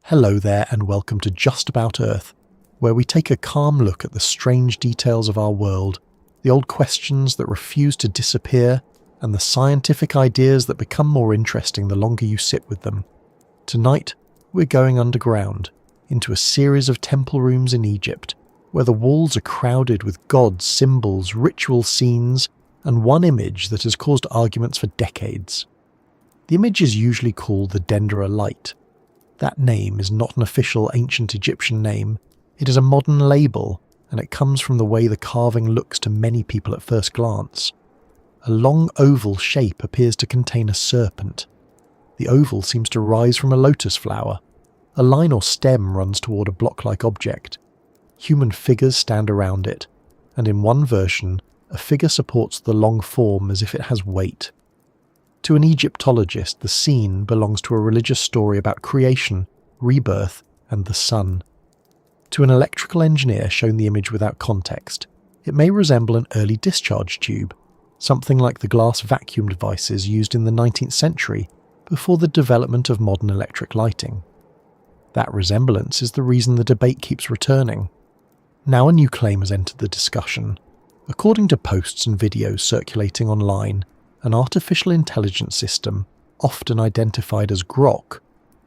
Hello there and welcome to Just About Earth, where we take a calm look at the strange details of our world, the old questions that refuse to disappear, and the scientific ideas that become more interesting the longer you sit with them. Tonight, we're going underground, into a series of temple rooms in Egypt, where the walls are crowded with gods, symbols, ritual scenes, and one image that has caused arguments for decades. The image is usually called the Dendera Light. That name is not an official ancient Egyptian name, it is a modern label, and it comes from the way the carving looks to many people at first glance. A long oval shape appears to contain a serpent. The oval seems to rise from a lotus flower. A line or stem runs toward a block-like object. Human figures stand around it, and in one version, a figure supports the long form as if it has weight. To an Egyptologist, the scene belongs to a religious story about creation, rebirth, and the sun. To an electrical engineer shown the image without context, it may resemble an early discharge tube, something like the glass vacuum devices used in the 19th century before the development of modern electric lighting. That resemblance is the reason the debate keeps returning. Now a new claim has entered the discussion. According to posts and videos circulating online, an artificial intelligence system, often identified as Grok,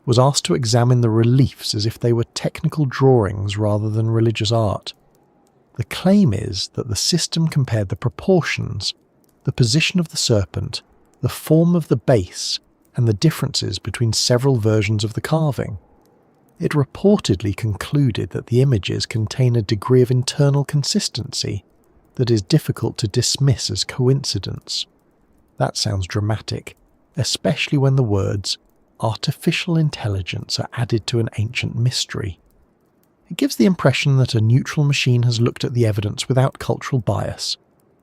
was asked to examine the reliefs as if they were technical drawings rather than religious art. The claim is that the system compared the proportions, the position of the serpent, the form of the base, and the differences between several versions of the carving. It reportedly concluded that the images contain a degree of internal consistency that is difficult to dismiss as coincidence. That sounds dramatic, especially when the words artificial intelligence are added to an ancient mystery. It gives the impression that a neutral machine has looked at the evidence without cultural bias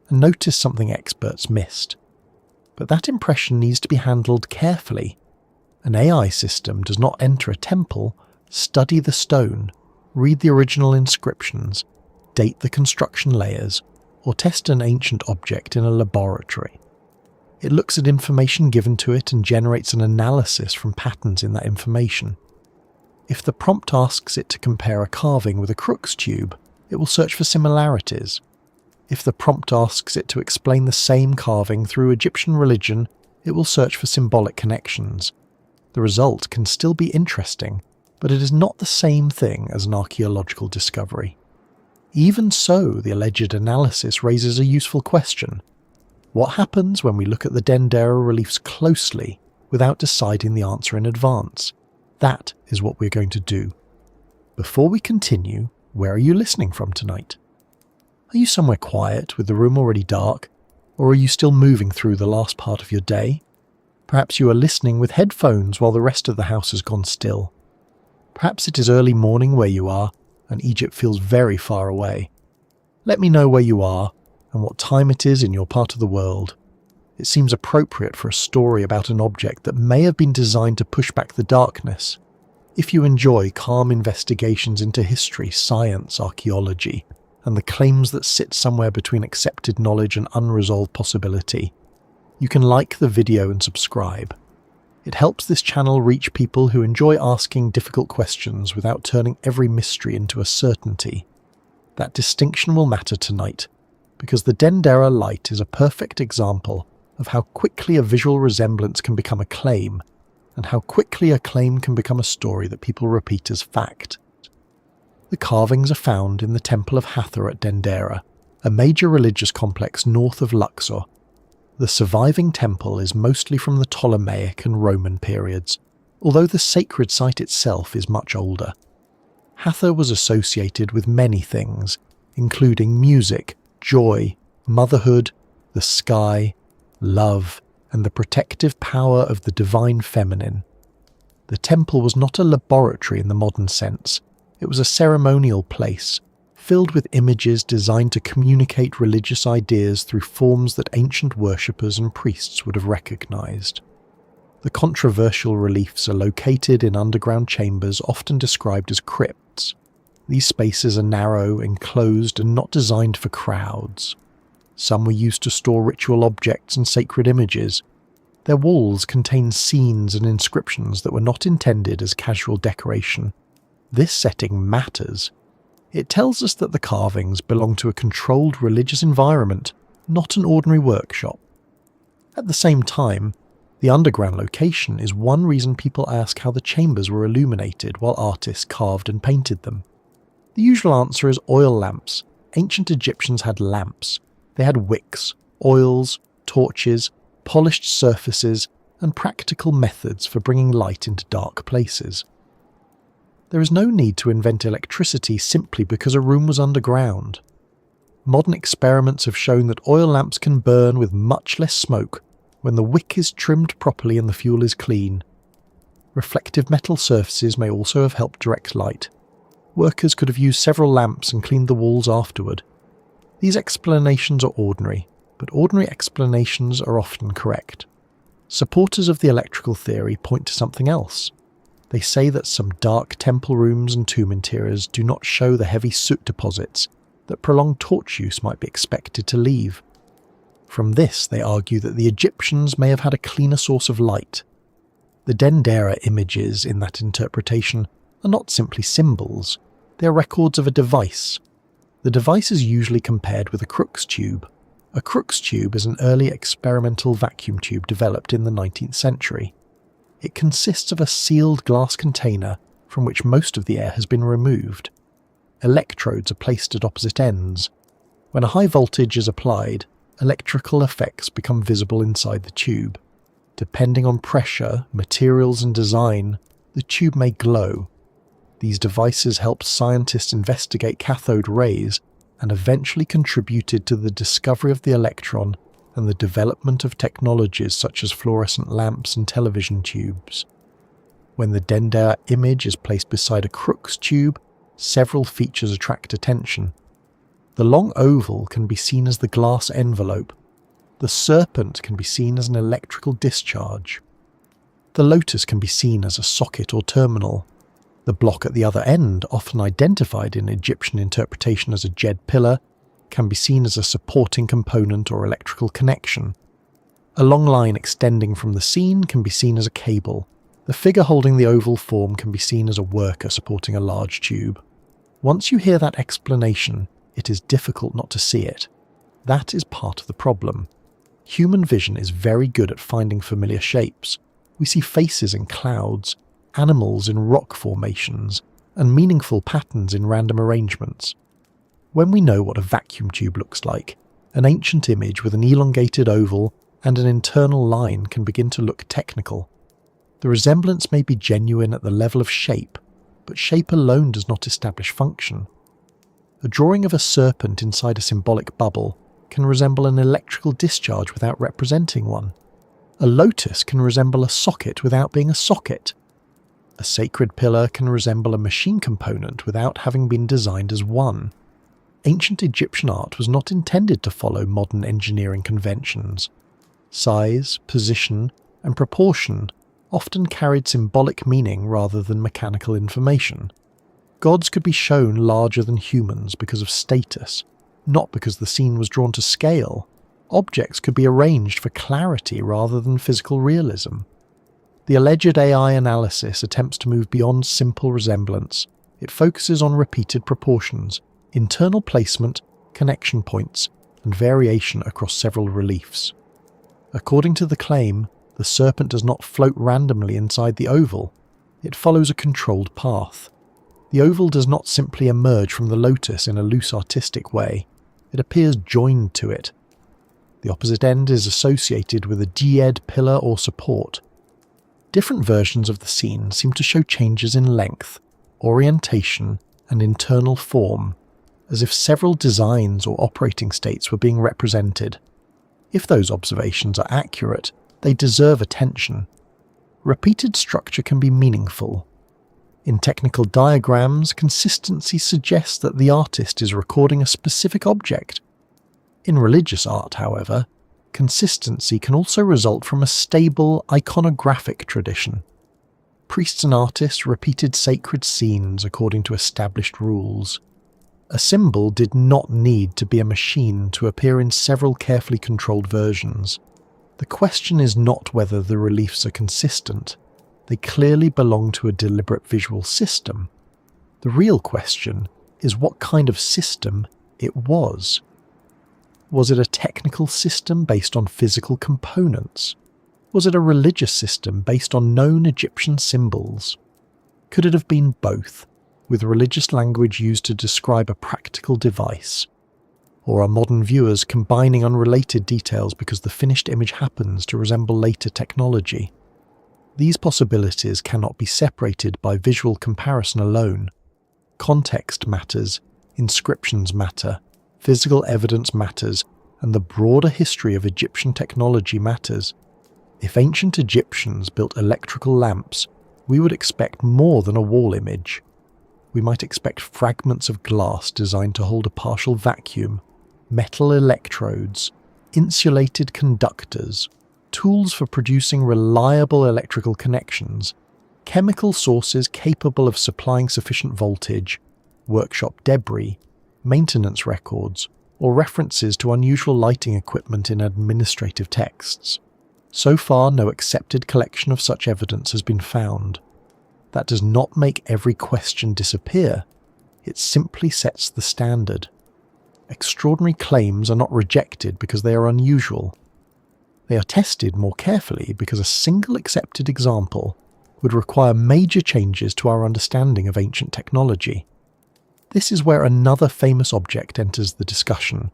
and noticed something experts missed. But that impression needs to be handled carefully. An AI system does not enter a temple, study the stone, read the original inscriptions, date the construction layers, or test an ancient object in a laboratory. It looks at information given to it and generates an analysis from patterns in that information. If the prompt asks it to compare a carving with a Crookes tube, it will search for similarities. If the prompt asks it to explain the same carving through Egyptian religion, it will search for symbolic connections. The result can still be interesting, but it is not the same thing as an archaeological discovery. Even so, the alleged analysis raises a useful question. What happens when we look at the Dendera reliefs closely without deciding the answer in advance? That is what we're going to do. Before we continue, where are you listening from tonight? Are you somewhere quiet with the room already dark, or are you still moving through the last part of your day? Perhaps you are listening with headphones while the rest of the house has gone still. Perhaps it is early morning where you are, and Egypt feels very far away. Let me know where you are and what time it is in your part of the world. It seems appropriate for a story about an object that may have been designed to push back the darkness. If you enjoy calm investigations into history, science, archaeology, and the claims that sit somewhere between accepted knowledge and unresolved possibility, you can like the video and subscribe. It helps this channel reach people who enjoy asking difficult questions without turning every mystery into a certainty. That distinction will matter tonight, because the Dendera Light is a perfect example of how quickly a visual resemblance can become a claim, and how quickly a claim can become a story that people repeat as fact. The carvings are found in the Temple of Hathor at Dendera, a major religious complex north of Luxor. The surviving temple is mostly from the Ptolemaic and Roman periods, although the sacred site itself is much older. Hathor was associated with many things, including music, joy, motherhood, the sky, love, and the protective power of the divine feminine. The temple was not a laboratory in the modern sense. It was a ceremonial place, filled with images designed to communicate religious ideas through forms that ancient worshippers and priests would have recognized. The controversial reliefs are located in underground chambers often described as crypts. These spaces are narrow, enclosed, and not designed for crowds. Some were used to store ritual objects and sacred images. Their walls contain scenes and inscriptions that were not intended as casual decoration. This setting matters. It tells us that the carvings belong to a controlled religious environment, not an ordinary workshop. At the same time, the underground location is one reason people ask how the chambers were illuminated while artists carved and painted them. The usual answer is oil lamps. Ancient Egyptians had lamps. They had wicks, oils, torches, polished surfaces, and practical methods for bringing light into dark places. There is no need to invent electricity simply because a room was underground. Modern experiments have shown that oil lamps can burn with much less smoke when the wick is trimmed properly and the fuel is clean. Reflective metal surfaces may also have helped direct light. Workers could have used several lamps and cleaned the walls afterward. These explanations are ordinary, but ordinary explanations are often correct. Supporters of the electrical theory point to something else. They say that some dark temple rooms and tomb interiors do not show the heavy soot deposits that prolonged torch use might be expected to leave. From this, they argue that the Egyptians may have had a cleaner source of light. The Dendera images in that interpretation are not simply symbols, they are records of a device. The device is usually compared with a Crookes tube. A Crookes tube is an early experimental vacuum tube developed in the 19th century. It consists of a sealed glass container from which most of the air has been removed. Electrodes are placed at opposite ends. When a high voltage is applied, electrical effects become visible inside the tube. Depending on pressure, materials and design, the tube may glow. These devices helped scientists investigate cathode rays and eventually contributed to the discovery of the electron and the development of technologies such as fluorescent lamps and television tubes. When the Dendera image is placed beside a Crookes tube, several features attract attention. The long oval can be seen as the glass envelope. The serpent can be seen as an electrical discharge. The lotus can be seen as a socket or terminal. The block at the other end, often identified in Egyptian interpretation as a jed pillar, can be seen as a supporting component or electrical connection. A long line extending from the scene can be seen as a cable. The figure holding the oval form can be seen as a worker supporting a large tube. Once you hear that explanation, it is difficult not to see it. That is part of the problem. Human vision is very good at finding familiar shapes. We see faces in clouds, animals in rock formations, and meaningful patterns in random arrangements. When we know what a vacuum tube looks like, an ancient image with an elongated oval and an internal line can begin to look technical. The resemblance may be genuine at the level of shape, but shape alone does not establish function. A drawing of a serpent inside a symbolic bubble can resemble an electrical discharge without representing one. A lotus can resemble a socket without being a socket. A sacred pillar can resemble a machine component without having been designed as one. Ancient Egyptian art was not intended to follow modern engineering conventions. Size, position, and proportion often carried symbolic meaning rather than mechanical information. Gods could be shown larger than humans because of status, not because the scene was drawn to scale. Objects could be arranged for clarity rather than physical realism. The alleged AI analysis attempts to move beyond simple resemblance. It focuses on repeated proportions, internal placement, connection points, and variation across several reliefs. According to the claim, the serpent does not float randomly inside the oval. It follows a controlled path. The oval does not simply emerge from the lotus in a loose artistic way. It appears joined to it. The opposite end is associated with a jed pillar or support. Different versions of the scene seem to show changes in length, orientation, and internal form, as if several designs or operating states were being represented. If those observations are accurate, they deserve attention. Repeated structure can be meaningful. In technical diagrams, consistency suggests that the artist is recording a specific object. In religious art, however, consistency can also result from a stable iconographic tradition. Priests and artists repeated sacred scenes according to established rules. A symbol did not need to be a machine to appear in several carefully controlled versions. The question is not whether the reliefs are consistent. They clearly belong to a deliberate visual system. The real question is what kind of system it was. Was it a technical system based on physical components? Was it a religious system based on known Egyptian symbols? Could it have been both, with religious language used to describe a practical device? Or are modern viewers combining unrelated details because the finished image happens to resemble later technology? These possibilities cannot be separated by visual comparison alone. Context matters, inscriptions matter, physical evidence matters, and the broader history of Egyptian technology matters. If ancient Egyptians built electrical lamps, we would expect more than a wall image. We might expect fragments of glass designed to hold a partial vacuum, metal electrodes, insulated conductors, tools for producing reliable electrical connections, chemical sources capable of supplying sufficient voltage, workshop debris, maintenance records, or references to unusual lighting equipment in administrative texts. So far, no accepted collection of such evidence has been found. That does not make every question disappear. It simply sets the standard. Extraordinary claims are not rejected because they are unusual. They are tested more carefully because a single accepted example would require major changes to our understanding of ancient technology. This is where another famous object enters the discussion,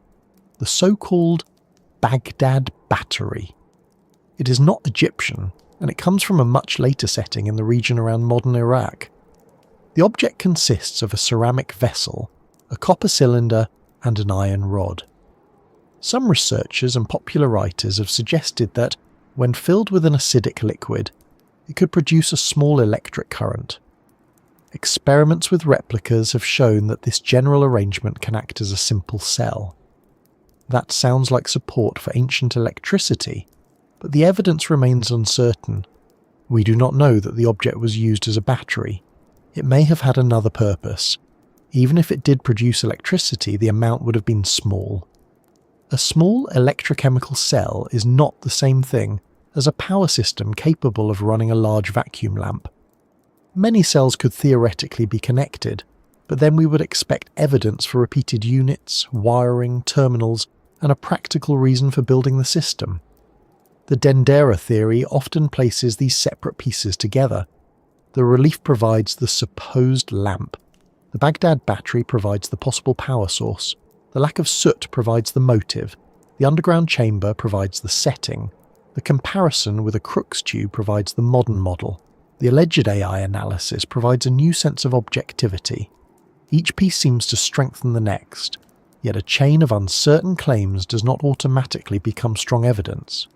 the so-called Baghdad Battery. It is not Egyptian, and it comes from a much later setting in the region around modern Iraq. The object consists of a ceramic vessel, a copper cylinder, and an iron rod. Some researchers and popular writers have suggested that, when filled with an acidic liquid, it could produce a small electric current. Experiments with replicas have shown that this general arrangement can act as a simple cell. That sounds like support for ancient electricity, but the evidence remains uncertain. We do not know that the object was used as a battery. It may have had another purpose. Even if it did produce electricity, the amount would have been small. A small electrochemical cell is not the same thing as a power system capable of running a large vacuum lamp. Many cells could theoretically be connected, but then we would expect evidence for repeated units, wiring, terminals, and a practical reason for building the system. The Dendera theory often places these separate pieces together. The relief provides the supposed lamp. The Baghdad battery provides the possible power source. The lack of soot provides the motive. The underground chamber provides the setting. The comparison with a Crookes tube provides the modern model. The alleged AI analysis provides a new sense of objectivity. Each piece seems to strengthen the next, yet a chain of uncertain claims does not automatically become strong evidence.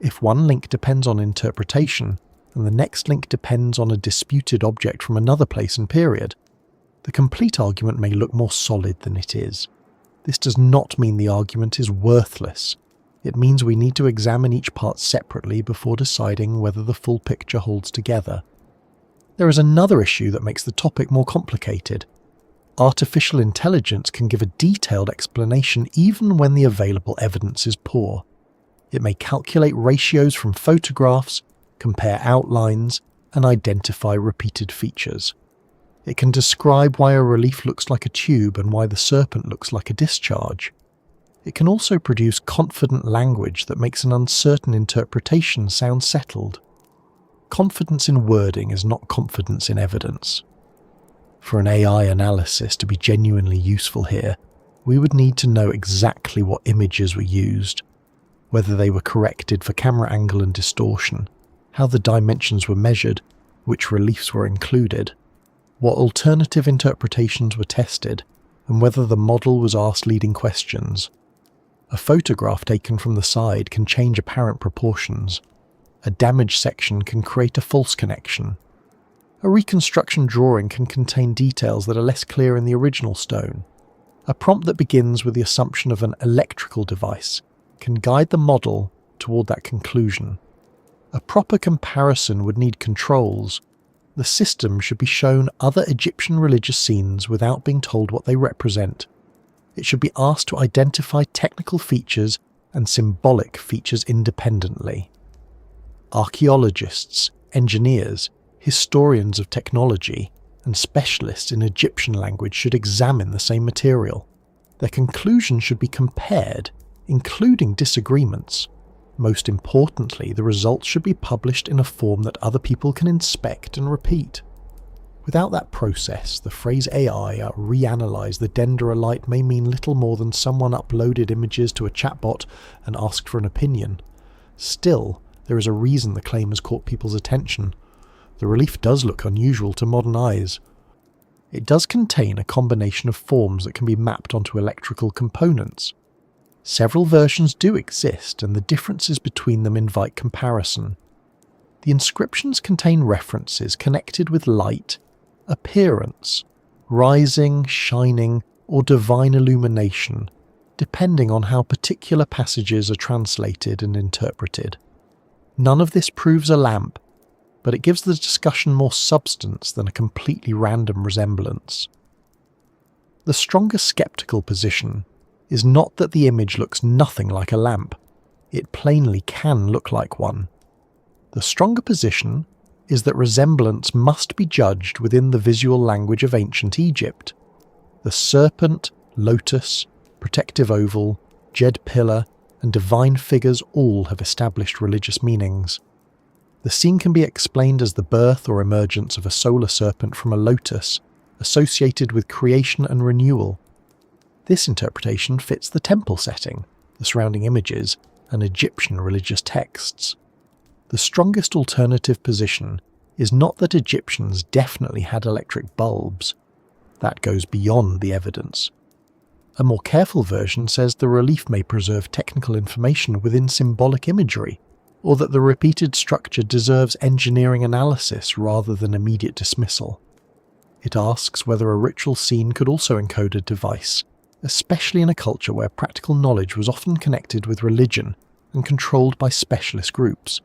If one link depends on interpretation, and the next link depends on a disputed object from another place and period, the complete argument may look more solid than it is. This does not mean the argument is worthless. It means we need to examine each part separately before deciding whether the full picture holds together. There is another issue that makes the topic more complicated. Artificial intelligence can give a detailed explanation even when the available evidence is poor. It may calculate ratios from photographs, compare outlines, and identify repeated features. It can describe why a relief looks like a tube and why the serpent looks like a discharge. It can also produce confident language that makes an uncertain interpretation sound settled. Confidence in wording is not confidence in evidence. For an AI analysis to be genuinely useful here, we would need to know exactly what images were used, whether they were corrected for camera angle and distortion, how the dimensions were measured, which reliefs were included, what alternative interpretations were tested, and whether the model was asked leading questions. A photograph taken from the side can change apparent proportions. A damaged section can create a false connection. A reconstruction drawing can contain details that are less clear in the original stone. A prompt that begins with the assumption of an electrical device can guide the model toward that conclusion. A proper comparison would need controls. The system should be shown other Egyptian religious scenes without being told what they represent. It should be asked to identify technical features and symbolic features independently. Archaeologists, engineers, historians of technology, and specialists in Egyptian language should examine the same material. Their conclusions should be compared, including disagreements. Most importantly, the results should be published in a form that other people can inspect and repeat. Without that process, the phrase AI reanalyzed the Dendera Light may mean little more than someone uploaded images to a chatbot and asked for an opinion. Still, there is a reason the claim has caught people's attention. The relief does look unusual to modern eyes. It does contain a combination of forms that can be mapped onto electrical components. Several versions do exist, and the differences between them invite comparison. The inscriptions contain references connected with light, appearance, rising, shining, or divine illumination, depending on how particular passages are translated and interpreted. None of this proves a lamp, but it gives the discussion more substance than a completely random resemblance. The stronger skeptical position is not that the image looks nothing like a lamp. It plainly can look like one. The stronger position is that resemblance must be judged within the visual language of ancient Egypt. The serpent, lotus, protective oval, jed pillar, and divine figures all have established religious meanings. The scene can be explained as the birth or emergence of a solar serpent from a lotus, associated with creation and renewal. This interpretation fits the temple setting, the surrounding images, and Egyptian religious texts. The strongest alternative position is not that Egyptians definitely had electric bulbs. That goes beyond the evidence. A more careful version says the relief may preserve technical information within symbolic imagery, or that the repeated structure deserves engineering analysis rather than immediate dismissal. It asks whether a ritual scene could also encode a device, especially in a culture where practical knowledge was often connected with religion and controlled by specialist groups.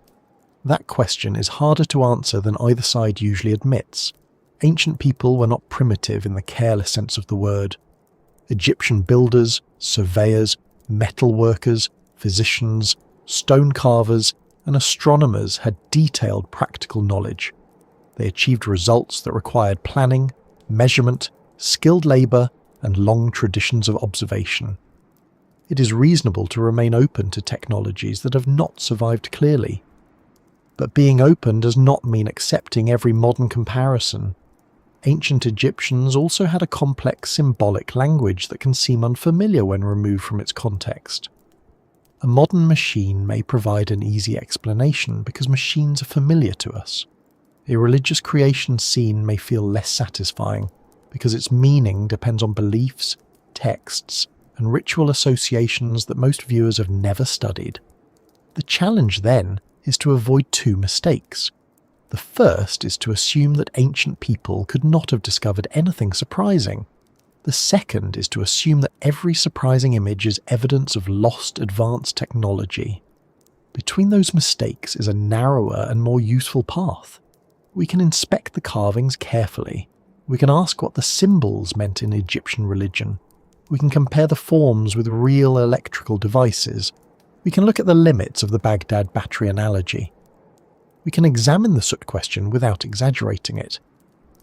That question is harder to answer than either side usually admits. Ancient people were not primitive in the careless sense of the word. Egyptian builders, surveyors, metal workers, physicians, stone carvers, and astronomers had detailed practical knowledge. They achieved results that required planning, measurement, skilled labour, and long traditions of observation. It is reasonable to remain open to technologies that have not survived clearly. But being open does not mean accepting every modern comparison. Ancient Egyptians also had a complex symbolic language that can seem unfamiliar when removed from its context. A modern machine may provide an easy explanation because machines are familiar to us. A religious creation scene may feel less satisfying because its meaning depends on beliefs, texts, and ritual associations that most viewers have never studied. The challenge then is to avoid two mistakes. The first is to assume that ancient people could not have discovered anything surprising. The second is to assume that every surprising image is evidence of lost advanced technology. Between those mistakes is a narrower and more useful path. We can inspect the carvings carefully. We can ask what the symbols meant in Egyptian religion. We can compare the forms with real electrical devices. We can look at the limits of the Baghdad battery analogy. We can examine the soot question without exaggerating it.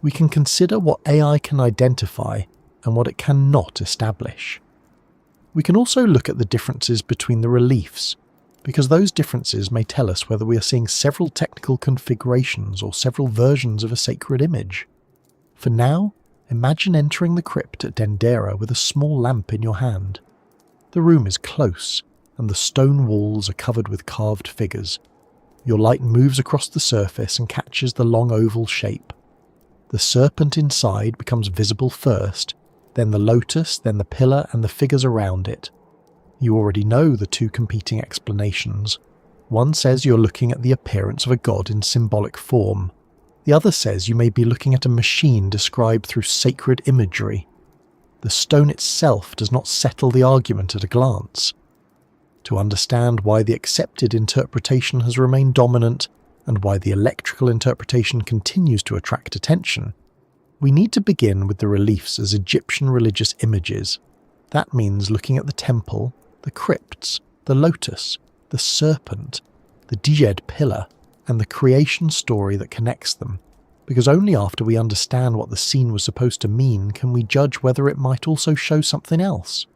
We can consider what AI can identify and what it cannot establish. We can also look at the differences between the reliefs, because those differences may tell us whether we are seeing several technical configurations or several versions of a sacred image. For now, imagine entering the crypt at Dendera with a small lamp in your hand. The room is close, and the stone walls are covered with carved figures. Your light moves across the surface and catches the long oval shape. The serpent inside becomes visible first, then the lotus, then the pillar and the figures around it. You already know the two competing explanations. One says you're looking at the appearance of a god in symbolic form. The other says you may be looking at a machine described through sacred imagery. The stone itself does not settle the argument at a glance. To understand why the accepted interpretation has remained dominant and why the electrical interpretation continues to attract attention, we need to begin with the reliefs as Egyptian religious images. That means looking at the temple, the crypts, the lotus, the serpent, the Djed pillar, and the creation story that connects them, because only after we understand what the scene was supposed to mean can we judge whether it might also show something else.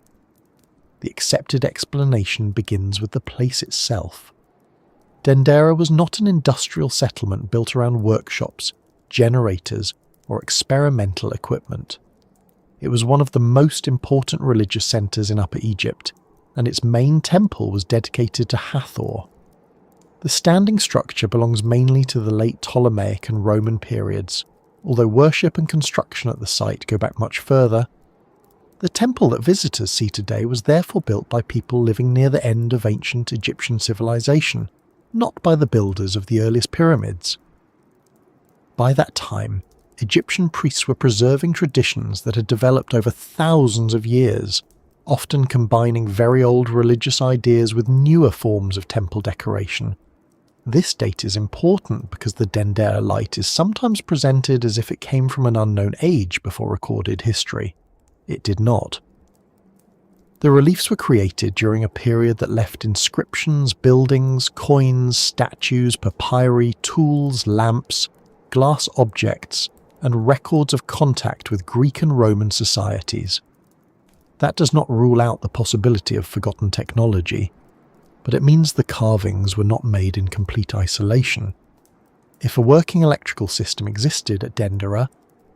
The accepted explanation begins with the place itself. Dendera was not an industrial settlement built around workshops, generators, or experimental equipment. It was one of the most important religious centres in Upper Egypt, and its main temple was dedicated to Hathor. The standing structure belongs mainly to the late Ptolemaic and Roman periods, although worship and construction at the site go back much further. The temple that visitors see today was therefore built by people living near the end of ancient Egyptian civilization, not by the builders of the earliest pyramids. By that time, Egyptian priests were preserving traditions that had developed over thousands of years, often combining very old religious ideas with newer forms of temple decoration. This date is important because the Dendera Light is sometimes presented as if it came from an unknown age before recorded history. It did not. The reliefs were created during a period that left inscriptions, buildings, coins, statues, papyri, tools, lamps, glass objects, and records of contact with Greek and Roman societies. That does not rule out the possibility of forgotten technology, but it means the carvings were not made in complete isolation. If a working electrical system existed at Dendera,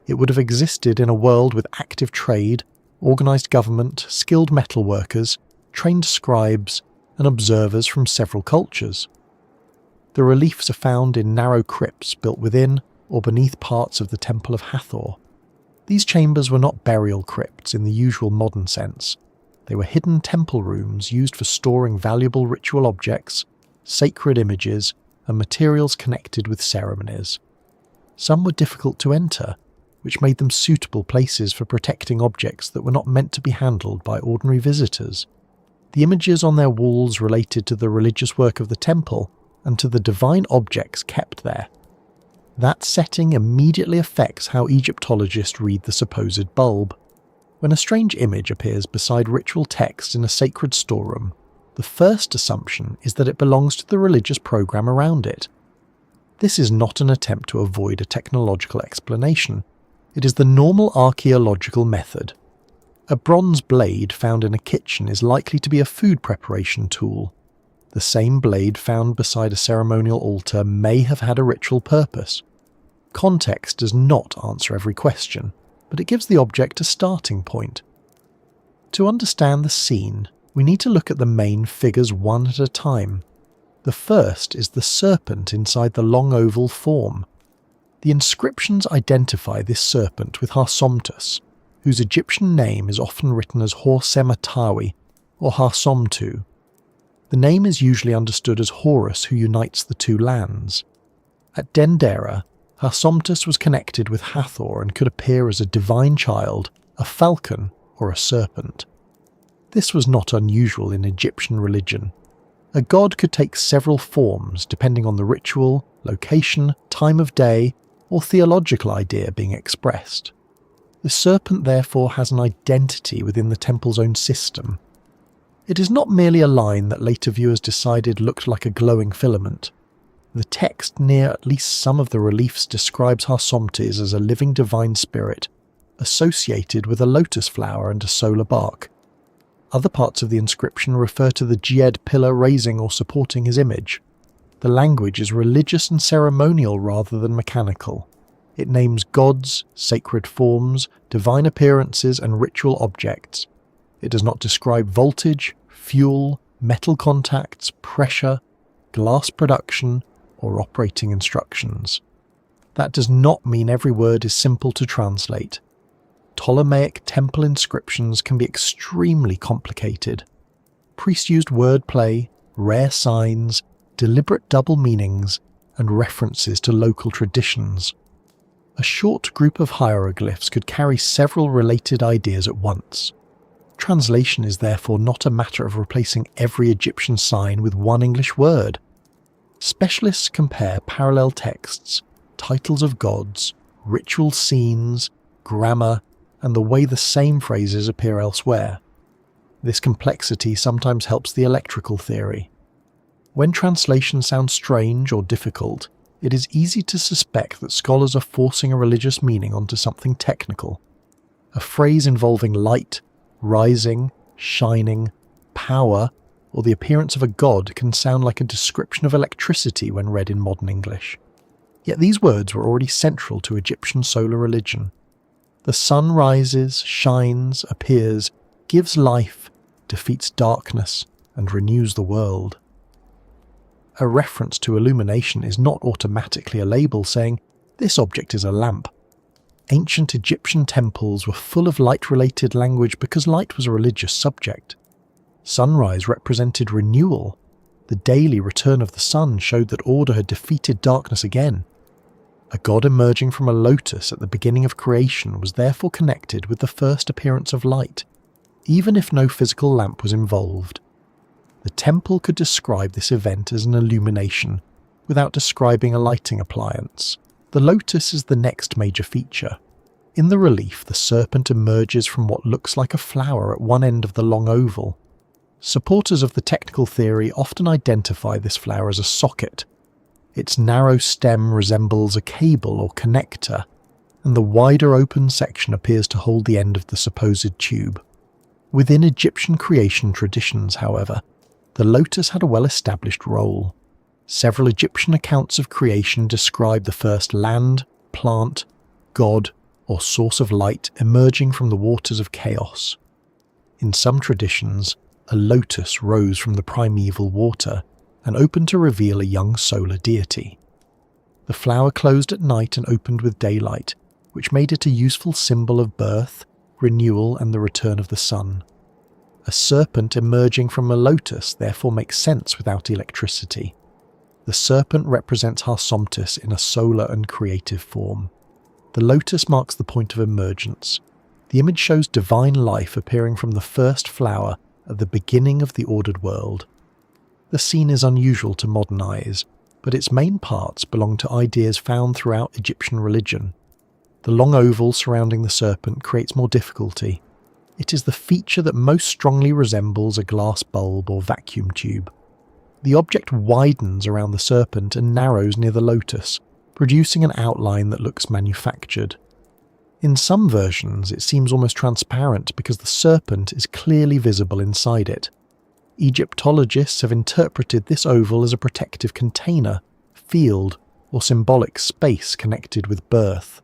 it would have existed in a world with active trade, organised government, skilled metalworkers, trained scribes, and observers from several cultures. The reliefs are found in narrow crypts built within or beneath parts of the Temple of Hathor. These chambers were not burial crypts in the usual modern sense. They were hidden temple rooms used for storing valuable ritual objects, sacred images, and materials connected with ceremonies. Some were difficult to enter, which made them suitable places for protecting objects that were not meant to be handled by ordinary visitors. The images on their walls related to the religious work of the temple and to the divine objects kept there. That setting immediately affects how Egyptologists read the supposed bulb. When a strange image appears beside ritual text in a sacred storeroom, the first assumption is that it belongs to the religious program around it. This is not an attempt to avoid a technological explanation. It is the normal archaeological method. A bronze blade found in a kitchen is likely to be a food preparation tool. The same blade found beside a ceremonial altar may have had a ritual purpose. Context does not answer every question, but it gives the object a starting point. To understand the scene, we need to look at the main figures one at a time. The first is the serpent inside the long oval form. The inscriptions identify this serpent with Harsomtus, whose Egyptian name is often written as Horsematawi or Harsomtu. The name is usually understood as Horus who unites the two lands. At Dendera, Harsomtus was connected with Hathor and could appear as a divine child, a falcon, or a serpent. This was not unusual in Egyptian religion. A god could take several forms depending on the ritual, location, time of day, or theological idea being expressed. The serpent therefore has an identity within the temple's own system. It is not merely a line that later viewers decided looked like a glowing filament. The text near at least some of the reliefs describes Harsomtes as a living divine spirit, associated with a lotus flower and a solar bark. Other parts of the inscription refer to the Djed pillar raising or supporting his image. The language is religious and ceremonial rather than mechanical. It names gods, sacred forms, divine appearances, and ritual objects. It does not describe voltage, fuel, metal contacts, pressure, glass production, or operating instructions. That does not mean every word is simple to translate. Ptolemaic temple inscriptions can be extremely complicated. Priests used wordplay, rare signs, deliberate double meanings, and references to local traditions. A short group of hieroglyphs could carry several related ideas at once. Translation is therefore not a matter of replacing every Egyptian sign with one English word. Specialists compare parallel texts, titles of gods, ritual scenes, grammar, and the way the same phrases appear elsewhere. This complexity sometimes helps the electrical theory. When translation sounds strange or difficult, it is easy to suspect that scholars are forcing a religious meaning onto something technical. A phrase involving light, rising, shining, power, or the appearance of a god can sound like a description of electricity when read in modern English. Yet these words were already central to Egyptian solar religion. The sun rises, shines, appears, gives life, defeats darkness, and renews the world. A reference to illumination is not automatically a label saying, "This object is a lamp." Ancient Egyptian temples were full of light-related language because light was a religious subject. Sunrise represented renewal. The daily return of the sun showed that order had defeated darkness again. A god emerging from a lotus at the beginning of creation was therefore connected with the first appearance of light, even if no physical lamp was involved. The temple could describe this event as an illumination, without describing a lighting appliance. The lotus is the next major feature. In the relief, the serpent emerges from what looks like a flower at one end of the long oval. Supporters of the technical theory often identify this flower as a socket. Its narrow stem resembles a cable or connector, and the wider open section appears to hold the end of the supposed tube. Within Egyptian creation traditions, however, the lotus had a well-established role. Several Egyptian accounts of creation describe the first land, plant, god, or source of light emerging from the waters of chaos. In some traditions, a lotus rose from the primeval water and opened to reveal a young solar deity. The flower closed at night and opened with daylight, which made it a useful symbol of birth, renewal, and the return of the sun. A serpent emerging from a lotus therefore makes sense without electricity. The serpent represents Harsomptis in a solar and creative form. The lotus marks the point of emergence. The image shows divine life appearing from the first flower at the beginning of the ordered world. The scene is unusual to modern eyes, but its main parts belong to ideas found throughout Egyptian religion. The long oval surrounding the serpent creates more difficulty. It is the feature that most strongly resembles a glass bulb or vacuum tube. The object widens around the serpent and narrows near the lotus, producing an outline that looks manufactured. In some versions, it seems almost transparent because the serpent is clearly visible inside it. Egyptologists have interpreted this oval as a protective container, field, or symbolic space connected with birth.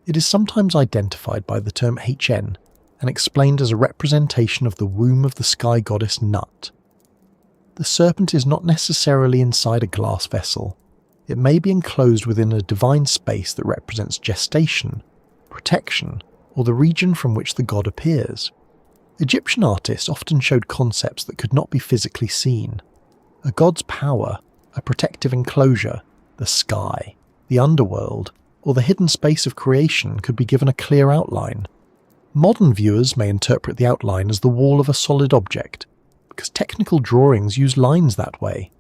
It is sometimes identified by the term HN and explained as a representation of the womb of the sky goddess Nut. The serpent is not necessarily inside a glass vessel. It may be enclosed within a divine space that represents gestation, protection, or the region from which the god appears. Egyptian artists often showed concepts that could not be physically seen. A god's power, a protective enclosure, the sky, the underworld, or the hidden space of creation could be given a clear outline. Modern viewers may interpret the outline as the wall of a solid object, because technical drawings use lines that way.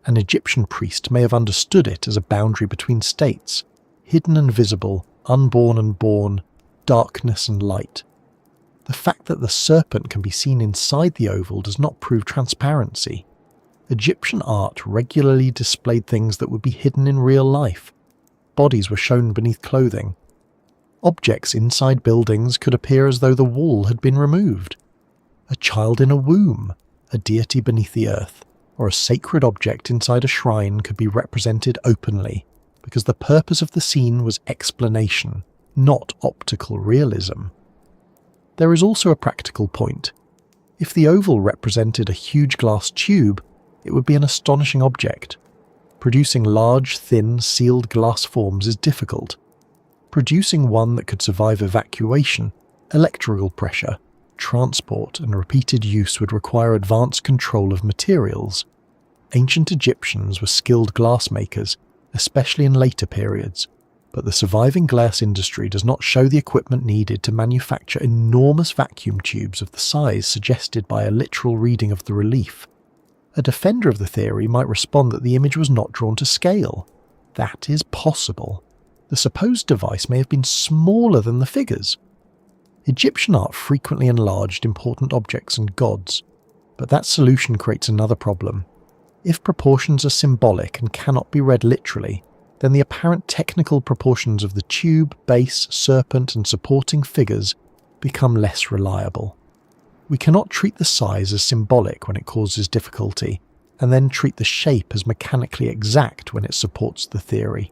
An Egyptian priest may have understood it as a boundary between states, hidden and visible, unborn and born, darkness and light. The fact that the serpent can be seen inside the oval does not prove transparency. Egyptian art regularly displayed things that would be hidden in real life. Bodies were shown beneath clothing. Objects inside buildings could appear as though the wall had been removed. A child in a womb, a deity beneath the earth, or a sacred object inside a shrine could be represented openly, because the purpose of the scene was explanation, not optical realism. There is also a practical point. If the oval represented a huge glass tube, it would be an astonishing object. Producing large, thin, sealed glass forms is difficult. Producing one that could survive evacuation, electrical pressure, transport, and repeated use would require advanced control of materials. Ancient Egyptians were skilled glassmakers, especially in later periods, but the surviving glass industry does not show the equipment needed to manufacture enormous vacuum tubes of the size suggested by a literal reading of the relief. A defender of the theory might respond that the image was not drawn to scale. That is possible. The supposed device may have been smaller than the figures. Egyptian art frequently enlarged important objects and gods, but that solution creates another problem. If proportions are symbolic and cannot be read literally, then the apparent technical proportions of the tube, base, serpent and supporting figures become less reliable. We cannot treat the size as symbolic when it causes difficulty, and then treat the shape as mechanically exact when it supports the theory.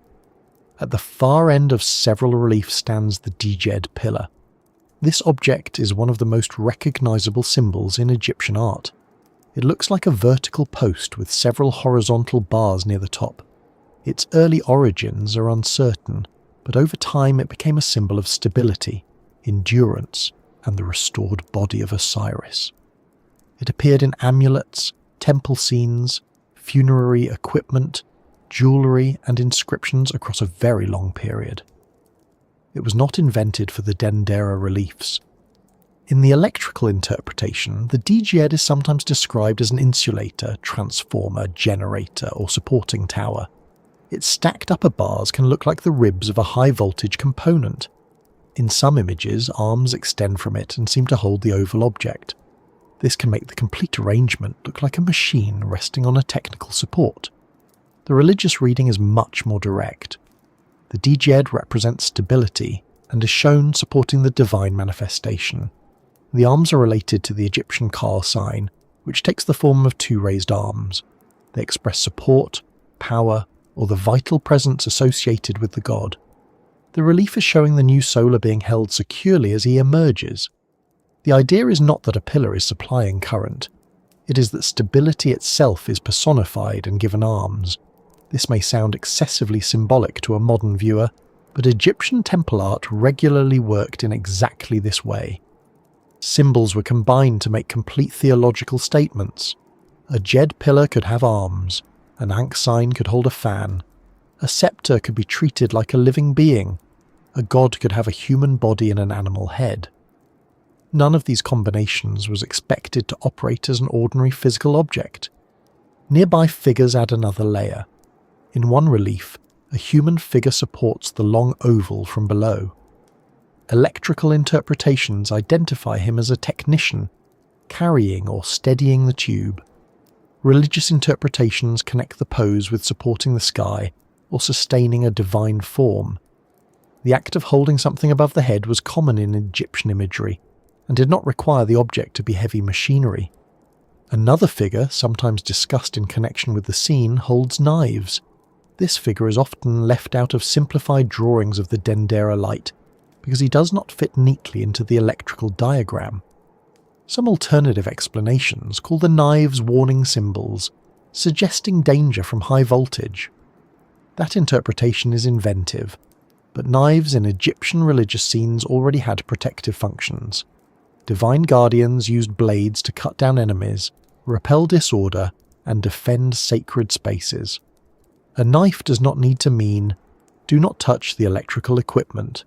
At the far end of several reliefs stands the Djed pillar. This object is one of the most recognizable symbols in Egyptian art. It looks like a vertical post with several horizontal bars near the top. Its early origins are uncertain, but over time it became a symbol of stability, endurance, and the restored body of Osiris. It appeared in amulets, temple scenes, funerary equipment, jewellery, and inscriptions across a very long period. It was not invented for the Dendera reliefs. In the electrical interpretation, the Djed is sometimes described as an insulator, transformer, generator, or supporting tower. Its stacked upper bars can look like the ribs of a high-voltage component. In some images, arms extend from it and seem to hold the oval object. This can make the complete arrangement look like a machine resting on a technical support. The religious reading is much more direct. The Djed represents stability and is shown supporting the divine manifestation. The arms are related to the Egyptian Ka sign, which takes the form of two raised arms. They express support, power, or the vital presence associated with the god. The relief is showing the new solar being held securely as he emerges. The idea is not that a pillar is supplying current. It is that stability itself is personified and given arms. This may sound excessively symbolic to a modern viewer, but Egyptian temple art regularly worked in exactly this way. Symbols were combined to make complete theological statements. A Djed pillar could have arms, an Ankh sign could hold a fan, a scepter could be treated like a living being, a god could have a human body and an animal head. None of these combinations was expected to operate as an ordinary physical object. Nearby figures add another layer. In one relief, a human figure supports the long oval from below. Electrical interpretations identify him as a technician, carrying or steadying the tube. Religious interpretations connect the pose with supporting the sky or sustaining a divine form. The act of holding something above the head was common in Egyptian imagery and did not require the object to be heavy machinery. Another figure, sometimes discussed in connection with the scene, holds knives. This figure is often left out of simplified drawings of the Dendera Light because he does not fit neatly into the electrical diagram. Some alternative explanations call the knives warning symbols, suggesting danger from high voltage. That interpretation is inventive, but knives in Egyptian religious scenes already had protective functions. Divine guardians used blades to cut down enemies, repel disorder, and defend sacred spaces. A knife does not need to mean, do not touch the electrical equipment.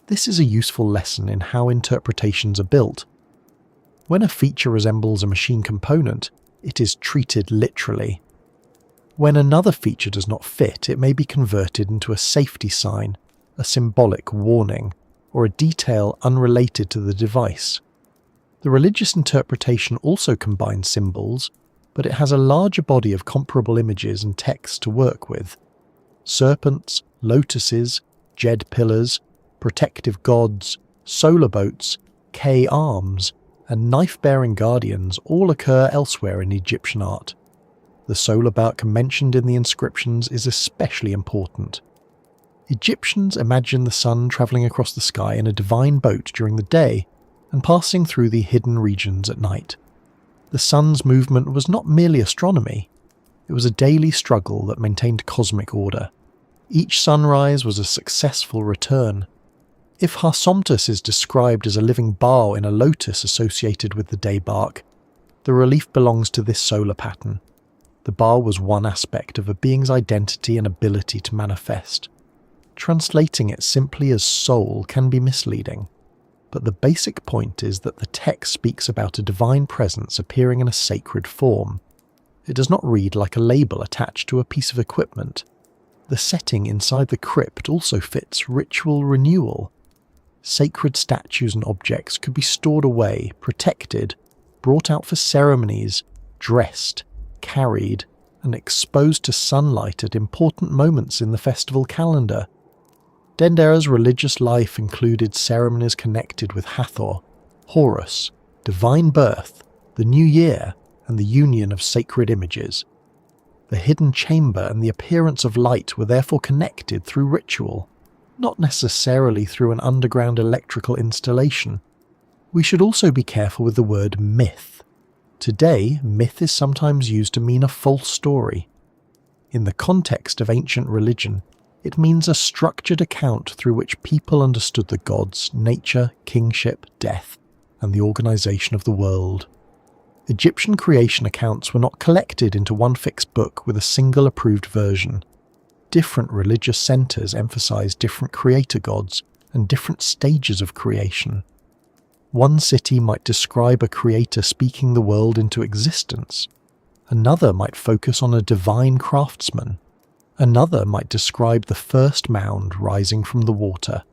This is a useful lesson in how interpretations are built. When a feature resembles a machine component, it is treated literally. When another feature does not fit, it may be converted into a safety sign, a symbolic warning, or a detail unrelated to the device. The religious interpretation also combines symbols, but it has a larger body of comparable images and texts to work with. Serpents, lotuses, Djed pillars, protective gods, solar boats, K arms, and knife-bearing guardians all occur elsewhere in Egyptian art. The solar bark mentioned in the inscriptions is especially important. Egyptians imagine the sun travelling across the sky in a divine boat during the day and passing through the hidden regions at night. The sun's movement was not merely astronomy, it was a daily struggle that maintained cosmic order. Each sunrise was a successful return. If Harsomptus is described as a living bough in a lotus associated with the day bark, the relief belongs to this solar pattern. The bough was one aspect of a being's identity and ability to manifest. Translating it simply as soul can be misleading, but the basic point is that the text speaks about a divine presence appearing in a sacred form. It does not read like a label attached to a piece of equipment. The setting inside the crypt also fits ritual renewal. sacred statues and objects could be stored away, protected, brought out for ceremonies, dressed, carried, and exposed to sunlight at important moments in the festival calendar. Dendera's religious life included ceremonies connected with Hathor, Horus, divine birth, the new year, and the union of sacred images. The hidden chamber and the appearance of light were therefore connected through ritual, not necessarily through an underground electrical installation. We should also be careful with the word myth. Today, myth is sometimes used to mean a false story. In the context of ancient religion, it means a structured account through which people understood the gods, nature, kingship, death, and the organization of the world. Egyptian creation accounts were not collected into one fixed book with a single approved version. Different religious centers emphasized different creator gods and different stages of creation. One city might describe a creator speaking the world into existence. Another might focus on a divine craftsman. Another might describe the first mound rising from the water.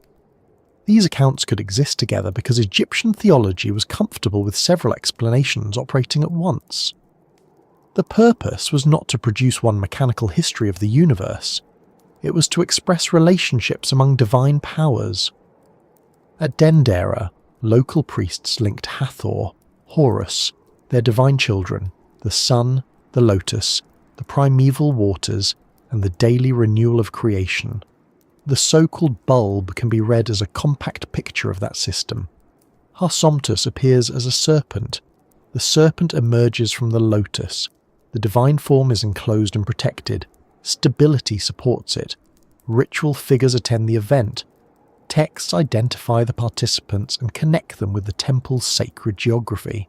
These accounts could exist together because Egyptian theology was comfortable with several explanations operating at once. The purpose was not to produce one mechanical history of the universe. It was to express relationships among divine powers. At Dendera, local priests linked Hathor, Horus, their divine children, the sun, the lotus, the primeval waters, and the daily renewal of creation. The so-called bulb can be read as a compact picture of that system. Harsomptus appears as a serpent. The serpent emerges from the lotus. The divine form is enclosed and protected. Stability supports it. Ritual figures attend the event. Texts identify the participants and connect them with the temple's sacred geography.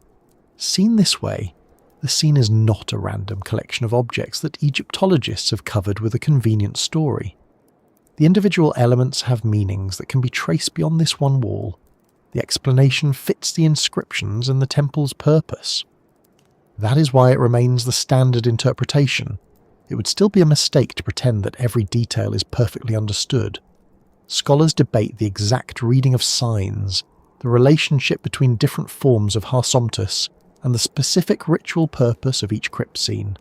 Seen this way, the scene is not a random collection of objects that Egyptologists have covered with a convenient story. The individual elements have meanings that can be traced beyond this one wall. The explanation fits the inscriptions and the temple's purpose. That is why it remains the standard interpretation. It would still be a mistake to pretend that every detail is perfectly understood. Scholars debate the exact reading of signs, the relationship between different forms of Harsomptus, and the specific ritual purpose of each crypt scene.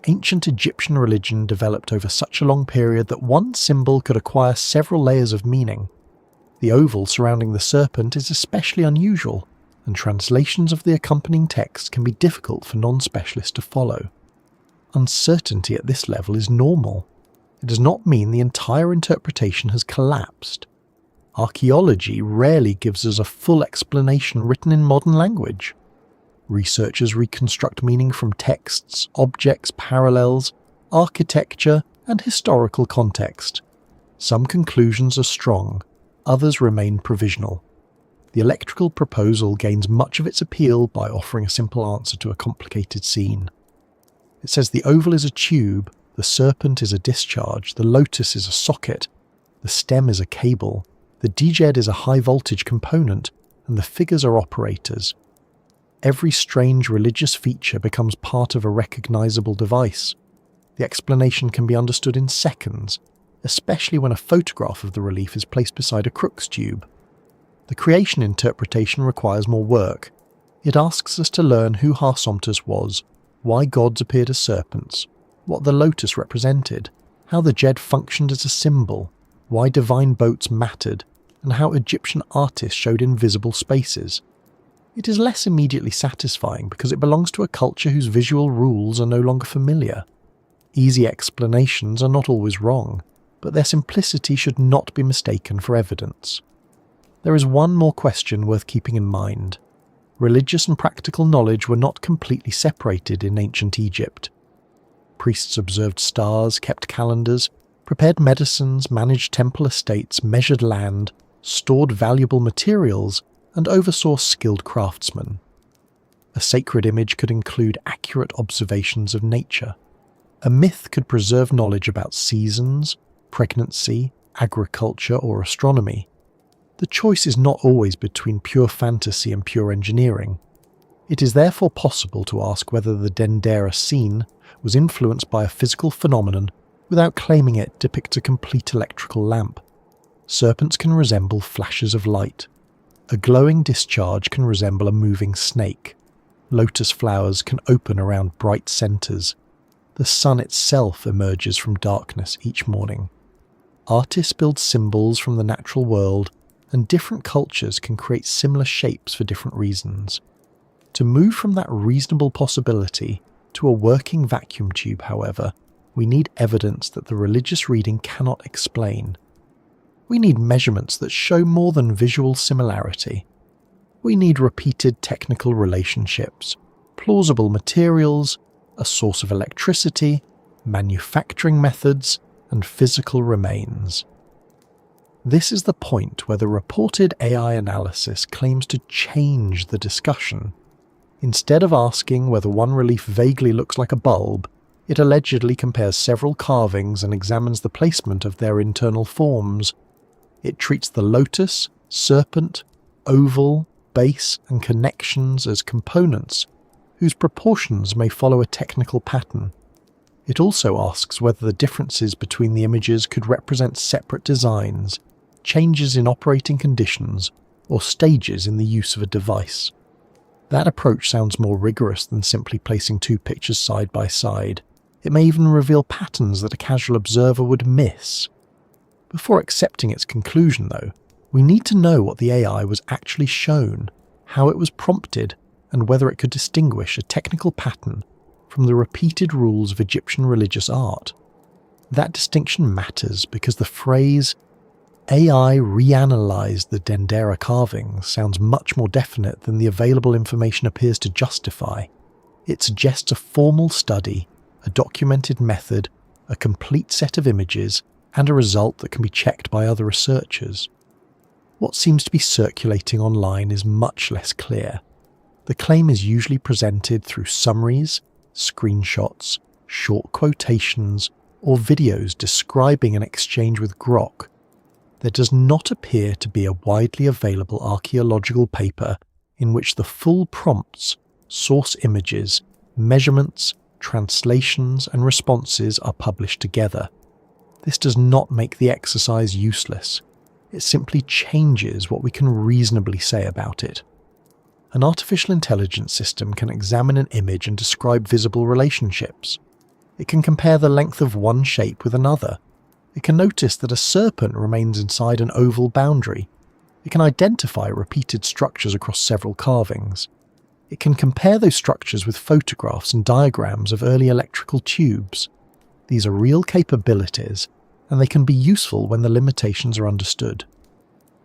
Ancient Egyptian religion developed over such a long period that one symbol could acquire several layers of meaning. The oval surrounding the serpent is especially unusual, and translations of the accompanying text can be difficult for non-specialists to follow. Uncertainty at this level is normal. It does not mean the entire interpretation has collapsed. Archaeology rarely gives us a full explanation written in modern language. Researchers reconstruct meaning from texts, objects, parallels, architecture, and historical context. Some conclusions are strong, others remain provisional. The electrical proposal gains much of its appeal by offering a simple answer to a complicated scene. It says the oval is a tube, the serpent is a discharge, the lotus is a socket, the stem is a cable, the djed is a high-voltage component, and the figures are operators. Every strange religious feature becomes part of a recognizable device. The explanation can be understood in seconds, especially when a photograph of the relief is placed beside a Crookes tube. The creation interpretation requires more work. It asks us to learn who Harsomptus was, why gods appeared as serpents, what the lotus represented, how the djed functioned as a symbol, why divine boats mattered, and how Egyptian artists showed invisible spaces. It is less immediately satisfying because it belongs to a culture whose visual rules are no longer familiar. Easy explanations are not always wrong, but their simplicity should not be mistaken for evidence. There is one more question worth keeping in mind. Religious and practical knowledge were not completely separated in ancient Egypt. Priests observed stars, kept calendars, prepared medicines, managed temple estates, measured land, stored valuable materials, and oversaw skilled craftsmen. A sacred image could include accurate observations of nature. A myth could preserve knowledge about seasons, pregnancy, agriculture, or astronomy. The choice is not always between pure fantasy and pure engineering. It is therefore possible to ask whether the Dendera scene was influenced by a physical phenomenon without claiming it depicts a complete electrical lamp. Serpents can resemble flashes of light. A glowing discharge can resemble a moving snake. Lotus flowers can open around bright centres. The sun itself emerges from darkness each morning. Artists build symbols from the natural world, and different cultures can create similar shapes for different reasons. To move from that reasonable possibility to a working vacuum tube, however, we need evidence that the religious reading cannot explain. We need measurements that show more than visual similarity. We need repeated technical relationships, plausible materials, a source of electricity, manufacturing methods, and physical remains. This is the point where the reported AI analysis claims to change the discussion. Instead of asking whether one relief vaguely looks like a bulb, it allegedly compares several carvings and examines the placement of their internal forms. It treats the lotus, serpent, oval, base, and connections as components, whose proportions may follow a technical pattern. It also asks whether the differences between the images could represent separate designs, changes in operating conditions, or stages in the use of a device. That approach sounds more rigorous than simply placing two pictures side by side. It may even reveal patterns that a casual observer would miss. Before accepting its conclusion, though, we need to know what the AI was actually shown, how it was prompted, and whether it could distinguish a technical pattern from the repeated rules of Egyptian religious art. That distinction matters because the phrase AI reanalyzed the Dendera carvings sounds much more definite than the available information appears to justify. It suggests a formal study, a documented method, a complete set of images, and a result that can be checked by other researchers. What seems to be circulating online is much less clear. The claim is usually presented through summaries, screenshots, short quotations, or videos describing an exchange with Grok. There does not appear to be a widely available archaeological paper in which the full prompts, source images, measurements, translations, and responses are published together. This does not make the exercise useless. It simply changes what we can reasonably say about it. An artificial intelligence system can examine an image and describe visible relationships. It can compare the length of one shape with another. It can notice that a serpent remains inside an oval boundary. It can identify repeated structures across several carvings. It can compare those structures with photographs and diagrams of early electrical tubes. These are real capabilities, and they can be useful when the limitations are understood.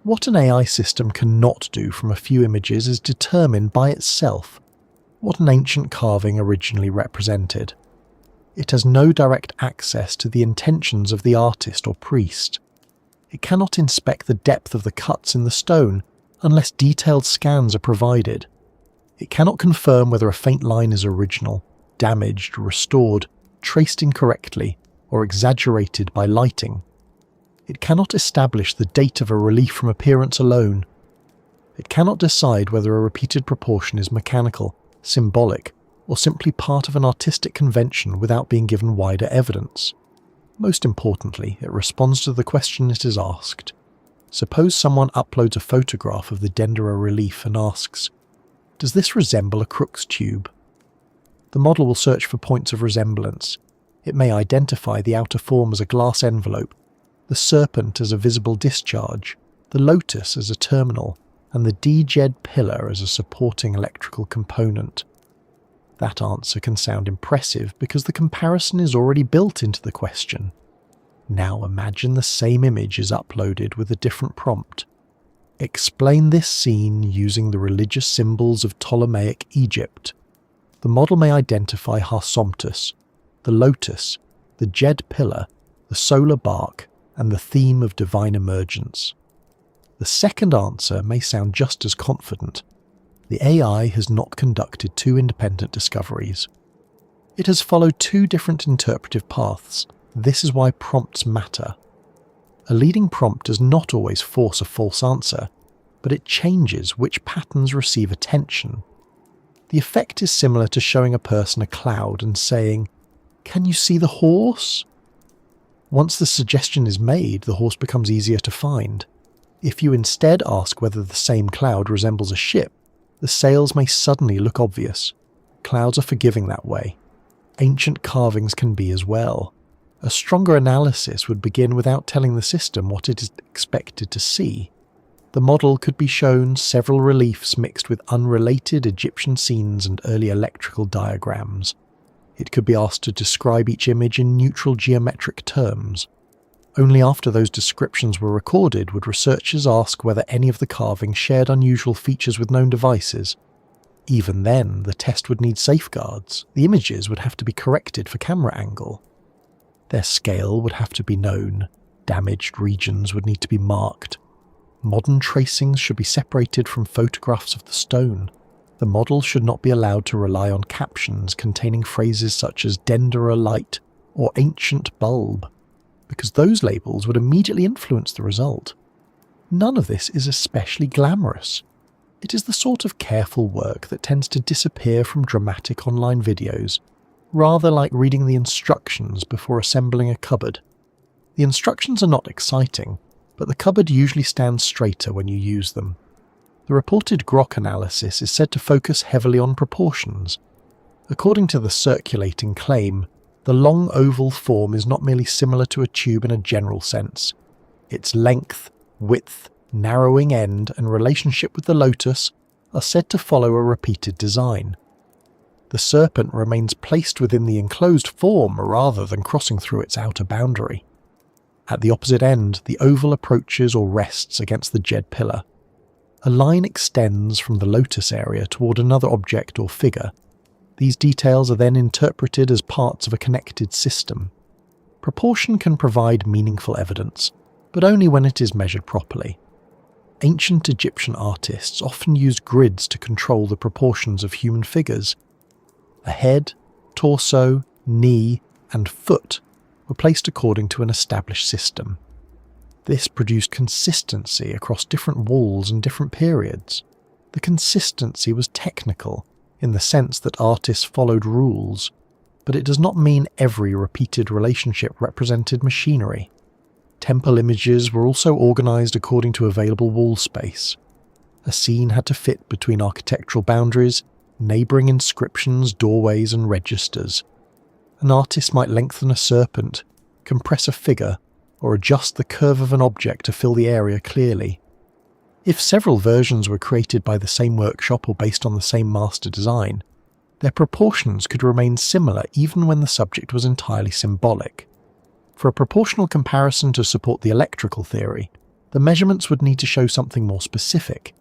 What an AI system cannot do from a few images is determined by itself, what an ancient carving originally represented. It has no direct access to the intentions of the artist or priest. It cannot inspect the depth of the cuts in the stone unless detailed scans are provided. It cannot confirm whether a faint line is original, damaged, restored, traced incorrectly, or exaggerated by lighting. It cannot establish the date of a relief from appearance alone. It cannot decide whether a repeated proportion is mechanical, symbolic, or simply part of an artistic convention without being given wider evidence. Most importantly, it responds to the question it is asked. Suppose someone uploads a photograph of the Dendera relief and asks, "Does this resemble a Crookes tube?" The model will search for points of resemblance. It may identify the outer form as a glass envelope, the serpent as a visible discharge, the lotus as a terminal, and the D-jed pillar as a supporting electrical component. That answer can sound impressive because the comparison is already built into the question. Now imagine the same image is uploaded with a different prompt. Explain this scene using the religious symbols of Ptolemaic Egypt. The model may identify Harsomptus, the lotus, the jed pillar, the solar bark, and the theme of divine emergence. The second answer may sound just as confident. The AI has not conducted two independent discoveries. It has followed two different interpretive paths. This is why prompts matter. A leading prompt does not always force a false answer, but it changes which patterns receive attention. The effect is similar to showing a person a cloud and saying, "Can you see the horse?" Once the suggestion is made, the horse becomes easier to find. If you instead ask whether the same cloud resembles a ship, the sails may suddenly look obvious. Clouds are forgiving that way. Ancient carvings can be as well. A stronger analysis would begin without telling the system what it is expected to see. The model could be shown several reliefs mixed with unrelated Egyptian scenes and early electrical diagrams. It could be asked to describe each image in neutral geometric terms. Only after those descriptions were recorded would researchers ask whether any of the carvings shared unusual features with known devices. Even then, the test would need safeguards. The images would have to be corrected for camera angle. Their scale would have to be known. Damaged regions would need to be marked. Modern tracings should be separated from photographs of the stone. The model should not be allowed to rely on captions containing phrases such as Dendera Light or ancient bulb, because those labels would immediately influence the result. None of this is especially glamorous. It is the sort of careful work that tends to disappear from dramatic online videos, rather like reading the instructions before assembling a cupboard. The instructions are not exciting, but the cupboard usually stands straighter when you use them. The reported Grok analysis is said to focus heavily on proportions. According to the circulating claim, the long oval form is not merely similar to a tube in a general sense. Its length, width, narrowing end, and relationship with the lotus are said to follow a repeated design. The serpent remains placed within the enclosed form rather than crossing through its outer boundary. At the opposite end, the oval approaches or rests against the jed pillar. A line extends from the lotus area toward another object or figure. These details are then interpreted as parts of a connected system. Proportion can provide meaningful evidence, but only when it is measured properly. Ancient Egyptian artists often used grids to control the proportions of human figures. A head, torso, knee, and foot were placed according to an established system. This produced consistency across different walls and different periods. The consistency was technical, in the sense that artists followed rules, but it does not mean every repeated relationship represented machinery. Temple images were also organised according to available wall space. A scene had to fit between architectural boundaries, neighbouring inscriptions, doorways and registers. An artist might lengthen a serpent, compress a figure, or adjust the curve of an object to fill the area clearly. If several versions were created by the same workshop or based on the same master design, their proportions could remain similar even when the subject was entirely symbolic. For a proportional comparison to support the electrical theory, the measurements would need to show something more specific.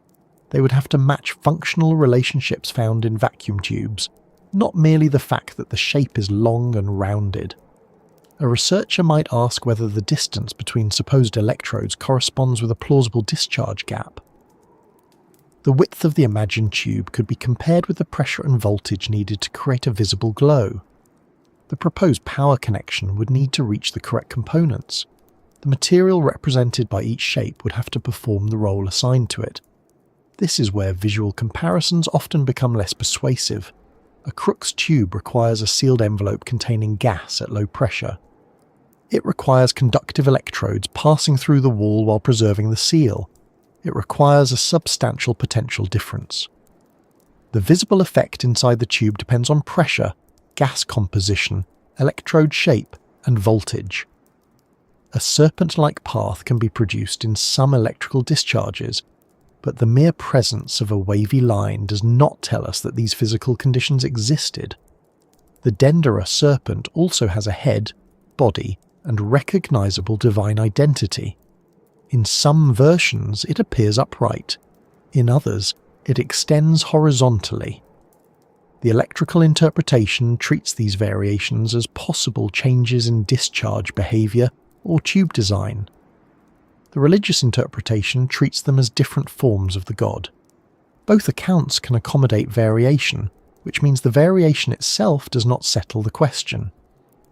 They would have to match functional relationships found in vacuum tubes, not merely the fact that the shape is long and rounded. A researcher might ask whether the distance between supposed electrodes corresponds with a plausible discharge gap. The width of the imagined tube could be compared with the pressure and voltage needed to create a visible glow. The proposed power connection would need to reach the correct components. The material represented by each shape would have to perform the role assigned to it. This is where visual comparisons often become less persuasive. A Crookes tube requires a sealed envelope containing gas at low pressure. It requires conductive electrodes passing through the wall while preserving the seal. It requires a substantial potential difference. The visible effect inside the tube depends on pressure, gas composition, electrode shape, and voltage. A serpent-like path can be produced in some electrical discharges, but the mere presence of a wavy line does not tell us that these physical conditions existed. The Dendera serpent also has a head, body, and recognizable divine identity. In some versions, it appears upright. In others, it extends horizontally. The electrical interpretation treats these variations as possible changes in discharge behavior or tube design. The religious interpretation treats them as different forms of the god. Both accounts can accommodate variation, which means the variation itself does not settle the question.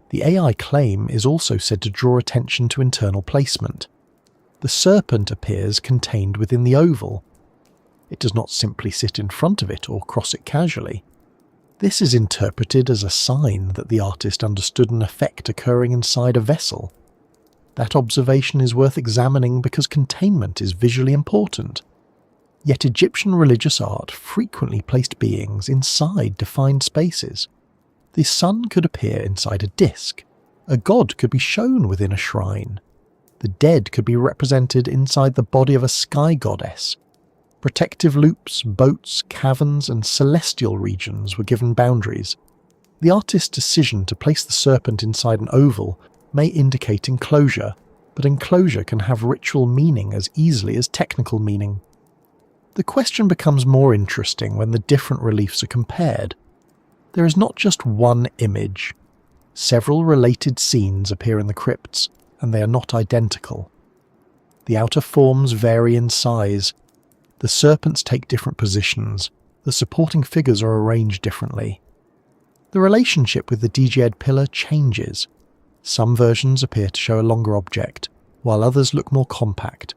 The AI claim is also said to draw attention to internal placement. The serpent appears contained within the oval. It does not simply sit in front of it or cross it casually. This is interpreted as a sign that the artist understood an effect occurring inside a vessel. That observation is worth examining because containment is visually important. Yet Egyptian religious art frequently placed beings inside defined spaces. The sun could appear inside a disk. A god could be shown within a shrine. The dead could be represented inside the body of a sky goddess. Protective loops, boats, caverns, and celestial regions were given boundaries. The artist's decision to place the serpent inside an oval may indicate enclosure, but enclosure can have ritual meaning as easily as technical meaning. The question becomes more interesting when the different reliefs are compared. There is not just one image. Several related scenes appear in the crypts, and they are not identical. The outer forms vary in size. The serpents take different positions. The supporting figures are arranged differently. The relationship with the Djed pillar changes. Some versions appear to show a longer object, while others look more compact.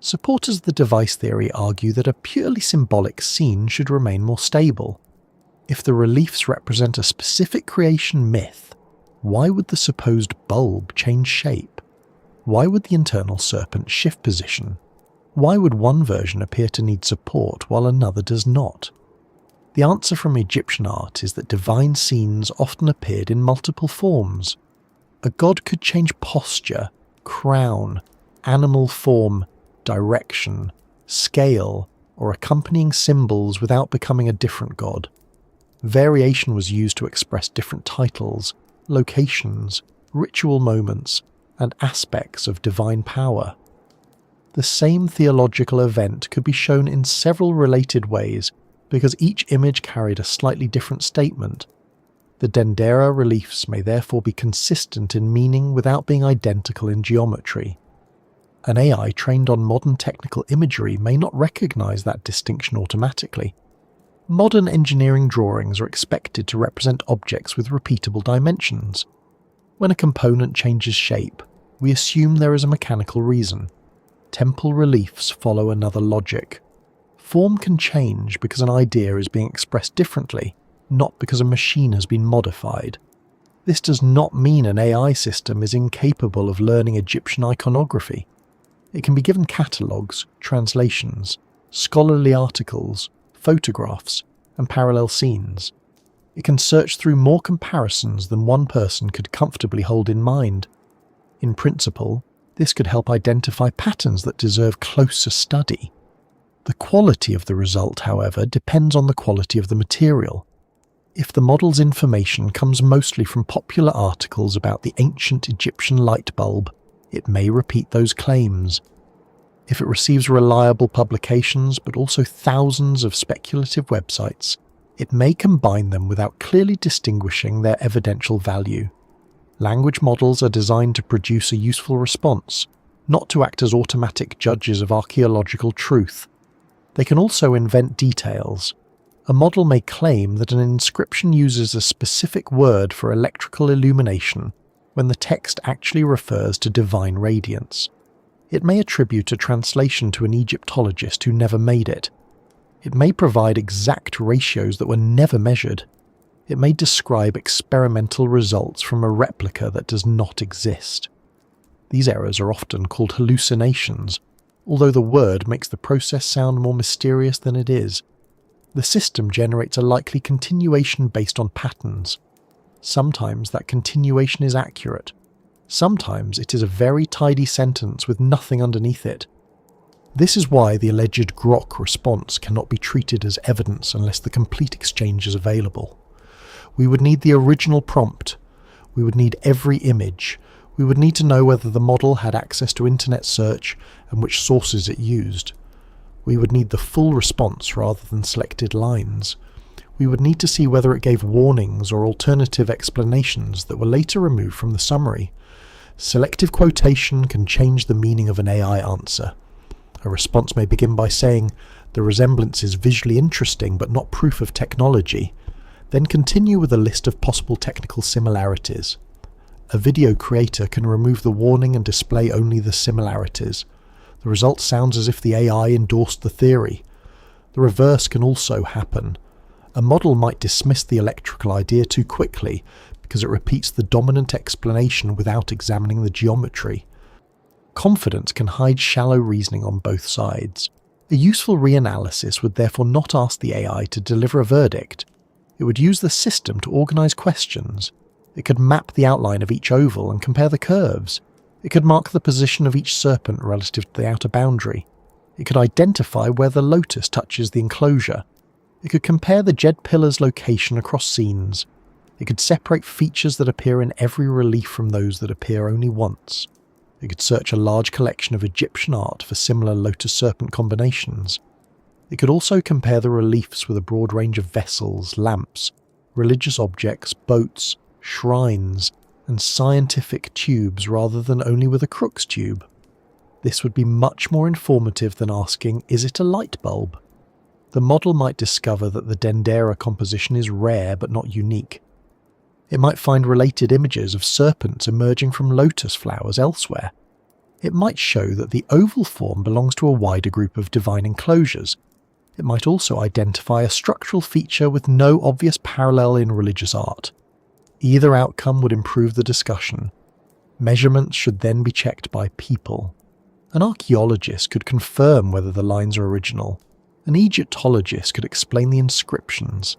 Supporters of the device theory argue that a purely symbolic scene should remain more stable. If the reliefs represent a specific creation myth, why would the supposed bulb change shape? Why would the internal serpent shift position? Why would one version appear to need support while another does not? The answer from Egyptian art is that divine scenes often appeared in multiple forms. A god could change posture, crown, animal form, direction, scale, or accompanying symbols without becoming a different god. Variation was used to express different titles, locations, ritual moments, and aspects of divine power. The same theological event could be shown in several related ways because each image carried a slightly different statement. The Dendera reliefs may therefore be consistent in meaning without being identical in geometry. An AI trained on modern technical imagery may not recognize that distinction automatically. Modern engineering drawings are expected to represent objects with repeatable dimensions. When a component changes shape, we assume there is a mechanical reason. Temple reliefs follow another logic. Form can change because an idea is being expressed differently, not because a machine has been modified. This does not mean an AI system is incapable of learning Egyptian iconography. It can be given catalogues, translations, scholarly articles, photographs, and parallel scenes. It can search through more comparisons than one person could comfortably hold in mind. In principle, this could help identify patterns that deserve closer study. The quality of the result, however, depends on the quality of the material. If the model's information comes mostly from popular articles about the ancient Egyptian light bulb, it may repeat those claims. If it receives reliable publications but also thousands of speculative websites, it may combine them without clearly distinguishing their evidential value. Language models are designed to produce a useful response, not to act as automatic judges of archaeological truth. They can also invent details. A model may claim that an inscription uses a specific word for electrical illumination when the text actually refers to divine radiance. It may attribute a translation to an Egyptologist who never made it. It may provide exact ratios that were never measured. It may describe experimental results from a replica that does not exist. These errors are often called hallucinations, although the word makes the process sound more mysterious than it is. The system generates a likely continuation based on patterns. Sometimes that continuation is accurate. Sometimes it is a very tidy sentence with nothing underneath it. This is why the alleged Grok response cannot be treated as evidence unless the complete exchange is available. We would need the original prompt. We would need every image. We would need to know whether the model had access to internet search and which sources it used. We would need the full response rather than selected lines. We would need to see whether it gave warnings or alternative explanations that were later removed from the summary. Selective quotation can change the meaning of an AI answer. A response may begin by saying, "The resemblance is visually interesting but not proof of technology," then continue with a list of possible technical similarities. A video creator can remove the warning and display only the similarities. The result sounds as if the AI endorsed the theory. The reverse can also happen. A model might dismiss the electrical idea too quickly because it repeats the dominant explanation without examining the geometry. Confidence can hide shallow reasoning on both sides. A useful reanalysis would therefore not ask the AI to deliver a verdict. It would use the system to organise questions. It could map the outline of each oval and compare the curves. It could mark the position of each serpent relative to the outer boundary. It could identify where the lotus touches the enclosure. It could compare the jed pillar's location across scenes. It could separate features that appear in every relief from those that appear only once. It could search a large collection of Egyptian art for similar lotus-serpent combinations. It could also compare the reliefs with a broad range of vessels, lamps, religious objects, boats, shrines, and scientific tubes rather than only with a Crookes tube. This would be much more informative than asking, is it a light bulb? The model might discover that the Dendera composition is rare but not unique. It might find related images of serpents emerging from lotus flowers elsewhere. It might show that the oval form belongs to a wider group of divine enclosures. It might also identify a structural feature with no obvious parallel in religious art. Either outcome would improve the discussion. Measurements should then be checked by people. An archaeologist could confirm whether the lines are original. An Egyptologist could explain the inscriptions.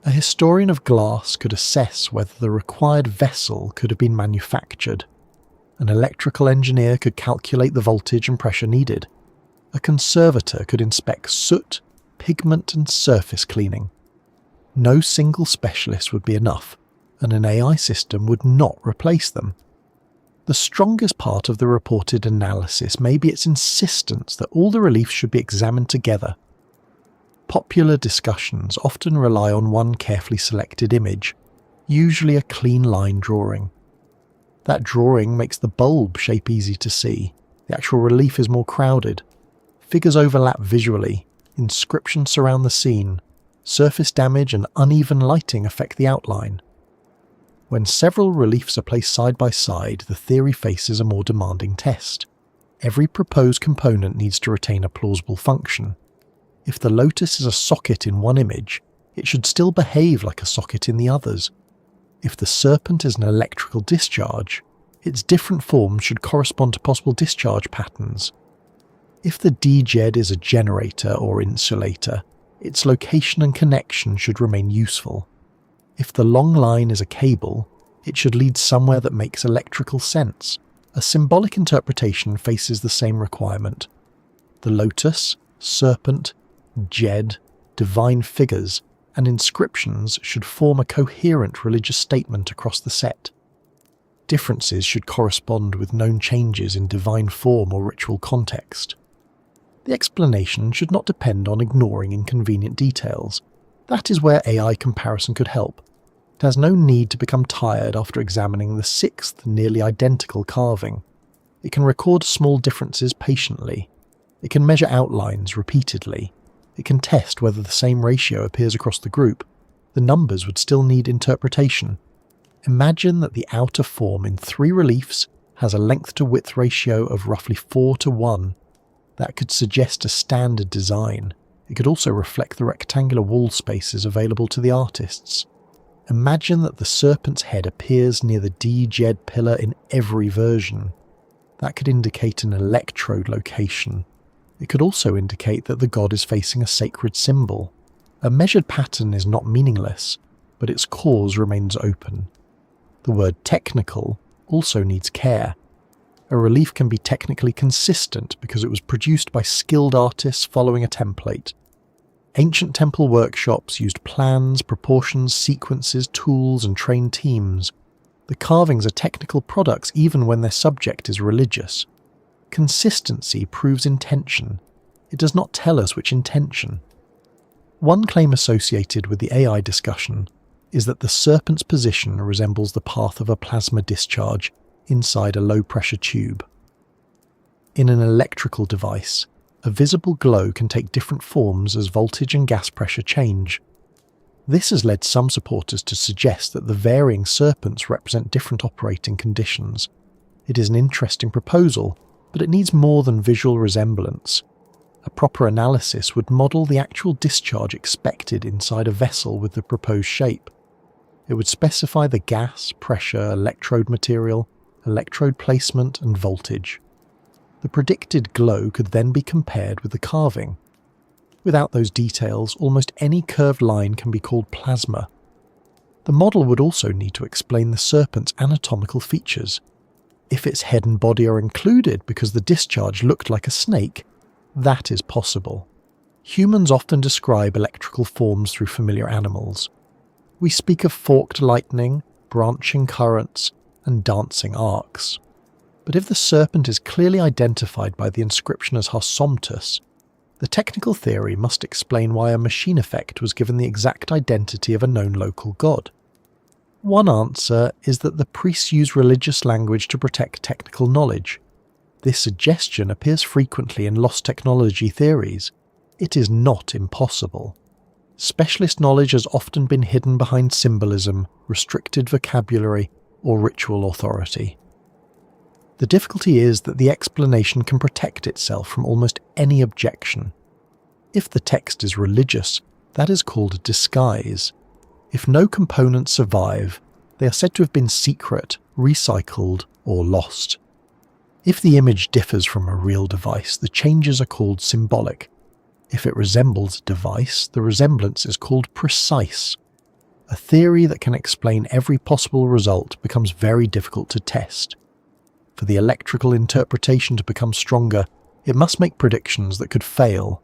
A historian of glass could assess whether the required vessel could have been manufactured. An electrical engineer could calculate the voltage and pressure needed. A conservator could inspect soot, pigment and surface cleaning. No single specialist would be enough, and an AI system would not replace them. The strongest part of the reported analysis may be its insistence that all the reliefs should be examined together. Popular discussions often rely on one carefully selected image, usually a clean line drawing. That drawing makes the bulb shape easy to see. The actual relief is more crowded. Figures overlap visually, inscriptions surround the scene, surface damage and uneven lighting affect the outline. When several reliefs are placed side by side, the theory faces a more demanding test. Every proposed component needs to retain a plausible function. If the lotus is a socket in one image, it should still behave like a socket in the others. If the serpent is an electrical discharge, its different forms should correspond to possible discharge patterns. If the D-jed is a generator or insulator, its location and connection should remain useful. If the long line is a cable, it should lead somewhere that makes electrical sense. A symbolic interpretation faces the same requirement. The lotus, serpent, jed, divine figures, and inscriptions should form a coherent religious statement across the set. Differences should correspond with known changes in divine form or ritual context. The explanation should not depend on ignoring inconvenient details. That is where AI comparison could help. It has no need to become tired after examining the sixth nearly identical carving. It can record small differences patiently. It can measure outlines repeatedly. It can test whether the same ratio appears across the group. The numbers would still need interpretation. Imagine that the outer form in 3 reliefs has a length-to-width ratio of roughly 4:1. That could suggest a standard design. It could also reflect the rectangular wall spaces available to the artists. Imagine that the serpent's head appears near the D-jed pillar in every version. That could indicate an electrode location. It could also indicate that the god is facing a sacred symbol. A measured pattern is not meaningless, but its cause remains open. The word technical also needs care. A relief can be technically consistent because it was produced by skilled artists following a template. Ancient temple workshops used plans, proportions, sequences, tools, and trained teams. The carvings are technical products even when their subject is religious. Consistency proves intention. It does not tell us which intention. One claim associated with the AI discussion is that the serpent's position resembles the path of a plasma discharge inside a low-pressure tube. In an electrical device, a visible glow can take different forms as voltage and gas pressure change. This has led some supporters to suggest that the varying serpents represent different operating conditions. It is an interesting proposal, but it needs more than visual resemblance. A proper analysis would model the actual discharge expected inside a vessel with the proposed shape. It would specify the gas, pressure, electrode material, electrode placement, and voltage. The predicted glow could then be compared with the carving. Without those details, almost any curved line can be called plasma. The model would also need to explain the serpent's anatomical features. If its head and body are included because the discharge looked like a snake, that is possible. Humans often describe electrical forms through familiar animals. We speak of forked lightning, branching currents, and dancing arcs. But if the serpent is clearly identified by the inscription as Harsomptus, the technical theory must explain why a machine effect was given the exact identity of a known local god. One answer is that the priests use religious language to protect technical knowledge. This suggestion appears frequently in lost technology theories. It is not impossible. Specialist knowledge has often been hidden behind symbolism, restricted vocabulary, or ritual authority. The difficulty is that the explanation can protect itself from almost any objection. If the text is religious, that is called a disguise. If no components survive, they are said to have been secret, recycled, or lost. If the image differs from a real device, the changes are called symbolic. If it resembles a device, the resemblance is called precise. A theory that can explain every possible result becomes very difficult to test. For the electrical interpretation to become stronger, it must make predictions that could fail.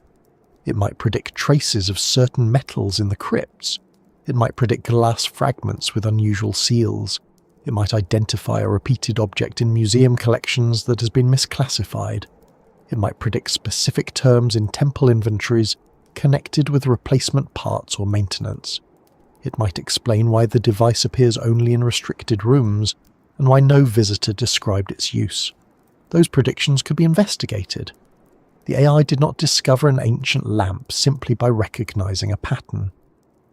It might predict traces of certain metals in the crypts. It might predict glass fragments with unusual seals. It might identify a repeated object in museum collections that has been misclassified. It might predict specific terms in temple inventories connected with replacement parts or maintenance. It might explain why the device appears only in restricted rooms and why no visitor described its use. Those predictions could be investigated. The AI did not discover an ancient lamp simply by recognizing a pattern.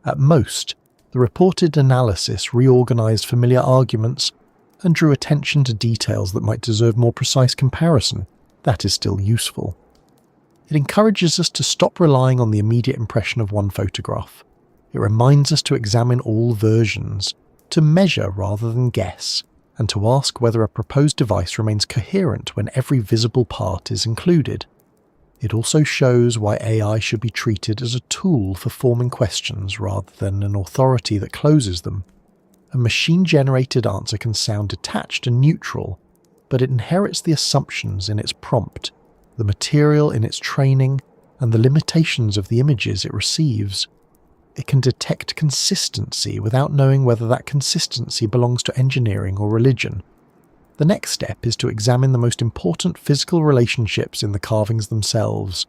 At most, the reported analysis reorganized familiar arguments and drew attention to details that might deserve more precise comparison. That is still useful. It encourages us to stop relying on the immediate impression of one photograph. It reminds us to examine all versions, to measure rather than guess, and to ask whether a proposed device remains coherent when every visible part is included. It also shows why AI should be treated as a tool for forming questions rather than an authority that closes them. A machine-generated answer can sound detached and neutral, but it inherits the assumptions in its prompt, the material in its training, and the limitations of the images it receives. It can detect consistency without knowing whether that consistency belongs to engineering or religion. The next step is to examine the most important physical relationships in the carvings themselves.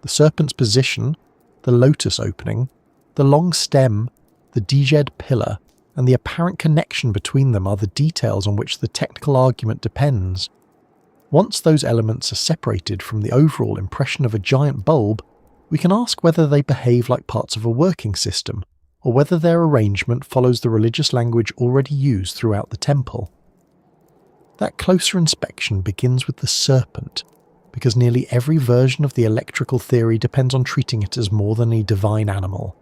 The serpent's position, the lotus opening, the long stem, the djed pillar, and the apparent connection between them are the details on which the technical argument depends. Once those elements are separated from the overall impression of a giant bulb, we can ask whether they behave like parts of a working system, or whether their arrangement follows the religious language already used throughout the temple. That closer inspection begins with the serpent, because nearly every version of the electrical theory depends on treating it as more than a divine animal.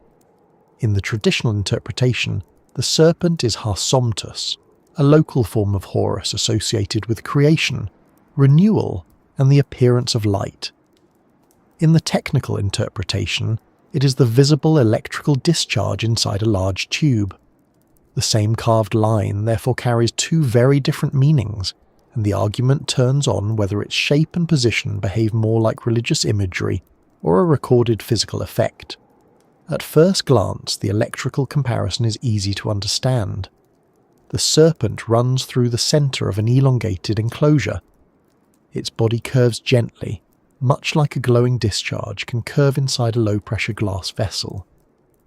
In the traditional interpretation, the serpent is Harsomptus, a local form of Horus associated with creation, renewal, and the appearance of light. In the technical interpretation, it is the visible electrical discharge inside a large tube. The same carved line therefore carries two very different meanings, and the argument turns on whether its shape and position behave more like religious imagery or a recorded physical effect. At first glance, the electrical comparison is easy to understand. The serpent runs through the center of an elongated enclosure. Its body curves gently, much like a glowing discharge can curve inside a low-pressure glass vessel.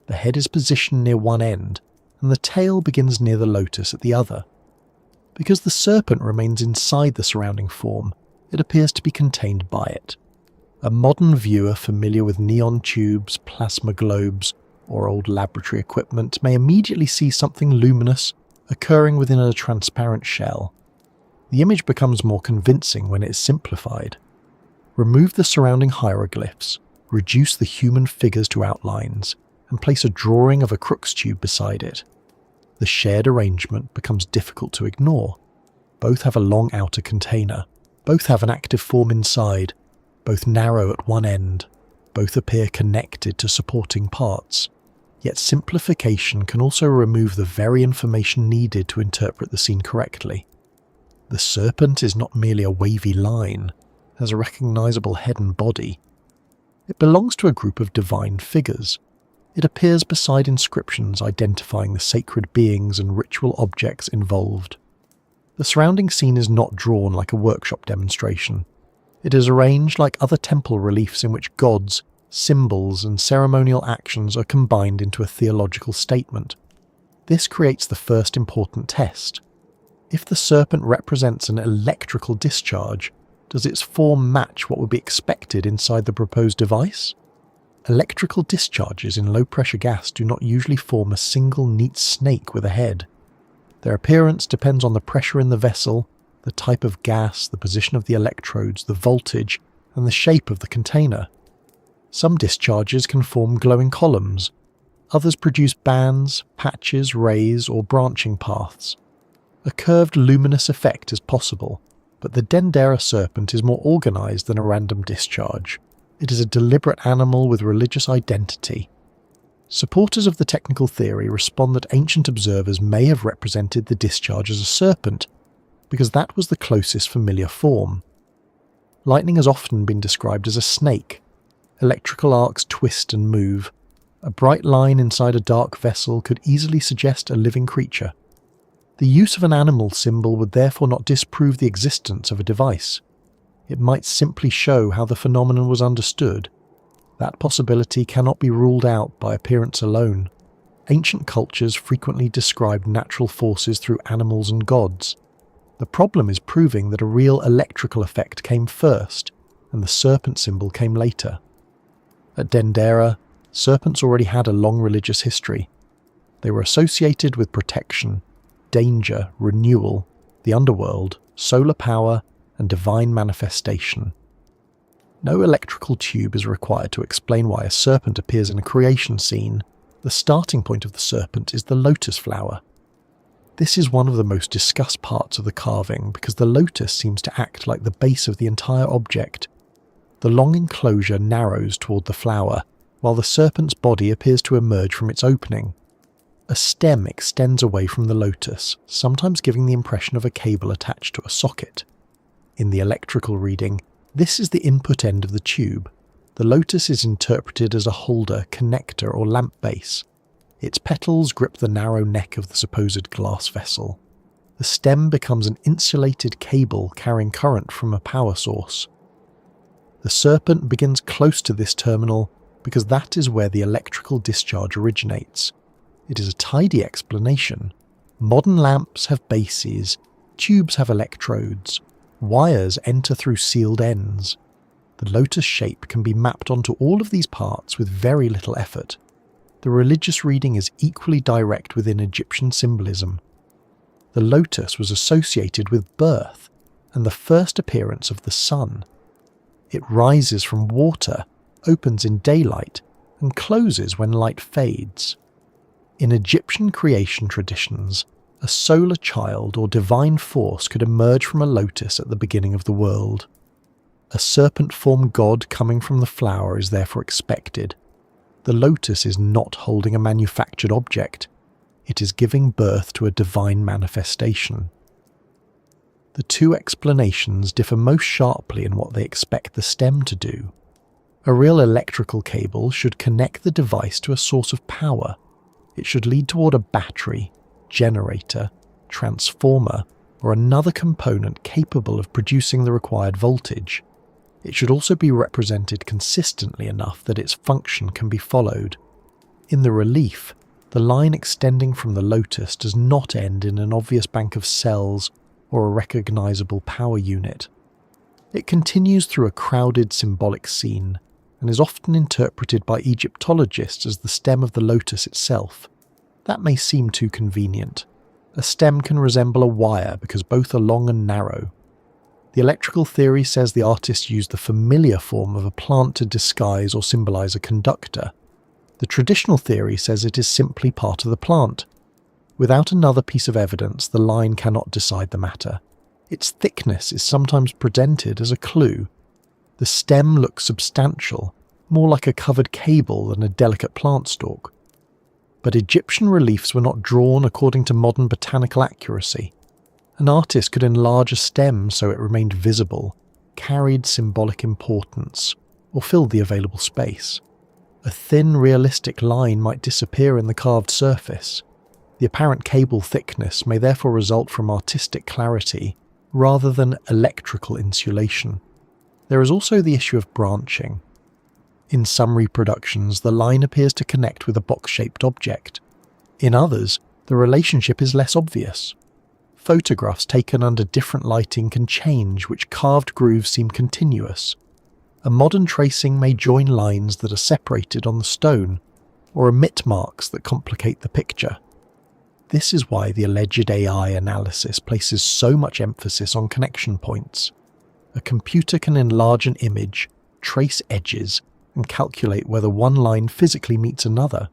The head is positioned near one end, and the tail begins near the lotus at the other. Because the serpent remains inside the surrounding form, it appears to be contained by it. A modern viewer familiar with neon tubes, plasma globes, or old laboratory equipment may immediately see something luminous occurring within a transparent shell. The image becomes more convincing when it is simplified. Remove the surrounding hieroglyphs, reduce the human figures to outlines, and place a drawing of a Crookes tube beside it. The shared arrangement becomes difficult to ignore. Both have a long outer container. Both have an active form inside, both narrow at one end, both appear connected to supporting parts. Yet simplification can also remove the very information needed to interpret the scene correctly. The serpent is not merely a wavy line, it has a recognizable head and body. It belongs to a group of divine figures. It appears beside inscriptions identifying the sacred beings and ritual objects involved. The surrounding scene is not drawn like a workshop demonstration. It is arranged like other temple reliefs in which gods, symbols, and ceremonial actions are combined into a theological statement. This creates the first important test. If the serpent represents an electrical discharge, does its form match what would be expected inside the proposed device? Electrical discharges in low-pressure gas do not usually form a single neat snake with a head. Their appearance depends on the pressure in the vessel, the type of gas, the position of the electrodes, the voltage, and the shape of the container. Some discharges can form glowing columns. Others produce bands, patches, rays, or branching paths. A curved luminous effect is possible, but the Dendera serpent is more organized than a random discharge. It is a deliberate animal with religious identity. Supporters of the technical theory respond that ancient observers may have represented the discharge as a serpent, because that was the closest familiar form. Lightning has often been described as a snake. Electrical arcs twist and move. A bright line inside a dark vessel could easily suggest a living creature. The use of an animal symbol would therefore not disprove the existence of a device. It might simply show how the phenomenon was understood. That possibility cannot be ruled out by appearance alone. Ancient cultures frequently described natural forces through animals and gods. The problem is proving that a real electrical effect came first, and the serpent symbol came later. At Dendera, serpents already had a long religious history. They were associated with protection, danger, renewal, the underworld, solar power, and divine manifestation. No electrical tube is required to explain why a serpent appears in a creation scene. The starting point of the serpent is the lotus flower. This is one of the most discussed parts of the carving because the lotus seems to act like the base of the entire object. The long enclosure narrows toward the flower, while the serpent's body appears to emerge from its opening. A stem extends away from the lotus, sometimes giving the impression of a cable attached to a socket. In the electrical reading, this is the input end of the tube. The lotus is interpreted as a holder, connector, or lamp base. Its petals grip the narrow neck of the supposed glass vessel. The stem becomes an insulated cable carrying current from a power source. The serpent begins close to this terminal because that is where the electrical discharge originates. It is a tidy explanation. Modern lamps have bases, tubes have electrodes, wires enter through sealed ends. The lotus shape can be mapped onto all of these parts with very little effort. The religious reading is equally direct within Egyptian symbolism. The lotus was associated with birth and the first appearance of the sun. It rises from water, opens in daylight, and closes when light fades. In Egyptian creation traditions, a solar child or divine force could emerge from a lotus at the beginning of the world. A serpent-formed god coming from the flower is therefore expected. The lotus is not holding a manufactured object. It is giving birth to a divine manifestation. The two explanations differ most sharply in what they expect the stem to do. A real electrical cable should connect the device to a source of power. It should lead toward a battery, generator, transformer, or another component capable of producing the required voltage. It should also be represented consistently enough that its function can be followed. In the relief, the line extending from the lotus does not end in an obvious bank of cells or a recognizable power unit. It continues through a crowded symbolic scene, and is often interpreted by Egyptologists as the stem of the lotus itself. That may seem too convenient. A stem can resemble a wire because both are long and narrow. The electrical theory says the artist used the familiar form of a plant to disguise or symbolize a conductor. The traditional theory says it is simply part of the plant. Without another piece of evidence, the line cannot decide the matter. Its thickness is sometimes presented as a clue. The stem looks substantial, more like a covered cable than a delicate plant stalk. But Egyptian reliefs were not drawn according to modern botanical accuracy. An artist could enlarge a stem so it remained visible, carried symbolic importance, or filled the available space. A thin, realistic line might disappear in the carved surface. The apparent cable thickness may therefore result from artistic clarity rather than electrical insulation. There is also the issue of branching. In some reproductions, the line appears to connect with a box-shaped object. In others, the relationship is less obvious. Photographs taken under different lighting can change which carved grooves seem continuous. A modern tracing may join lines that are separated on the stone, or omit marks that complicate the picture. This is why the alleged AI analysis places so much emphasis on connection points. A computer can enlarge an image, trace edges, and calculate whether one line physically meets another.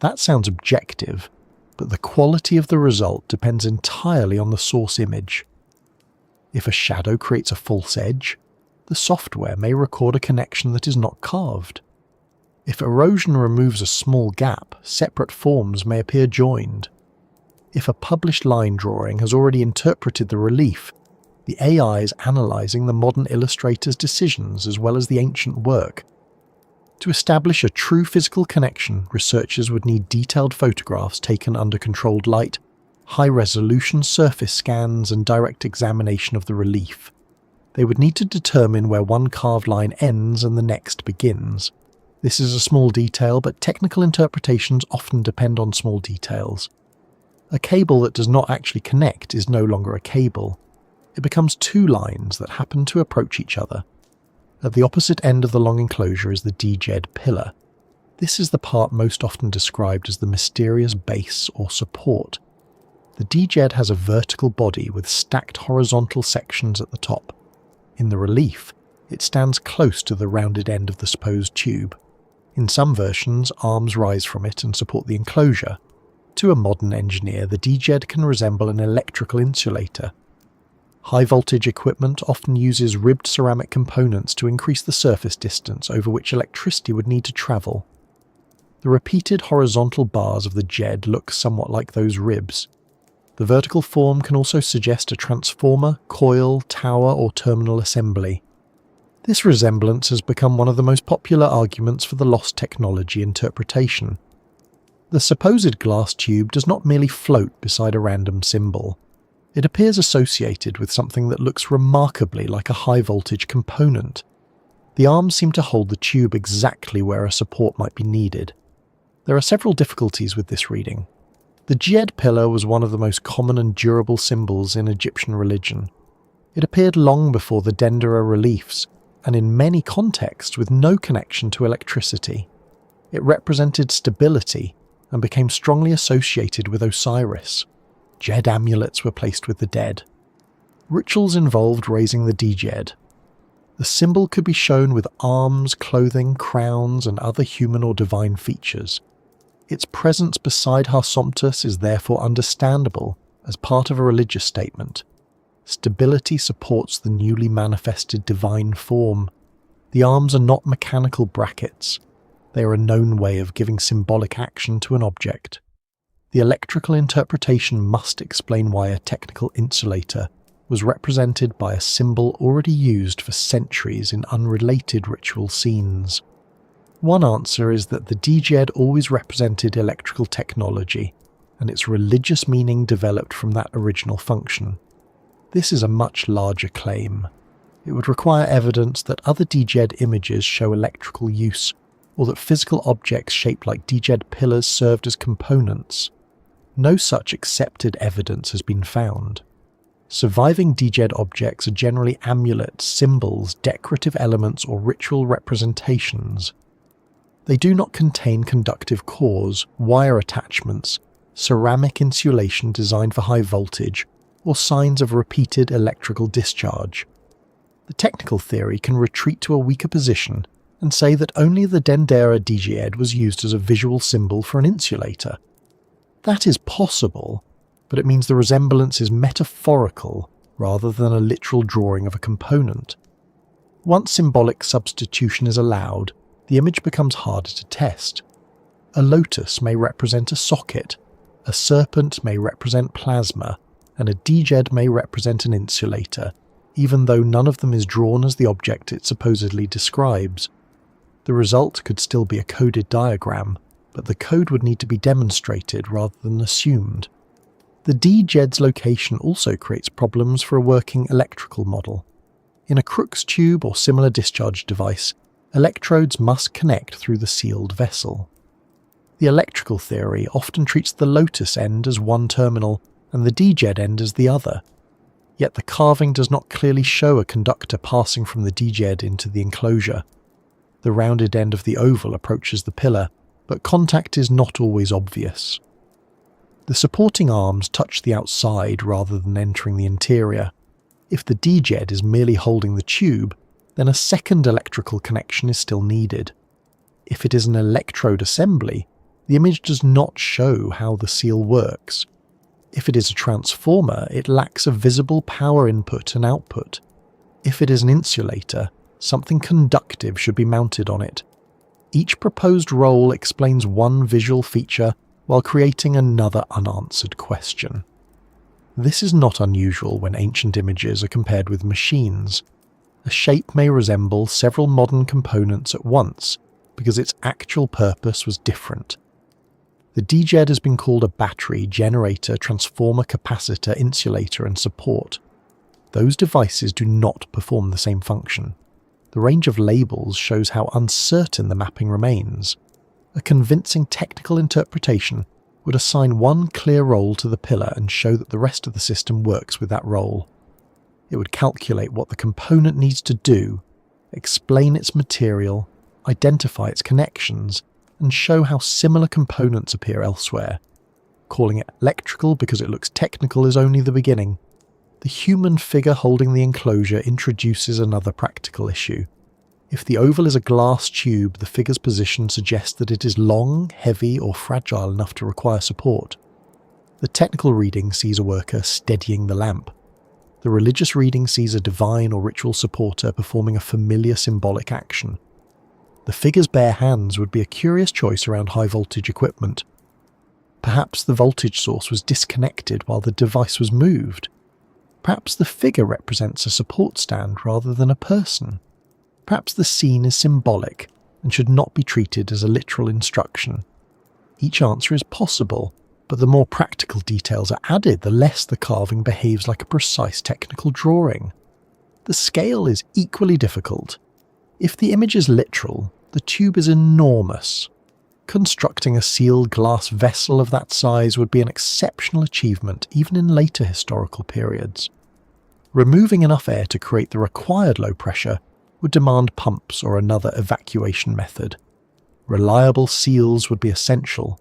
That sounds objective, but the quality of the result depends entirely on the source image. If a shadow creates a false edge, the software may record a connection that is not carved. If erosion removes a small gap, separate forms may appear joined. If a published line drawing has already interpreted the relief, the AI is analysing the modern illustrator's decisions as well as the ancient work. To establish a true physical connection, researchers would need detailed photographs taken under controlled light, high-resolution surface scans, and direct examination of the relief. They would need to determine where one carved line ends and the next begins. This is a small detail, but technical interpretations often depend on small details. A cable that does not actually connect is no longer a cable. It becomes two lines that happen to approach each other. At the opposite end of the long enclosure is the DJed pillar. This is the part most often described as the mysterious base or support. The DJed has a vertical body with stacked horizontal sections at the top. In the relief, it stands close to the rounded end of the supposed tube. In some versions, arms rise from it and support the enclosure. To a modern engineer, the DJed can resemble an electrical insulator. High-voltage equipment often uses ribbed ceramic components to increase the surface distance over which electricity would need to travel. The repeated horizontal bars of the JED look somewhat like those ribs. The vertical form can also suggest a transformer, coil, tower, or terminal assembly. This resemblance has become one of the most popular arguments for the lost technology interpretation. The supposed glass tube does not merely float beside a random symbol. It appears associated with something that looks remarkably like a high-voltage component. The arms seem to hold the tube exactly where a support might be needed. There are several difficulties with this reading. The Djed pillar was one of the most common and durable symbols in Egyptian religion. It appeared long before the Dendera reliefs, and in many contexts with no connection to electricity. It represented stability and became strongly associated with Osiris. Djed amulets were placed with the dead. Rituals involved raising the Djed. The symbol could be shown with arms, clothing, crowns, and other human or divine features. Its presence beside Harsomptus is therefore understandable as part of a religious statement. Stability supports the newly manifested divine form. The arms are not mechanical brackets. They are a known way of giving symbolic action to an object. The electrical interpretation must explain why a technical insulator was represented by a symbol already used for centuries in unrelated ritual scenes. One answer is that the Djed always represented electrical technology, and its religious meaning developed from that original function. This is a much larger claim. It would require evidence that other Djed images show electrical use, or that physical objects shaped like Djed pillars served as components. No such accepted evidence has been found. Surviving Djed objects are generally amulets, symbols, decorative elements, or ritual representations. They do not contain conductive cores, wire attachments, ceramic insulation designed for high voltage, or signs of repeated electrical discharge. The technical theory can retreat to a weaker position and say that only the Dendera Djed was used as a visual symbol for an insulator. That is possible, but it means the resemblance is metaphorical rather than a literal drawing of a component. Once symbolic substitution is allowed, the image becomes harder to test. A lotus may represent a socket, a serpent may represent plasma, and a djed may represent an insulator, even though none of them is drawn as the object it supposedly describes. The result could still be a coded diagram, but the code would need to be demonstrated rather than assumed. The djed's location also creates problems for a working electrical model. In a Crookes tube or similar discharge device, electrodes must connect through the sealed vessel. The electrical theory often treats the lotus end as one terminal and the djed end as the other, yet the carving does not clearly show a conductor passing from the djed into the enclosure. The rounded end of the oval approaches the pillar, but contact is not always obvious. The supporting arms touch the outside rather than entering the interior. If the djed is merely holding the tube, then a second electrical connection is still needed. If it is an electrode assembly, the image does not show how the seal works. If it is a transformer, it lacks a visible power input and output. If it is an insulator, something conductive should be mounted on it. Each proposed role explains one visual feature while creating another unanswered question. This is not unusual when ancient images are compared with machines. A shape may resemble several modern components at once because its actual purpose was different. The djed has been called a battery, generator, transformer, capacitor, insulator, and support. Those devices do not perform the same function. The range of labels shows how uncertain the mapping remains. A convincing technical interpretation would assign one clear role to the pillar and show that the rest of the system works with that role. It would calculate what the component needs to do, explain its material, identify its connections, and show how similar components appear elsewhere. Calling it electrical because it looks technical is only the beginning. The human figure holding the enclosure introduces another practical issue. If the oval is a glass tube, the figure's position suggests that it is long, heavy, or fragile enough to require support. The technical reading sees a worker steadying the lamp. The religious reading sees a divine or ritual supporter performing a familiar symbolic action. The figure's bare hands would be a curious choice around high-voltage equipment. Perhaps the voltage source was disconnected while the device was moved. Perhaps the figure represents a support stand rather than a person. Perhaps the scene is symbolic and should not be treated as a literal instruction. Each answer is possible, but the more practical details are added, the less the carving behaves like a precise technical drawing. The scale is equally difficult. If the image is literal, the tube is enormous. Constructing a sealed glass vessel of that size would be an exceptional achievement even in later historical periods. Removing enough air to create the required low pressure would demand pumps or another evacuation method. Reliable seals would be essential.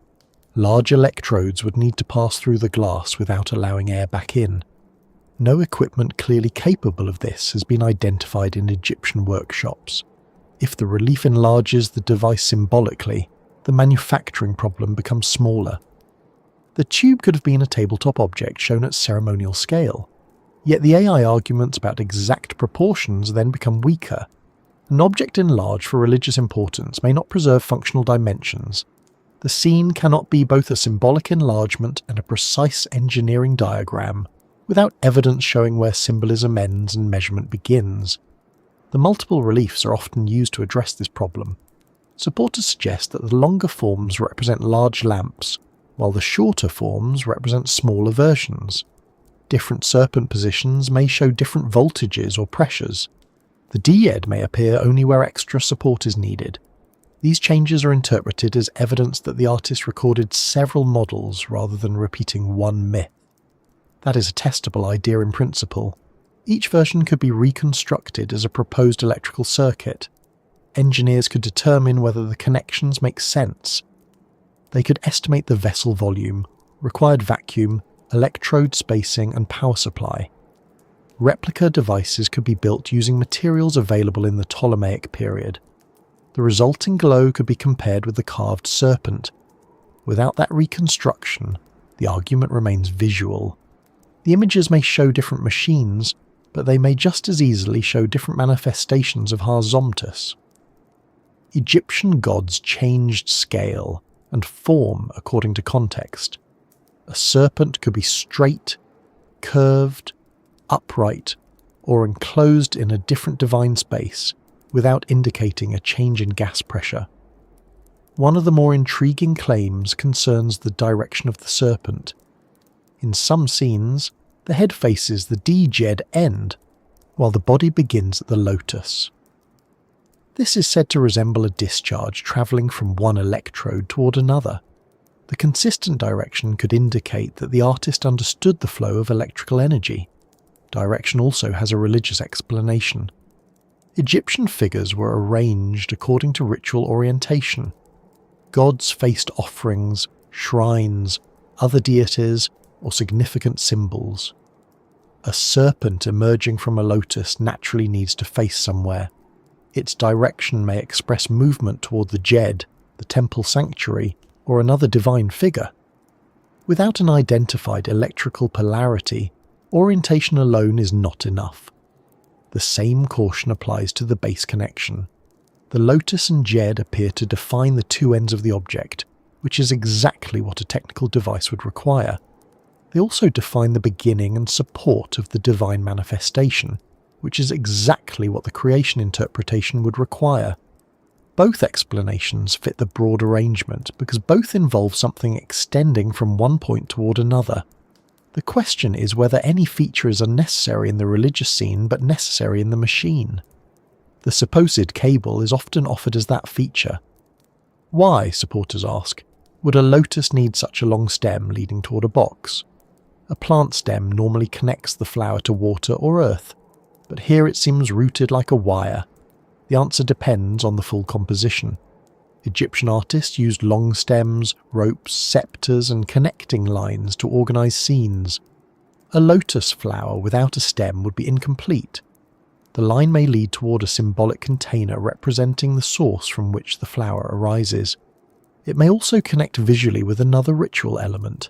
Large electrodes would need to pass through the glass without allowing air back in. No equipment clearly capable of this has been identified in Egyptian workshops. If the relief enlarges the device symbolically, the manufacturing problem becomes smaller. The tube could have been a tabletop object shown at ceremonial scale. Yet the AI arguments about exact proportions then become weaker. An object enlarged for religious importance may not preserve functional dimensions. The scene cannot be both a symbolic enlargement and a precise engineering diagram, without evidence showing where symbolism ends and measurement begins. The multiple reliefs are often used to address this problem. Supporters suggest that the longer forms represent large lamps, while the shorter forms represent smaller versions. Different serpent positions may show different voltages or pressures. The djed may appear only where extra support is needed. These changes are interpreted as evidence that the artist recorded several models rather than repeating one myth. That is a testable idea in principle. Each version could be reconstructed as a proposed electrical circuit. Engineers could determine whether the connections make sense. They could estimate the vessel volume, required vacuum, electrode spacing, and power supply. Replica devices could be built using materials available in the Ptolemaic period. The resulting glow could be compared with the carved serpent. Without that reconstruction, the argument remains visual. The images may show different machines, but they may just as easily show different manifestations of Har Zomtus. Egyptian gods changed scale and form according to context. A serpent could be straight, curved, upright, or enclosed in a different divine space without indicating a change in gas pressure. One of the more intriguing claims concerns the direction of the serpent. In some scenes, the head faces the Djed end, while the body begins at the lotus. This is said to resemble a discharge travelling from one electrode toward another. The consistent direction could indicate that the artist understood the flow of electrical energy. Direction also has a religious explanation. Egyptian figures were arranged according to ritual orientation. Gods faced offerings, shrines, other deities, or significant symbols. A serpent emerging from a lotus naturally needs to face somewhere. Its direction may express movement toward the Djed, the temple sanctuary, or another divine figure. Without an identified electrical polarity, orientation alone is not enough. The same caution applies to the base connection. The lotus and Djed appear to define the two ends of the object, which is exactly what a technical device would require. They also define the beginning and support of the divine manifestation, which is exactly what the creation interpretation would require. Both explanations fit the broad arrangement because both involve something extending from one point toward another. The question is whether any feature is unnecessary in the religious scene but necessary in the machine. The supposed cable is often offered as that feature. Why, supporters ask, would a lotus need such a long stem leading toward a box? A plant stem normally connects the flower to water or earth, but here it seems rooted like a wire. The answer depends on the full composition. Egyptian artists used long stems, ropes, scepters, and connecting lines to organize scenes. A lotus flower without a stem would be incomplete. The line may lead toward a symbolic container representing the source from which the flower arises. It may also connect visually with another ritual element.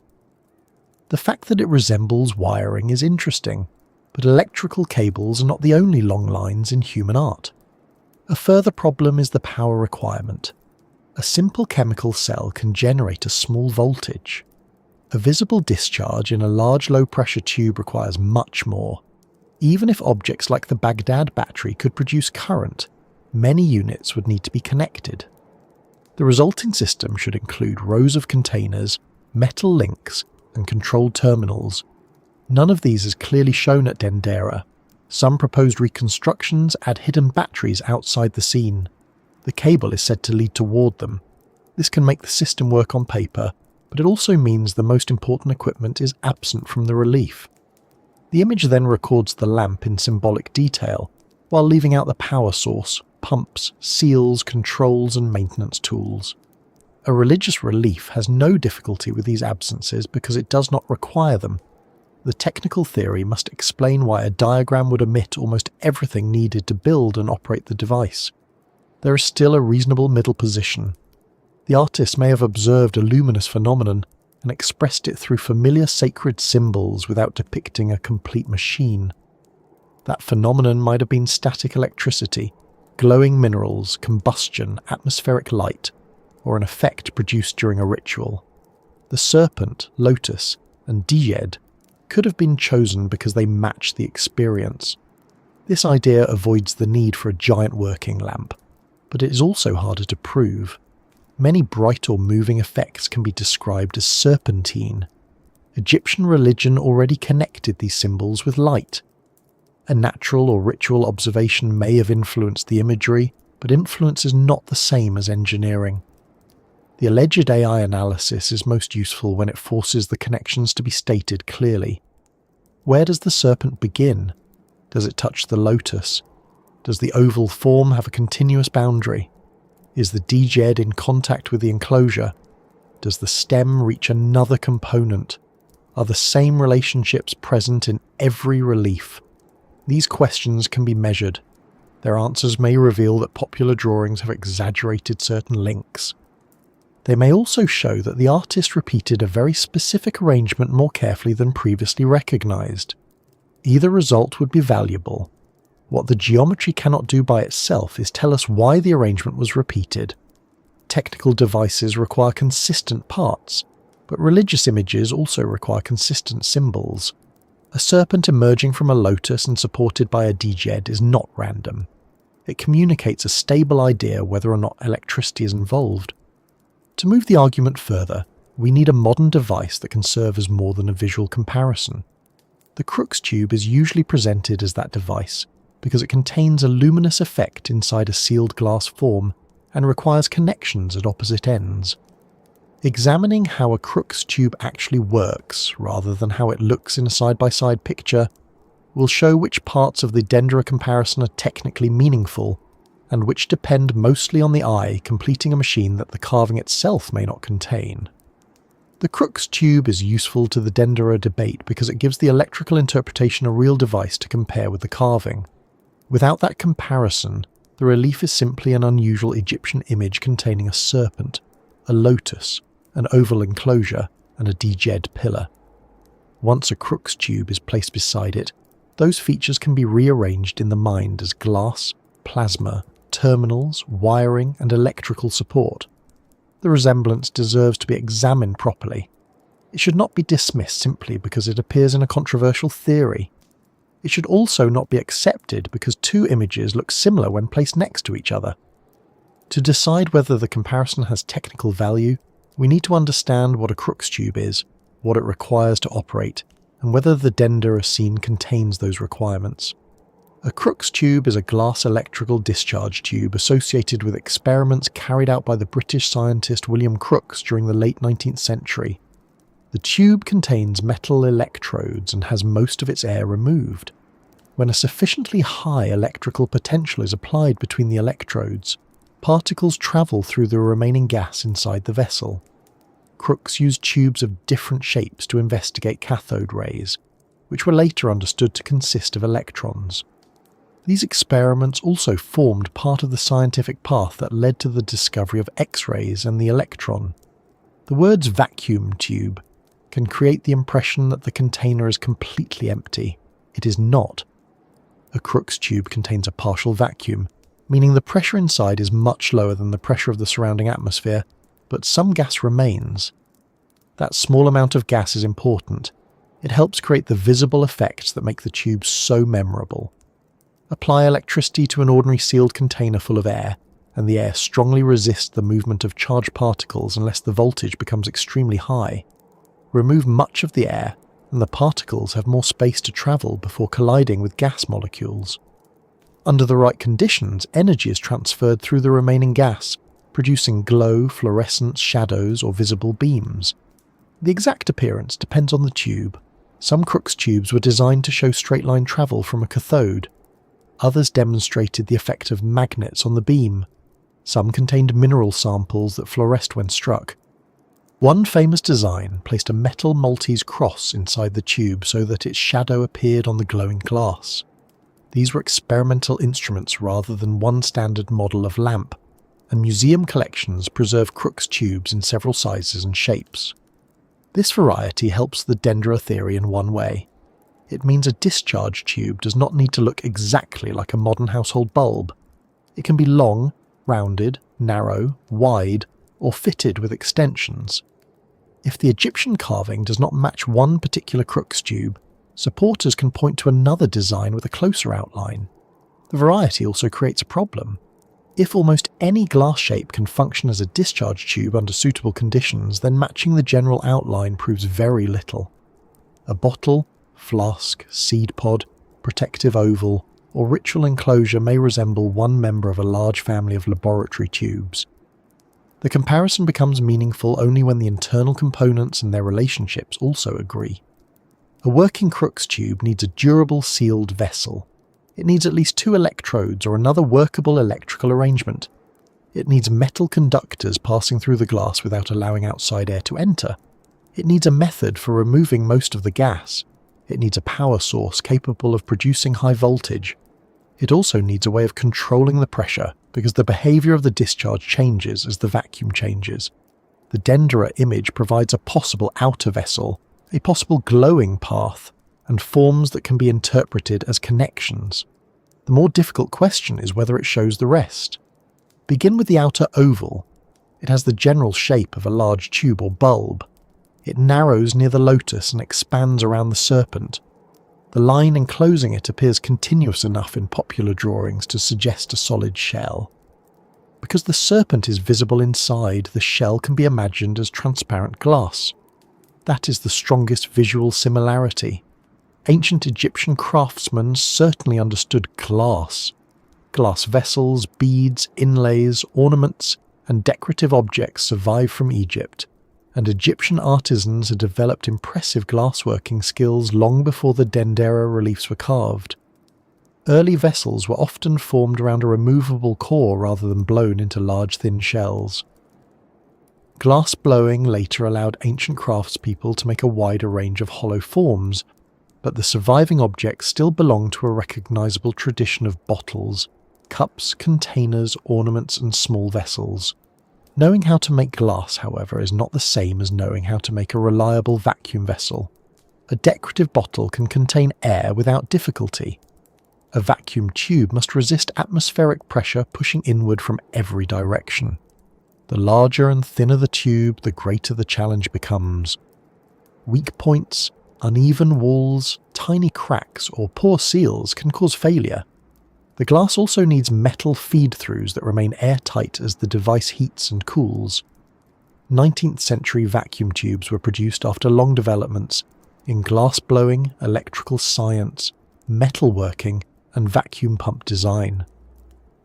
The fact that it resembles wiring is interesting, but electrical cables are not the only long lines in human art. A further problem is the power requirement. A simple chemical cell can generate a small voltage. A visible discharge in a large low-pressure tube requires much more. Even if objects like the Baghdad battery could produce current, many units would need to be connected. The resulting system should include rows of containers, metal links, and controlled terminals. None of these is clearly shown at Dendera. Some proposed reconstructions add hidden batteries outside the scene. The cable is said to lead toward them. This can make the system work on paper, but it also means the most important equipment is absent from the relief. The image then records the lamp in symbolic detail, while leaving out the power source, pumps, seals, controls, and maintenance tools. A religious relief has no difficulty with these absences because it does not require them. The technical theory must explain why a diagram would omit almost everything needed to build and operate the device. There is still a reasonable middle position. The artist may have observed a luminous phenomenon and expressed it through familiar sacred symbols without depicting a complete machine. That phenomenon might have been static electricity, glowing minerals, combustion, atmospheric light, or an effect produced during a ritual. The serpent, lotus, and Djed could have been chosen because they match the experience. This idea avoids the need for a giant working lamp, but it is also harder to prove. Many bright or moving effects can be described as serpentine. Egyptian religion already connected these symbols with light. A natural or ritual observation may have influenced the imagery, but influence is not the same as engineering. The alleged AI analysis is most useful when it forces the connections to be stated clearly. Where does the serpent begin? Does it touch the lotus? Does the oval form have a continuous boundary? Is the Djed in contact with the enclosure? Does the stem reach another component? Are the same relationships present in every relief? These questions can be measured. Their answers may reveal that popular drawings have exaggerated certain links. They may also show that the artist repeated a very specific arrangement more carefully than previously recognized. Either result would be valuable. What the geometry cannot do by itself is tell us why the arrangement was repeated. Technical devices require consistent parts, but religious images also require consistent symbols. A serpent emerging from a lotus and supported by a djed is not random. It communicates a stable idea whether or not electricity is involved. To move the argument further, we need a modern device that can serve as more than a visual comparison. The Crookes tube is usually presented as that device because it contains a luminous effect inside a sealed glass form and requires connections at opposite ends. Examining how a Crookes tube actually works, rather than how it looks in a side-by-side picture, will show which parts of the Dendera comparison are technically meaningful, and which depend mostly on the eye completing a machine that the carving itself may not contain. The Crookes tube is useful to the Dendera debate because it gives the electrical interpretation a real device to compare with the carving. Without that comparison, the relief is simply an unusual Egyptian image containing a serpent, a lotus, an oval enclosure, and a djed pillar. Once a Crookes tube is placed beside it, those features can be rearranged in the mind as glass, plasma, terminals, wiring, and electrical support. The resemblance deserves to be examined properly. It should not be dismissed simply because it appears in a controversial theory. It should also not be accepted because two images look similar when placed next to each other. To decide whether the comparison has technical value, we need to understand what a Crookes tube is, what it requires to operate, and whether the Dendera scene contains those requirements. A Crookes tube is a glass electrical discharge tube associated with experiments carried out by the British scientist William Crookes during the late 19th century. The tube contains metal electrodes and has most of its air removed. When a sufficiently high electrical potential is applied between the electrodes, particles travel through the remaining gas inside the vessel. Crookes used tubes of different shapes to investigate cathode rays, which were later understood to consist of electrons. These experiments also formed part of the scientific path that led to the discovery of X-rays and the electron. The words vacuum tube can create the impression that the container is completely empty. It is not. A Crookes tube contains a partial vacuum, meaning the pressure inside is much lower than the pressure of the surrounding atmosphere, but some gas remains. That small amount of gas is important. It helps create the visible effects that make the tube so memorable. Apply electricity to an ordinary sealed container full of air, and the air strongly resists the movement of charged particles unless the voltage becomes extremely high. Remove much of the air, and the particles have more space to travel before colliding with gas molecules. Under the right conditions, energy is transferred through the remaining gas, producing glow, fluorescence, shadows, or visible beams. The exact appearance depends on the tube. Some Crookes tubes were designed to show straight-line travel from a cathode. Others demonstrated the effect of magnets on the beam. Some contained mineral samples that fluoresced when struck. One famous design placed a metal Maltese cross inside the tube so that its shadow appeared on the glowing glass. These were experimental instruments rather than one standard model of lamp, and museum collections preserve Crookes tubes in several sizes and shapes. This variety helps the Dendera theory in one way. It means a discharge tube does not need to look exactly like a modern household bulb. It can be long, rounded, narrow, wide, or fitted with extensions. If the Egyptian carving does not match one particular Crookes tube, supporters can point to another design with a closer outline. The variety also creates a problem. If almost any glass shape can function as a discharge tube under suitable conditions, then matching the general outline proves very little. A bottle, flask, seed pod, protective oval, or ritual enclosure may resemble one member of a large family of laboratory tubes. The comparison becomes meaningful only when the internal components and their relationships also agree. A working Crookes tube needs a durable sealed vessel. It needs at least 2 electrodes or another workable electrical arrangement. It needs metal conductors passing through the glass without allowing outside air to enter. It needs a method for removing most of the gas. It needs a power source capable of producing high voltage. It also needs a way of controlling the pressure because the behavior of the discharge changes as the vacuum changes. The Dendera image provides a possible outer vessel, a possible glowing path, and forms that can be interpreted as connections. The more difficult question is whether it shows the rest. Begin with the outer oval. It has the general shape of a large tube or bulb. It narrows near the lotus and expands around the serpent. The line enclosing it appears continuous enough in popular drawings to suggest a solid shell. Because the serpent is visible inside, the shell can be imagined as transparent glass. That is the strongest visual similarity. Ancient Egyptian craftsmen certainly understood glass. Glass vessels, beads, inlays, ornaments, and decorative objects survive from Egypt, and Egyptian artisans had developed impressive glassworking skills long before the Dendera reliefs were carved. Early vessels were often formed around a removable core rather than blown into large thin shells. Glass blowing later allowed ancient craftspeople to make a wider range of hollow forms, but the surviving objects still belong to a recognizable tradition of bottles, cups, containers, ornaments, and small vessels. Knowing how to make glass, however, is not the same as knowing how to make a reliable vacuum vessel. A decorative bottle can contain air without difficulty. A vacuum tube must resist atmospheric pressure pushing inward from every direction. The larger and thinner the tube, the greater the challenge becomes. Weak points, uneven walls, tiny cracks, or poor seals can cause failure. The glass also needs metal feed-throughs that remain airtight as the device heats and cools. 19th century vacuum tubes were produced after long developments in glass blowing, electrical science, metalworking, and vacuum pump design.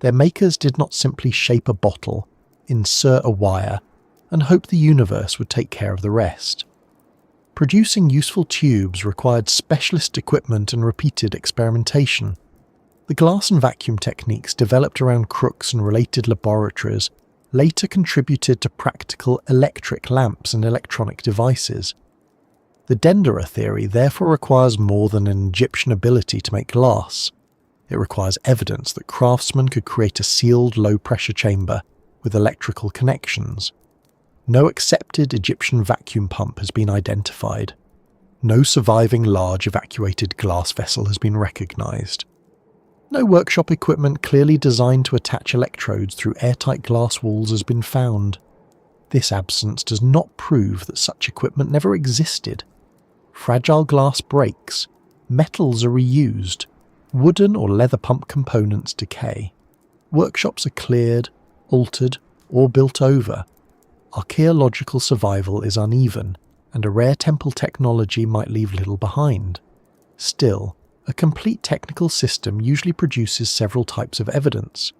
Their makers did not simply shape a bottle, insert a wire, and hope the universe would take care of the rest. Producing useful tubes required specialist equipment and repeated experimentation. The glass and vacuum techniques developed around Crookes and related laboratories later contributed to practical electric lamps and electronic devices. The Dendera theory therefore requires more than an Egyptian ability to make glass. It requires evidence that craftsmen could create a sealed low-pressure chamber with electrical connections. No accepted Egyptian vacuum pump has been identified. No surviving large evacuated glass vessel has been recognized. No workshop equipment clearly designed to attach electrodes through airtight glass walls has been found. This absence does not prove that such equipment never existed. Fragile glass breaks, metals are reused, wooden or leather pump components decay. Workshops are cleared, altered, or built over. Archaeological survival is uneven, and a rare temple technology might leave little behind. Still, a complete technical system usually produces several types of evidence.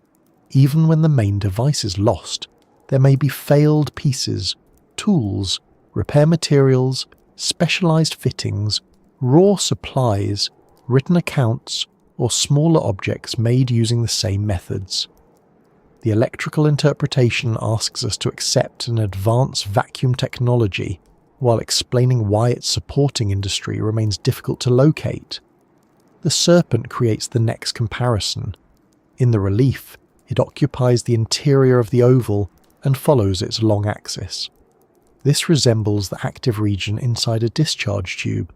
Even when the main device is lost, there may be failed pieces, tools, repair materials, specialized fittings, raw supplies, written accounts, or smaller objects made using the same methods. The electrical interpretation asks us to accept an advanced vacuum technology while explaining why its supporting industry remains difficult to locate. The serpent creates the next comparison. In the relief, it occupies the interior of the oval and follows its long axis. This resembles the active region inside a discharge tube.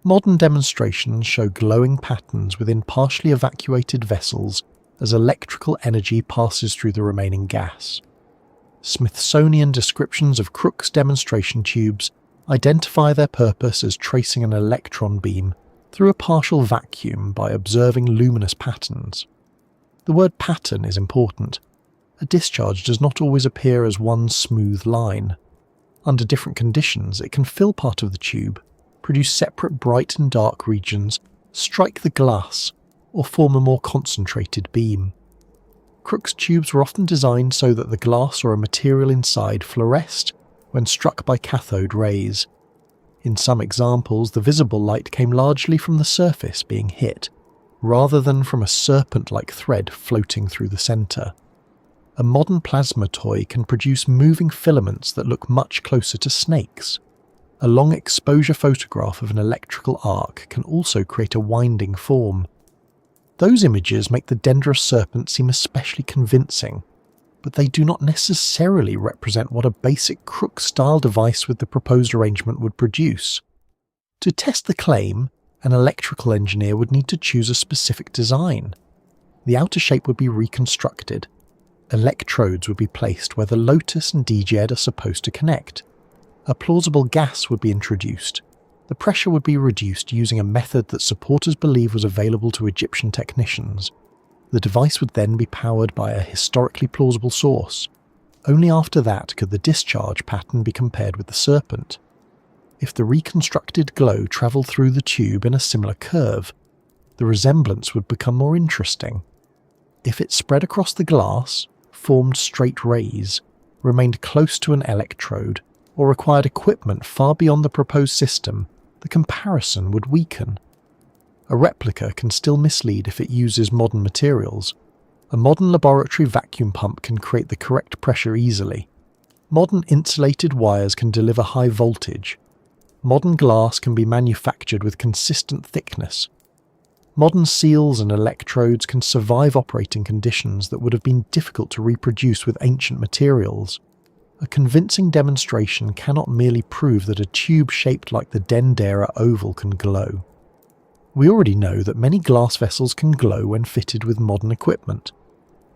Modern demonstrations show glowing patterns within partially evacuated vessels as electrical energy passes through the remaining gas. Smithsonian descriptions of Crookes demonstration tubes identify their purpose as tracing an electron beam through a partial vacuum by observing luminous patterns. The word pattern is important. A discharge does not always appear as one smooth line. Under different conditions, it can fill part of the tube, produce separate bright and dark regions, strike the glass, or form a more concentrated beam. Crookes tubes were often designed so that the glass or a material inside fluoresced when struck by cathode rays. In some examples, the visible light came largely from the surface being hit, rather than from a serpent-like thread floating through the centre. A modern plasma toy can produce moving filaments that look much closer to snakes. A long exposure photograph of an electrical arc can also create a winding form. Those images make the Dendera serpent seem especially convincing. but they do not necessarily represent what a basic Grok-style device with the proposed arrangement would produce. To test the claim, an electrical engineer would need to choose a specific design. The outer shape would be reconstructed. Electrodes would be placed where the lotus and DGED are supposed to connect. A plausible gas would be introduced. The pressure would be reduced using a method that supporters believe was available to Egyptian technicians. The device would then be powered by a historically plausible source. Only after that could the discharge pattern be compared with the serpent. If the reconstructed glow travelled through the tube in a similar curve, the resemblance would become more interesting. If it spread across the glass, formed straight rays, remained close to an electrode, or required equipment far beyond the proposed system, the comparison would weaken. A replica can still mislead if it uses modern materials. A modern laboratory vacuum pump can create the correct pressure easily. Modern insulated wires can deliver high voltage. Modern glass can be manufactured with consistent thickness. Modern seals and electrodes can survive operating conditions that would have been difficult to reproduce with ancient materials. A convincing demonstration cannot merely prove that a tube shaped like the Dendera oval can glow. We already know that many glass vessels can glow when fitted with modern equipment.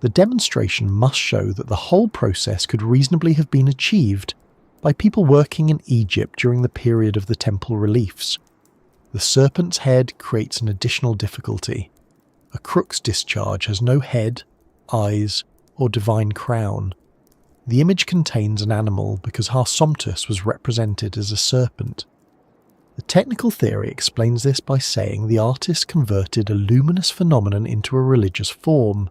The demonstration must show that the whole process could reasonably have been achieved by people working in Egypt during the period of the temple reliefs. The serpent's head creates an additional difficulty. A Grok's discharge has no head, eyes, or divine crown. The image contains an animal because Harsomptus was represented as a serpent. The technical theory explains this by saying the artist converted a luminous phenomenon into a religious form.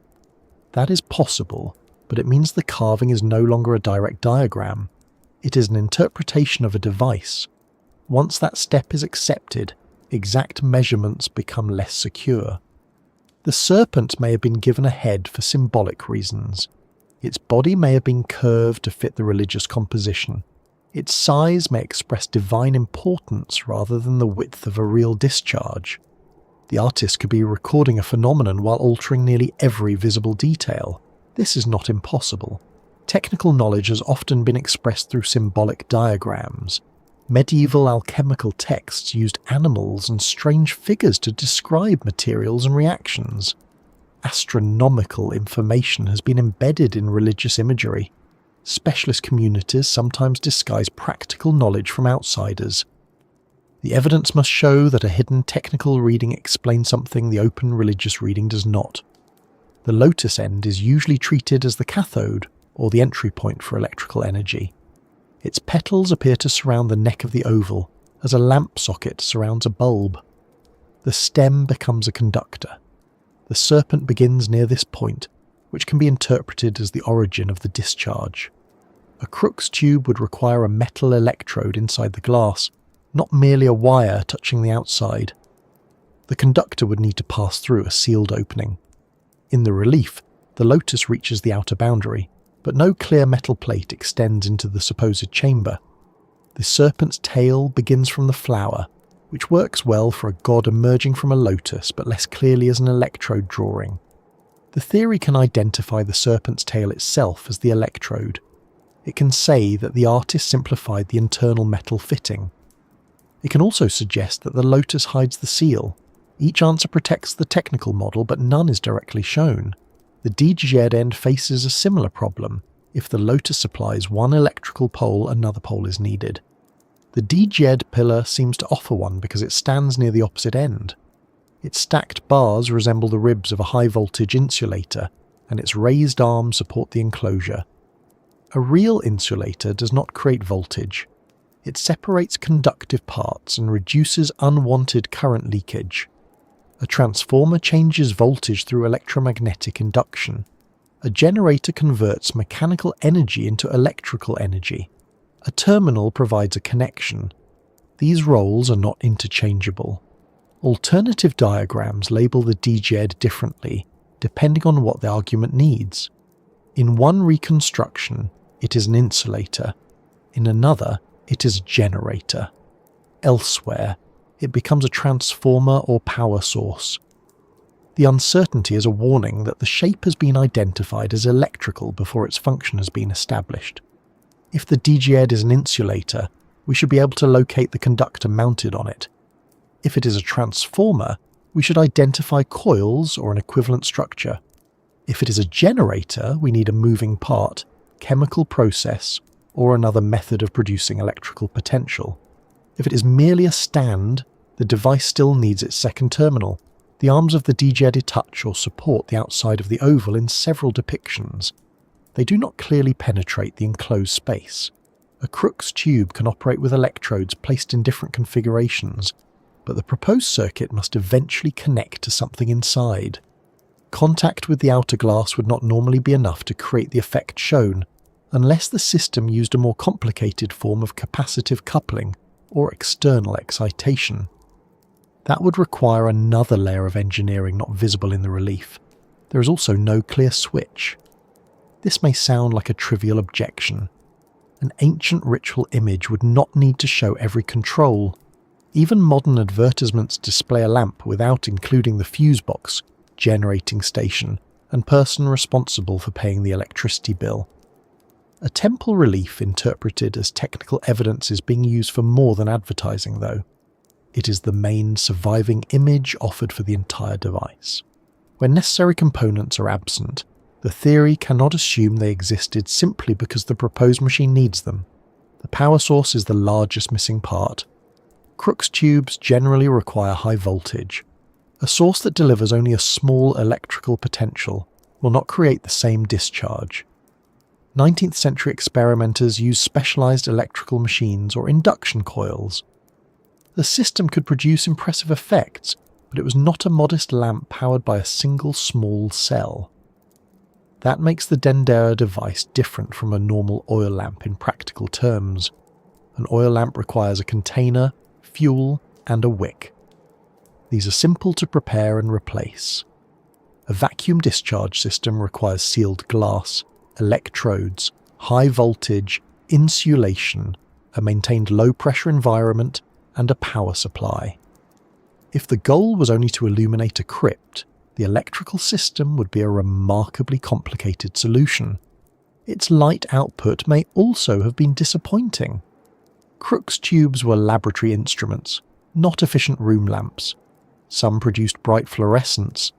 That is possible, but it means the carving is no longer a direct diagram. It is an interpretation of a device. Once that step is accepted, exact measurements become less secure. The serpent may have been given a head for symbolic reasons. Its body may have been curved to fit the religious composition. Its size may express divine importance rather than the width of a real discharge. The artist could be recording a phenomenon while altering nearly every visible detail. This is not impossible. Technical knowledge has often been expressed through symbolic diagrams. Medieval alchemical texts used animals and strange figures to describe materials and reactions. Astronomical information has been embedded in religious imagery. Specialist communities sometimes disguise practical knowledge from outsiders. The evidence must show that a hidden technical reading explains something the open religious reading does not. The lotus end is usually treated as the cathode, or the entry point for electrical energy. Its petals appear to surround the neck of the oval, as a lamp socket surrounds a bulb. The stem becomes a conductor. The serpent begins near this point, which can be interpreted as the origin of the discharge. A Grok's tube would require a metal electrode inside the glass, not merely a wire touching the outside. The conductor would need to pass through a sealed opening. In the relief, the lotus reaches the outer boundary, but no clear metal plate extends into the supposed chamber. The serpent's tail begins from the flower, which works well for a god emerging from a lotus but less clearly as an electrode drawing. The theory can identify the serpent's tail itself as the electrode. It can say that the artist simplified the internal metal fitting. It can also suggest that the lotus hides the seal. Each answer protects the technical model, but none is directly shown. The DGED end faces a similar problem. If the lotus supplies one electrical pole, another pole is needed. The DGED pillar seems to offer one because it stands near the opposite end. Its stacked bars resemble the ribs of a high-voltage insulator, and its raised arms support the enclosure. A real insulator does not create voltage. It separates conductive parts and reduces unwanted current leakage. A transformer changes voltage through electromagnetic induction. A generator converts mechanical energy into electrical energy. A terminal provides a connection. These roles are not interchangeable. Alternative diagrams label the DGED differently, depending on what the argument needs. In one reconstruction, it is an insulator. In another, it is a generator. Elsewhere, it becomes a transformer or power source. The uncertainty is a warning that the shape has been identified as electrical before its function has been established. If the DGED is an insulator, we should be able to locate the conductor mounted on it. If it is a transformer, we should identify coils or an equivalent structure. If it is a generator, we need a moving part, chemical process, or another method of producing electrical potential. If it is merely a stand, the device still needs its second terminal. The arms of the DGED touch or support the outside of the oval in several depictions. They do not clearly penetrate the enclosed space. A Crookes tube can operate with electrodes placed in different configurations, but the proposed circuit must eventually connect to something inside. Contact with the outer glass would not normally be enough to create the effect shown, unless the system used a more complicated form of capacitive coupling or external excitation. That would require another layer of engineering not visible in the relief. There is also no clear switch. This may sound like a trivial objection. An ancient ritual image would not need to show every control. Even modern advertisements display a lamp without including the fuse box, generating station, and person responsible for paying the electricity bill. A temple relief interpreted as technical evidence is being used for more than advertising, though. It is the main surviving image offered for the entire device. When necessary components are absent, the theory cannot assume they existed simply because the proposed machine needs them. The power source is the largest missing part. Crookes tubes generally require high voltage. A source that delivers only a small electrical potential will not create the same discharge. 19th century experimenters used specialized electrical machines or induction coils. The system could produce impressive effects, but it was not a modest lamp powered by a single small cell. That makes the Dendera device different from a normal oil lamp in practical terms. An oil lamp requires a container, fuel, and a wick. These are simple to prepare and replace. A vacuum discharge system requires sealed glass, electrodes, high voltage, insulation, a maintained low-pressure environment, and a power supply. If the goal was only to illuminate a crypt, the electrical system would be a remarkably complicated solution. Its light output may also have been disappointing. Crookes tubes were laboratory instruments, not efficient room lamps. Some produced bright fluorescence,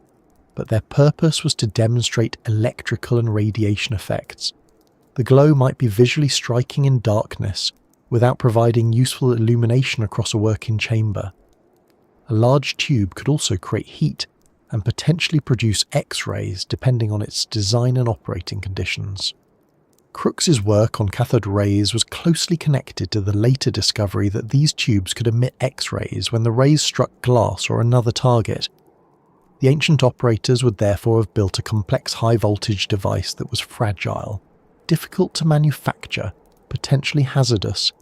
but their purpose was to demonstrate electrical and radiation effects. The glow might be visually striking in darkness, without providing useful illumination across a working chamber. A large tube could also create heat and potentially produce X-rays depending on its design and operating conditions. Crookes's work on cathode rays was closely connected to the later discovery that these tubes could emit X-rays when the rays struck glass or another target. The ancient operators would therefore have built a complex high-voltage device that was fragile, difficult to manufacture, potentially hazardous,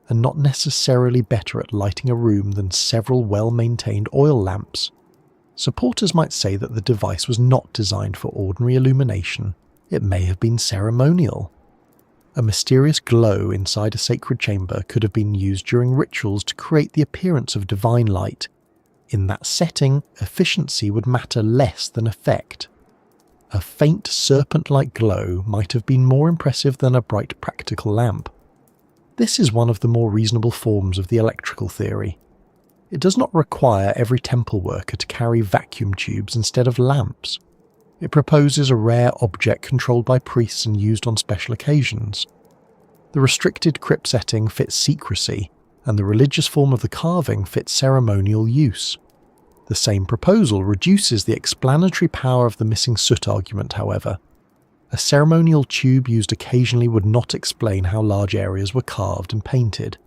and not necessarily better at lighting a room than several well-maintained oil lamps. Supporters might say that the device was not designed for ordinary illumination. It may have been ceremonial. A mysterious glow inside a sacred chamber could have been used during rituals to create the appearance of divine light. In that setting, efficiency would matter less than effect. A faint serpent-like glow might have been more impressive than a bright practical lamp. This is one of the more reasonable forms of the electrical theory. It does not require every temple worker to carry vacuum tubes instead of lamps. It proposes a rare object controlled by priests and used on special occasions. The restricted crypt setting fits secrecy, and the religious form of the carving fits ceremonial use. The same proposal reduces the explanatory power of the missing soot argument, however. A ceremonial tube used occasionally would not explain how large areas were carved and painted.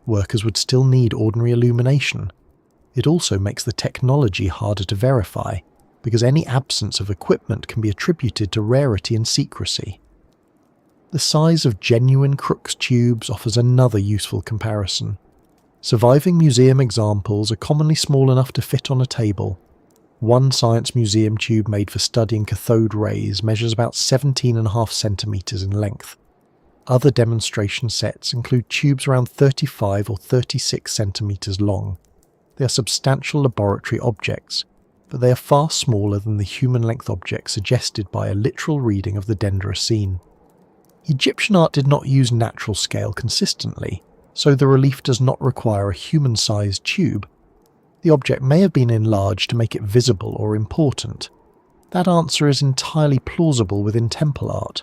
Workers would still need ordinary illumination. It also makes the technology harder to verify, because any absence of equipment can be attributed to rarity and secrecy. The size of genuine Crookes tubes offers another useful comparison. Surviving museum examples are commonly small enough to fit on a table. One science museum tube made for studying cathode rays measures about 17.5 centimeters in length. Other demonstration sets include tubes around 35 or 36 centimeters long. They are substantial laboratory objects. but they are far smaller than the human-length object suggested by a literal reading of the Dendera scene. Egyptian art did not use natural scale consistently, so the relief does not require a human-sized tube. The object may have been enlarged to make it visible or important. That answer is entirely plausible within temple art.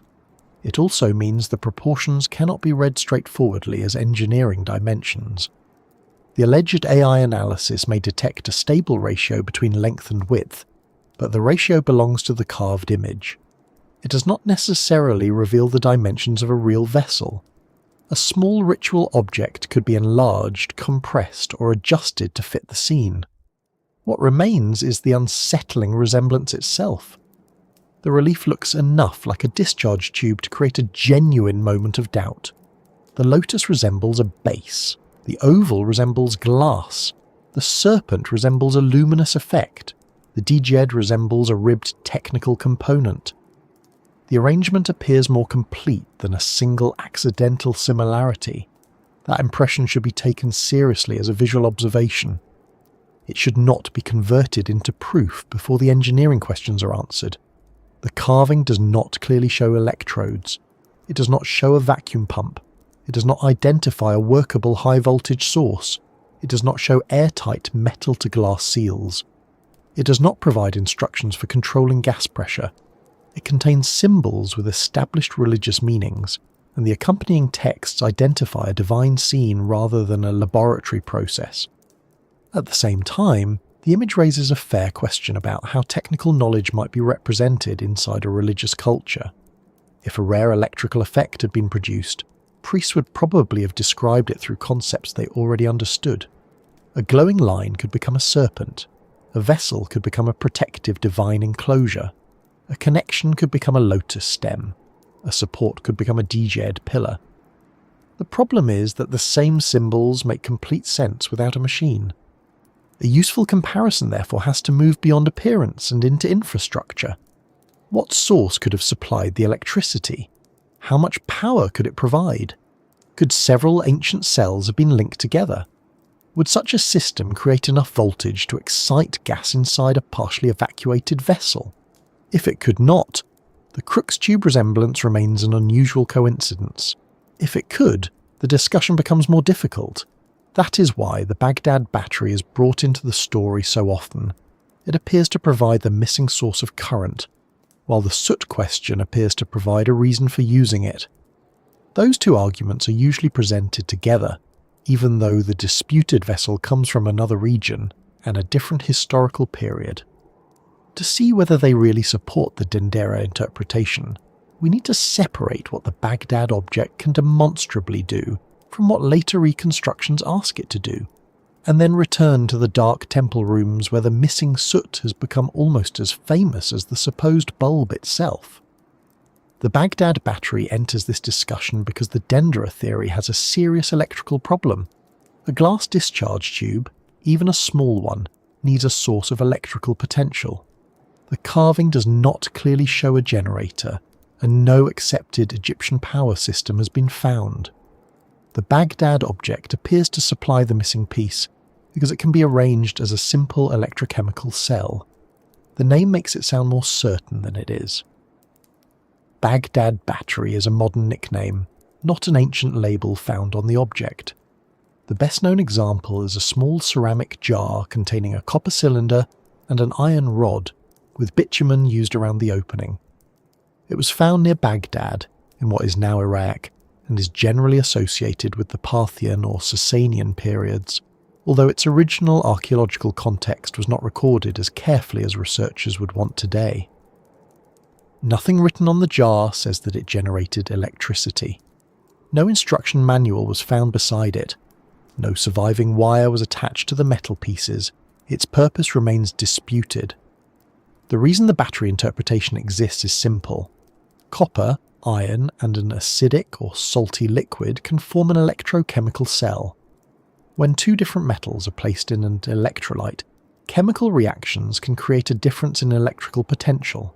It also means the proportions cannot be read straightforwardly as engineering dimensions. The alleged AI analysis may detect a stable ratio between length and width, but the ratio belongs to the carved image. It does not necessarily reveal the dimensions of a real vessel. A small ritual object could be enlarged, compressed, or adjusted to fit the scene. What remains is the unsettling resemblance itself. The relief looks enough like a discharge tube to create a genuine moment of doubt. The lotus resembles a base. The oval resembles glass. The serpent resembles a luminous effect. The djed resembles a ribbed technical component. The arrangement appears more complete than a single accidental similarity. That impression should be taken seriously as a visual observation. It should not be converted into proof before the engineering questions are answered. The carving does not clearly show electrodes. It does not show a vacuum pump. It does not identify a workable high-voltage source. It does not show airtight metal-to-glass seals. It does not provide instructions for controlling gas pressure. It contains symbols with established religious meanings, and the accompanying texts identify a divine scene rather than a laboratory process. At the same time, the image raises a fair question about how technical knowledge might be represented inside a religious culture. If a rare electrical effect had been produced, priests would probably have described it through concepts they already understood. A glowing line could become a serpent. A vessel could become a protective divine enclosure. A connection could become a lotus stem. A support could become a djed pillar. The problem is that the same symbols make complete sense without a machine. A useful comparison therefore has to move beyond appearance and into infrastructure. What source could have supplied the electricity? How much power could it provide? Could several ancient cells have been linked together? Would such a system create enough voltage to excite gas inside a partially evacuated vessel? If it could not, the Crookes tube resemblance remains an unusual coincidence. If it could, the discussion becomes more difficult. That is why the Baghdad battery is brought into the story so often. It appears to provide the missing source of current, while the soot question appears to provide a reason for using it. Those two arguments are usually presented together, even though the disputed vessel comes from another region and a different historical period. To see whether they really support the Dendera interpretation, we need to separate what the Baghdad object can demonstrably do from what later reconstructions ask it to do, and then return to the dark temple rooms where the missing soot has become almost as famous as the supposed bulb itself. The Baghdad battery enters this discussion because the Dendera theory has a serious electrical problem. A glass discharge tube, even a small one, needs a source of electrical potential. The carving does not clearly show a generator, and no accepted Egyptian power system has been found. The Baghdad object appears to supply the missing piece because it can be arranged as a simple electrochemical cell. The name makes it sound more certain than it is. Baghdad battery is a modern nickname, not an ancient label found on the object. The best known example is a small ceramic jar containing a copper cylinder and an iron rod, with bitumen used around the opening. It was found near Baghdad, in what is now Iraq, and is generally associated with the Parthian or Sasanian periods, although its original archaeological context was not recorded as carefully as researchers would want today. Nothing written on the jar says that it generated electricity. No instruction manual was found beside it. No surviving wire was attached to the metal pieces. Its purpose remains disputed. The reason the battery interpretation exists is simple. Copper, iron, and an acidic or salty liquid can form an electrochemical cell. When two different metals are placed in an electrolyte, chemical reactions can create a difference in electrical potential.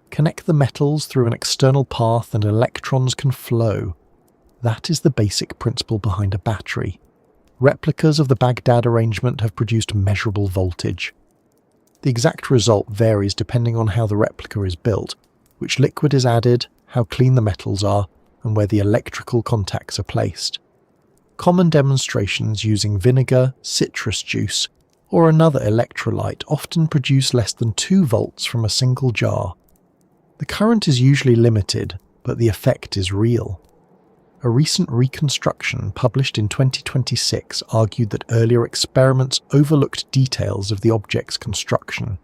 Connect the metals through an external path and electrons can flow. That is the basic principle behind a battery. Replicas of the Baghdad arrangement have produced measurable voltage. The exact result varies depending on how the replica is built, which liquid is added, how clean the metals are, and where the electrical contacts are placed. Common demonstrations using vinegar, citrus juice, or another electrolyte often produce less than 2 volts from a single jar. The current is usually limited, but the effect is real. A recent reconstruction published in 2026 argued that earlier experiments overlooked details of the object's construction.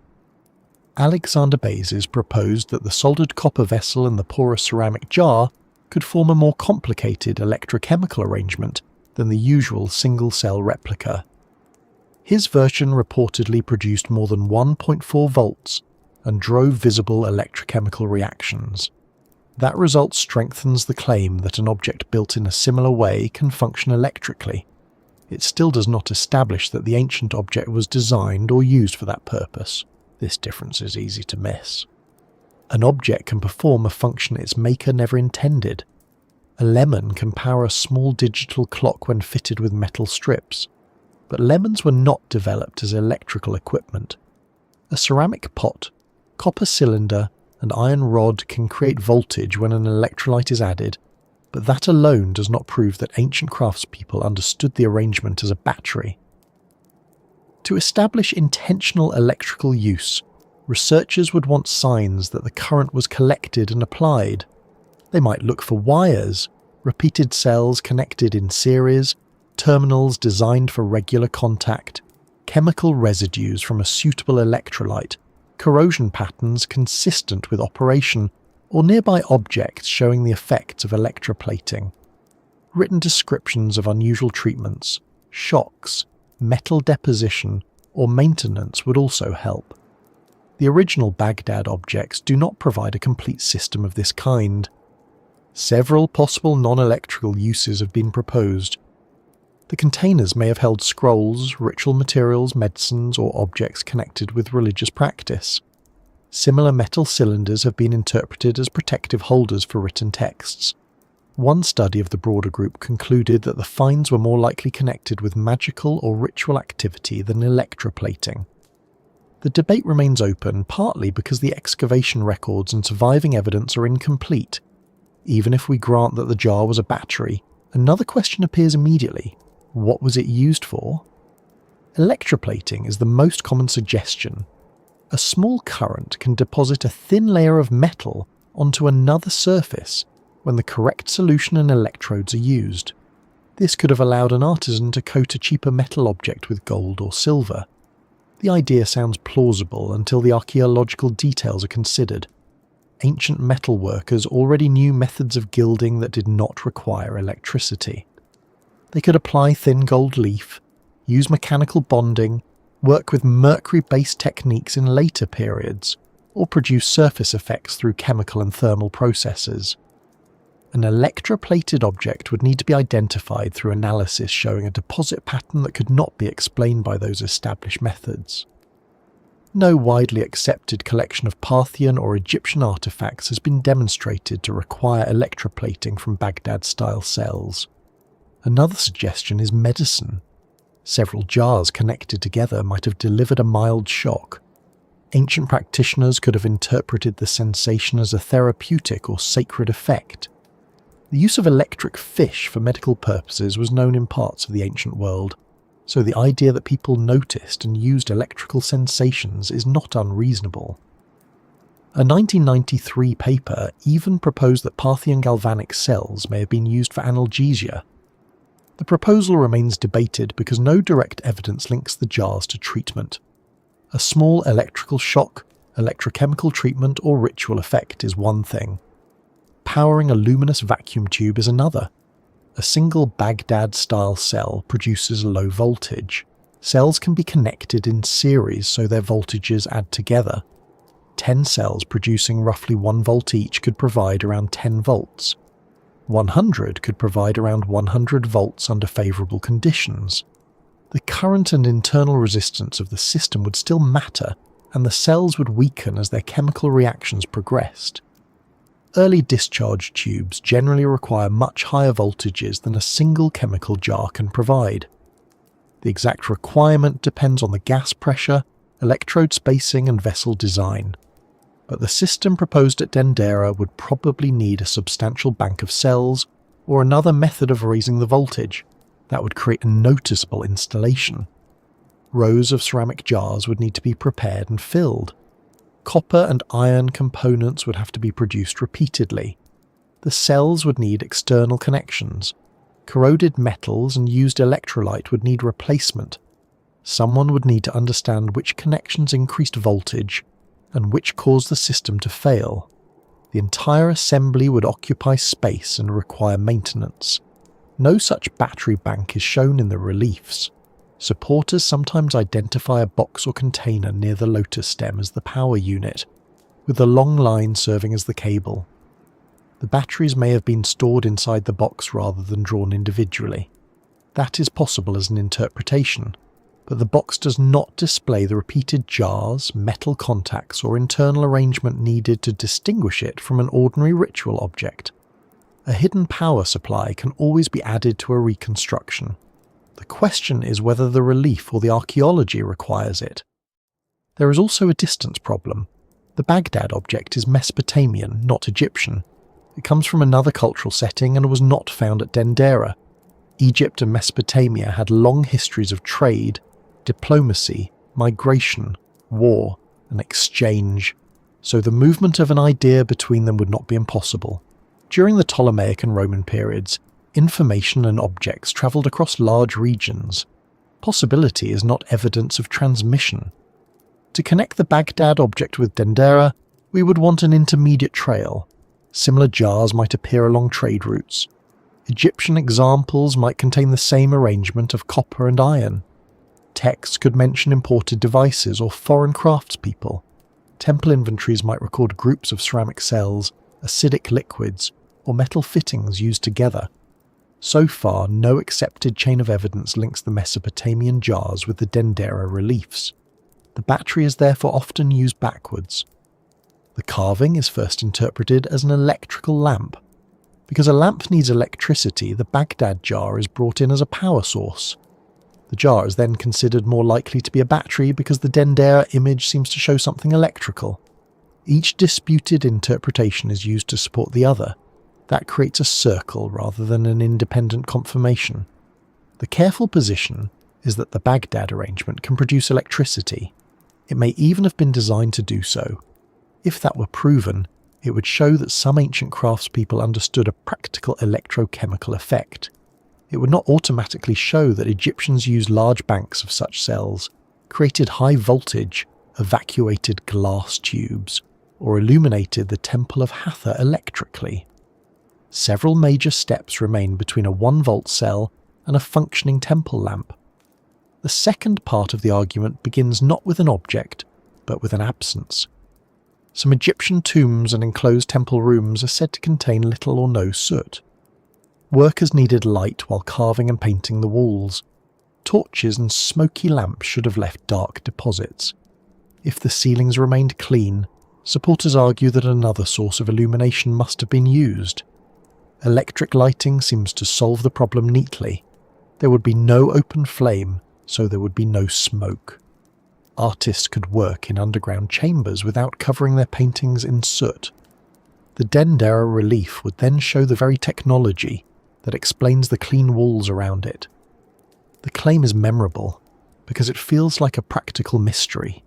Alexander Bases proposed that the soldered copper vessel in the porous ceramic jar could form a more complicated electrochemical arrangement than the usual single-cell replica. His version reportedly produced more than 1.4 volts and drove visible electrochemical reactions. That result strengthens the claim that an object built in a similar way can function electrically. It still does not establish that the ancient object was designed or used for that purpose. This difference is easy to miss. An object can perform a function its maker never intended. A lemon can power a small digital clock when fitted with metal strips, but lemons were not developed as electrical equipment. A ceramic pot, copper cylinder, and iron rod can create voltage when an electrolyte is added, but that alone does not prove that ancient craftspeople understood the arrangement as a battery. To establish intentional electrical use, researchers would want signs that the current was collected and applied. They might look for wires, repeated cells connected in series, terminals designed for regular contact, chemical residues from a suitable electrolyte, corrosion patterns consistent with operation, or nearby objects showing the effects of electroplating. Written descriptions of unusual treatments, shocks, metal deposition, or maintenance would also help. The original Baghdad objects do not provide a complete system of this kind. Several possible non-electrical uses have been proposed. The containers may have held scrolls, ritual materials, medicines, or objects connected with religious practice. Similar metal cylinders have been interpreted as protective holders for written texts. One study of the broader group concluded that the finds were more likely connected with magical or ritual activity than electroplating. The debate remains open, partly because the excavation records and surviving evidence are incomplete. Even if we grant that the jar was a battery, another question appears immediately. What was it used for? Electroplating is the most common suggestion. A small current can deposit a thin layer of metal onto another surface when the correct solution and electrodes are used. This could have allowed an artisan to coat a cheaper metal object with gold or silver. The idea sounds plausible until the archaeological details are considered. Ancient metal workers already knew methods of gilding that did not require electricity. They could apply thin gold leaf, use mechanical bonding, work with mercury-based techniques in later periods, or produce surface effects through chemical and thermal processes. An electroplated object would need to be identified through analysis showing a deposit pattern that could not be explained by those established methods. No widely accepted collection of Parthian or Egyptian artifacts has been demonstrated to require electroplating from Baghdad-style cells. Another suggestion is medicine. Several jars connected together might have delivered a mild shock. Ancient practitioners could have interpreted the sensation as a therapeutic or sacred effect. The use of electric fish for medical purposes was known in parts of the ancient world, so the idea that people noticed and used electrical sensations is not unreasonable. A 1993 paper even proposed that Parthian galvanic cells may have been used for analgesia. The proposal remains debated because no direct evidence links the jars to treatment. A small electrical shock, electrochemical treatment, or ritual effect is one thing. Powering a luminous vacuum tube is another. A single Baghdad-style cell produces low voltage. Cells can be connected in series so their voltages add together. 10 cells producing roughly 1 volt each could provide around 10 volts. 100 could provide around 100 volts under favourable conditions. The current and internal resistance of the system would still matter, and the cells would weaken as their chemical reactions progressed. Early discharge tubes generally require much higher voltages than a single chemical jar can provide. The exact requirement depends on the gas pressure, electrode spacing and vessel design. But the system proposed at Dendera would probably need a substantial bank of cells or another method of raising the voltage that would create a noticeable installation. Rows of ceramic jars would need to be prepared and filled. Copper and iron components would have to be produced repeatedly. The cells would need external connections. Corroded metals and used electrolyte would need replacement. Someone would need to understand which connections increased voltage and which caused the system to fail. The entire assembly would occupy space and require maintenance. No such battery bank is shown in the reliefs. Supporters sometimes identify a box or container near the lotus stem as the power unit, with the long line serving as the cable. The batteries may have been stored inside the box rather than drawn individually. That is possible as an interpretation, but the box does not display the repeated jars, metal contacts, or internal arrangement needed to distinguish it from an ordinary ritual object. A hidden power supply can always be added to a reconstruction. The question is whether the relief or the archaeology requires it. There is also a distance problem. The Baghdad object is Mesopotamian, not Egyptian. It comes from another cultural setting and was not found at Dendera. Egypt and Mesopotamia had long histories of trade, diplomacy, migration, war, and exchange, so the movement of an idea between them would not be impossible. During the Ptolemaic and Roman periods, information and objects travelled across large regions. Possibility is not evidence of transmission. To connect the Baghdad object with Dendera, we would want an intermediate trail. Similar jars might appear along trade routes. Egyptian examples might contain the same arrangement of copper and iron. Texts could mention imported devices or foreign craftspeople. Temple inventories might record groups of ceramic cells, acidic liquids, or metal fittings used together. So far, no accepted chain of evidence links the Mesopotamian jars with the Dendera reliefs. The battery is therefore often used backwards. The carving is first interpreted as an electrical lamp. Because a lamp needs electricity, the Baghdad jar is brought in as a power source. The jar is then considered more likely to be a battery because the Dendera image seems to show something electrical. Each disputed interpretation is used to support the other. That creates a circle rather than an independent confirmation. The careful position is that the Baghdad arrangement can produce electricity. It may even have been designed to do so. If that were proven, it would show that some ancient craftspeople understood a practical electrochemical effect. It would not automatically show that Egyptians used large banks of such cells, created high voltage, evacuated glass tubes, or illuminated the Temple of Hathor electrically. Several major steps remain between a 1-volt cell and a functioning temple lamp. The second part of the argument begins not with an object, but with an absence. Some Egyptian tombs and enclosed temple rooms are said to contain little or no soot. Workers needed light while carving and painting the walls. Torches and smoky lamps should have left dark deposits. If the ceilings remained clean, supporters argue that another source of illumination must have been used. Electric lighting seems to solve the problem neatly. There would be no open flame, so there would be no smoke. Artists could work in underground chambers without covering their paintings in soot. The Dendera relief would then show the very technology that explains the clean walls around it. The claim is memorable because it feels like a practical mystery.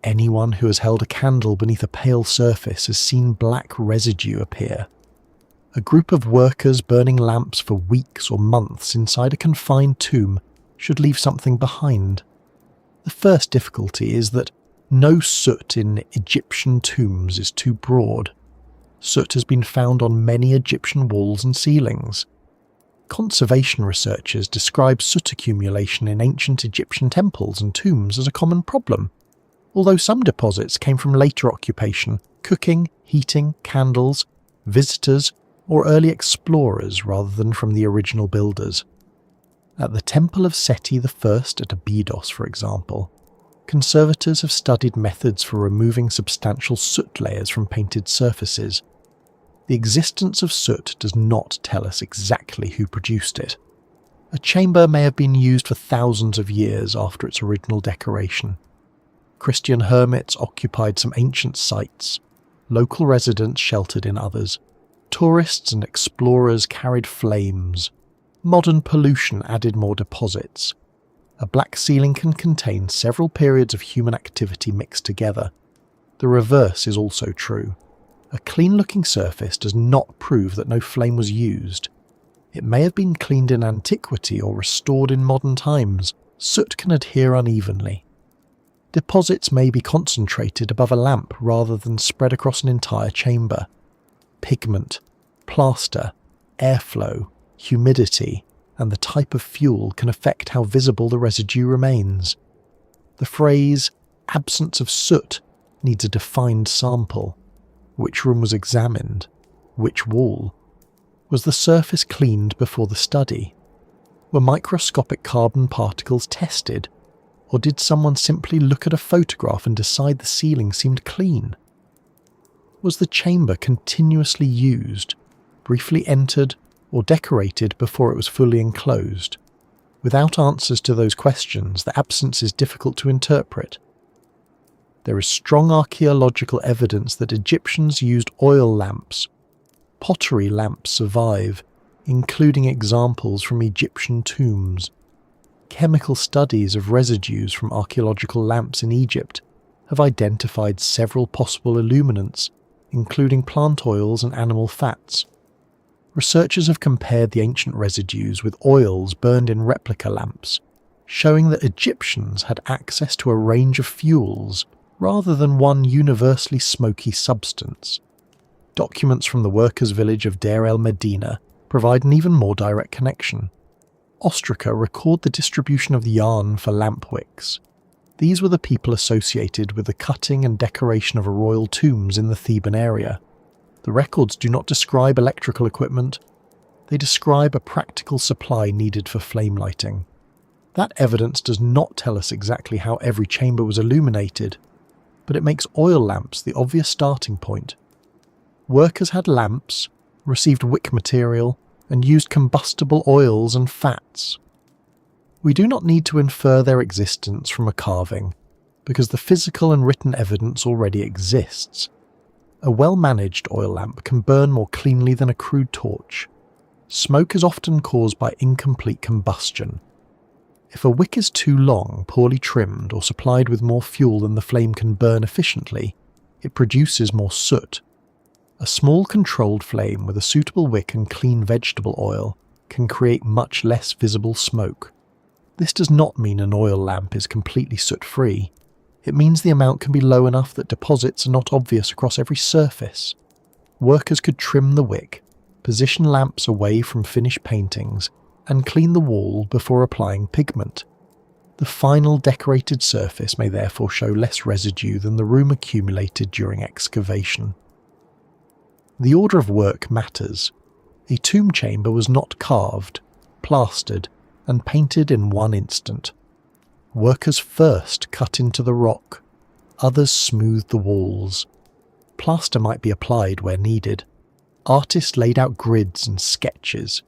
Anyone who has held a candle beneath a pale surface has seen black residue appear. A group of workers burning lamps for weeks or months inside a confined tomb should leave something behind. The first difficulty is that no soot in Egyptian tombs is too broad. Soot has been found on many Egyptian walls and ceilings. Conservation researchers describe soot accumulation in ancient Egyptian temples and tombs as a common problem. Although some deposits came from later occupation, cooking, heating, candles, visitors, or early explorers rather than from the original builders. At the Temple of Seti I at Abydos, for example, conservators have studied methods for removing substantial soot layers from painted surfaces. The existence of soot does not tell us exactly who produced it. A chamber may have been used for thousands of years after its original decoration. Christian hermits occupied some ancient sites, local residents sheltered in others. Tourists and explorers carried flames. Modern pollution added more deposits. A black ceiling can contain several periods of human activity mixed together. The reverse is also true. A clean-looking surface does not prove that no flame was used. It may have been cleaned in antiquity or restored in modern times. Soot can adhere unevenly. Deposits may be concentrated above a lamp rather than spread across an entire chamber. Pigment, plaster, airflow, humidity, and the type of fuel can affect how visible the residue remains. The phrase, absence of soot, needs a defined sample. Which room was examined? Which wall? Was the surface cleaned before the study? Were microscopic carbon particles tested? Or did someone simply look at a photograph and decide the ceiling seemed clean? Was the chamber continuously used, briefly entered, or decorated before it was fully enclosed? Without answers to those questions, the absence is difficult to interpret. There is strong archaeological evidence that Egyptians used oil lamps. Pottery lamps survive, including examples from Egyptian tombs. Chemical studies of residues from archaeological lamps in Egypt have identified several possible illuminants, including plant oils and animal fats. Researchers have compared the ancient residues with oils burned in replica lamps, showing that Egyptians had access to a range of fuels rather than one universally smoky substance. Documents from the workers' village of Deir el-Medina provide an even more direct connection. Ostraca record the distribution of yarn for lamp wicks. These were the people associated with the cutting and decoration of royal tombs in the Theban area. The records do not describe electrical equipment. They describe a practical supply needed for flame lighting. That evidence does not tell us exactly how every chamber was illuminated, but it makes oil lamps the obvious starting point. Workers had lamps, received wick material, and used combustible oils and fats. We do not need to infer their existence from a carving, because the physical and written evidence already exists. A well-managed oil lamp can burn more cleanly than a crude torch. Smoke is often caused by incomplete combustion. If a wick is too long, poorly trimmed, or supplied with more fuel than the flame can burn efficiently, it produces more soot. A small controlled flame with a suitable wick and clean vegetable oil can create much less visible smoke. This does not mean an oil lamp is completely soot-free. It means the amount can be low enough that deposits are not obvious across every surface. Workers could trim the wick, position lamps away from finished paintings, and clean the wall before applying pigment. The final decorated surface may therefore show less residue than the room accumulated during excavation. The order of work matters. A tomb chamber was not carved, plastered, and painted in one instant. Workers first cut into the rock, others smoothed the walls. Plaster might be applied where needed. Artists laid out grids and sketches.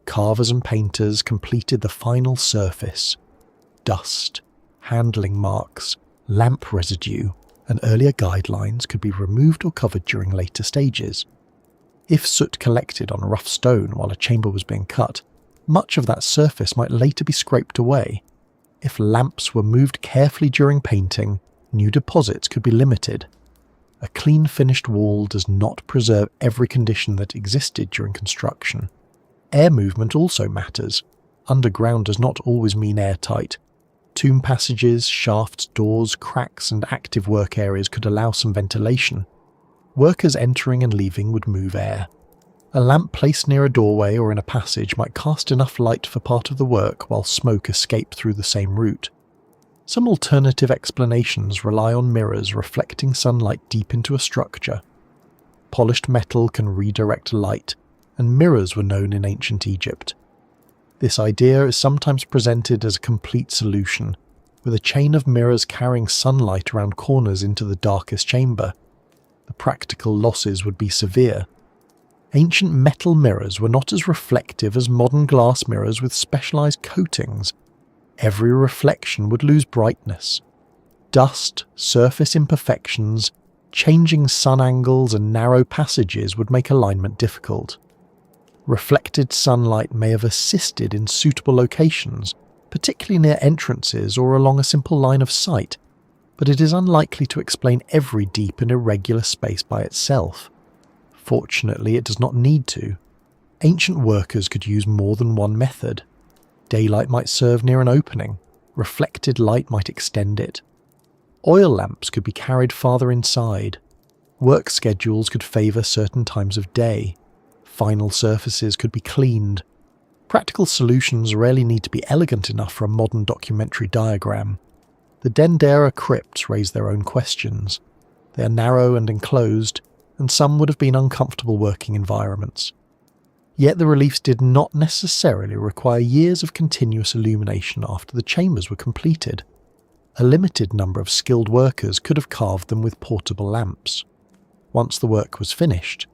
Carvers and painters completed the final surface. Dust, handling marks, lamp residue, and earlier guidelines could be removed or covered during later stages. If soot collected on rough stone while a chamber was being cut, much of that surface might later be scraped away. If lamps were moved carefully during painting, new deposits could be limited. A clean finished wall does not preserve every condition that existed during construction. Air movement also matters. Underground does not always mean airtight. Tomb passages, shafts, doors, cracks, and active work areas could allow some ventilation. Workers entering and leaving would move air. A lamp placed near a doorway or in a passage might cast enough light for part of the work while smoke escaped through the same route. Some alternative explanations rely on mirrors reflecting sunlight deep into a structure. Polished metal can redirect light, and mirrors were known in ancient Egypt. This idea is sometimes presented as a complete solution, with a chain of mirrors carrying sunlight around corners into the darkest chamber. The practical losses would be severe. Ancient metal mirrors were not as reflective as modern glass mirrors with specialized coatings. Every reflection would lose brightness. Dust, surface imperfections, changing sun angles and narrow passages would make alignment difficult. Reflected sunlight may have assisted in suitable locations, particularly near entrances or along a simple line of sight, but it is unlikely to explain every deep and irregular space by itself. Fortunately, it does not need to. Ancient workers could use more than one method. Daylight might serve near an opening, reflected light might extend it. Oil lamps could be carried farther inside. Work schedules could favour certain times of day. Final surfaces could be cleaned. Practical solutions rarely need to be elegant enough for a modern documentary diagram. The Dendera crypts raise their own questions. They are narrow and enclosed, and some would have been uncomfortable working environments. Yet the reliefs did not necessarily require years of continuous illumination after the chambers were completed. A limited number of skilled workers could have carved them with portable lamps. Once the work was finished,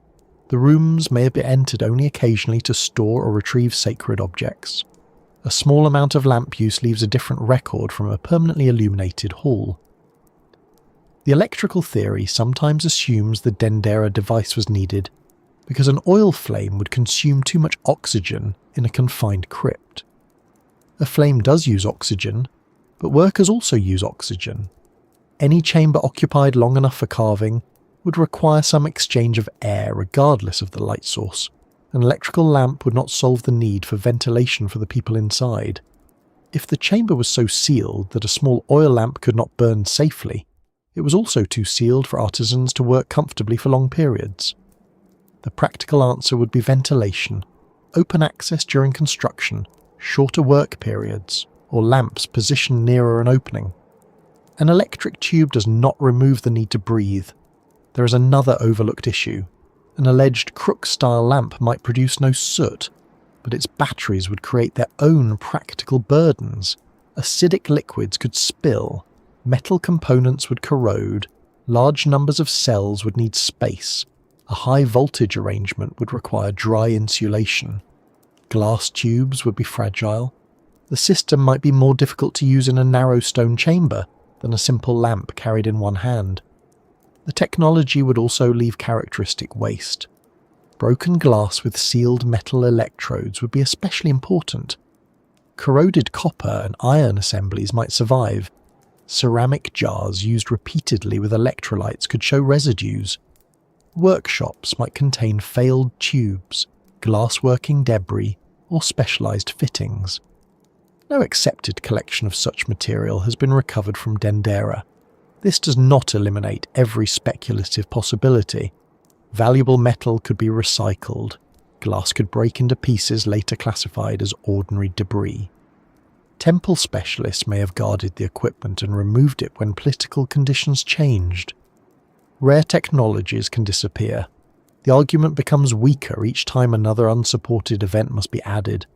the rooms may have been entered only occasionally to store or retrieve sacred objects. A small amount of lamp use leaves a different record from a permanently illuminated hall. The electrical theory sometimes assumes the Dendera device was needed because an oil flame would consume too much oxygen in a confined crypt. A flame does use oxygen, but workers also use oxygen. Any chamber occupied long enough for carving would require some exchange of air regardless of the light source. An electrical lamp would not solve the need for ventilation for the people inside. If the chamber was so sealed that a small oil lamp could not burn safely, it was also too sealed for artisans to work comfortably for long periods. The practical answer would be ventilation, open access during construction, shorter work periods, or lamps positioned nearer an opening. An electric tube does not remove the need to breathe. There is another overlooked issue. An alleged Grok-style lamp might produce no soot, but its batteries would create their own practical burdens. Acidic liquids could spill, metal components would corrode, large numbers of cells would need space, a high voltage arrangement would require dry insulation, glass tubes would be fragile. The system might be more difficult to use in a narrow stone chamber than a simple lamp carried in one hand. The technology would also leave characteristic waste. Broken glass with sealed metal electrodes would be especially important. Corroded copper and iron assemblies might survive. Ceramic jars used repeatedly with electrolytes could show residues. Workshops might contain failed tubes, glassworking debris, or specialized fittings. No accepted collection of such material has been recovered from Dendera. This does not eliminate every speculative possibility. Valuable metal could be recycled. Glass could break into pieces later classified as ordinary debris. Temple specialists may have guarded the equipment and removed it when political conditions changed. Rare technologies can disappear. The argument becomes weaker each time another unsupported event must be added.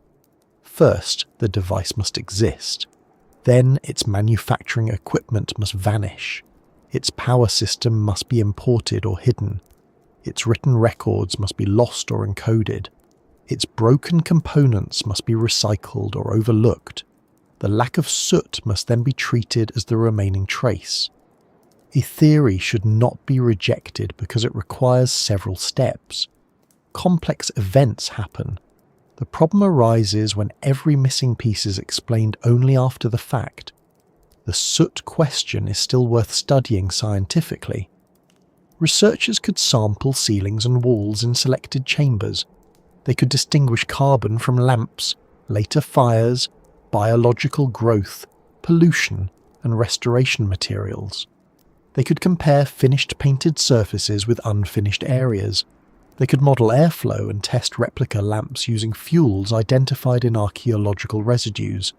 First, the device must exist. Then its manufacturing equipment must vanish. Its power system must be imported or hidden. Its written records must be lost or encoded. Its broken components must be recycled or overlooked. The lack of soot must then be treated as the remaining trace. A theory should not be rejected because it requires several steps. Complex events happen. The problem arises when every missing piece is explained only after the fact. The soot question is still worth studying scientifically. Researchers could sample ceilings and walls in selected chambers. They could distinguish carbon from lamps, later fires, biological growth, pollution, and restoration materials. They could compare finished painted surfaces with unfinished areas. They could model airflow and test replica lamps using fuels identified in archaeological residues.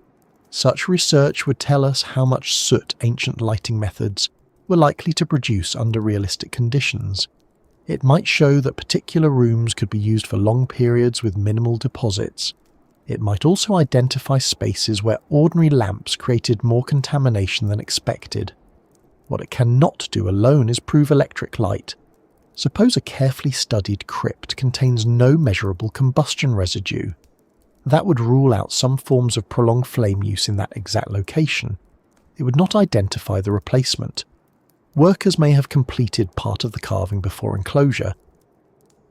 Such research would tell us how much soot ancient lighting methods were likely to produce under realistic conditions. It might show that particular rooms could be used for long periods with minimal deposits. It might also identify spaces where ordinary lamps created more contamination than expected. What it cannot do alone is prove electric light. Suppose a carefully studied crypt contains no measurable combustion residue. That would rule out some forms of prolonged flame use in that exact location. it would not identify the replacement. Workers may have completed part of the carving before enclosure.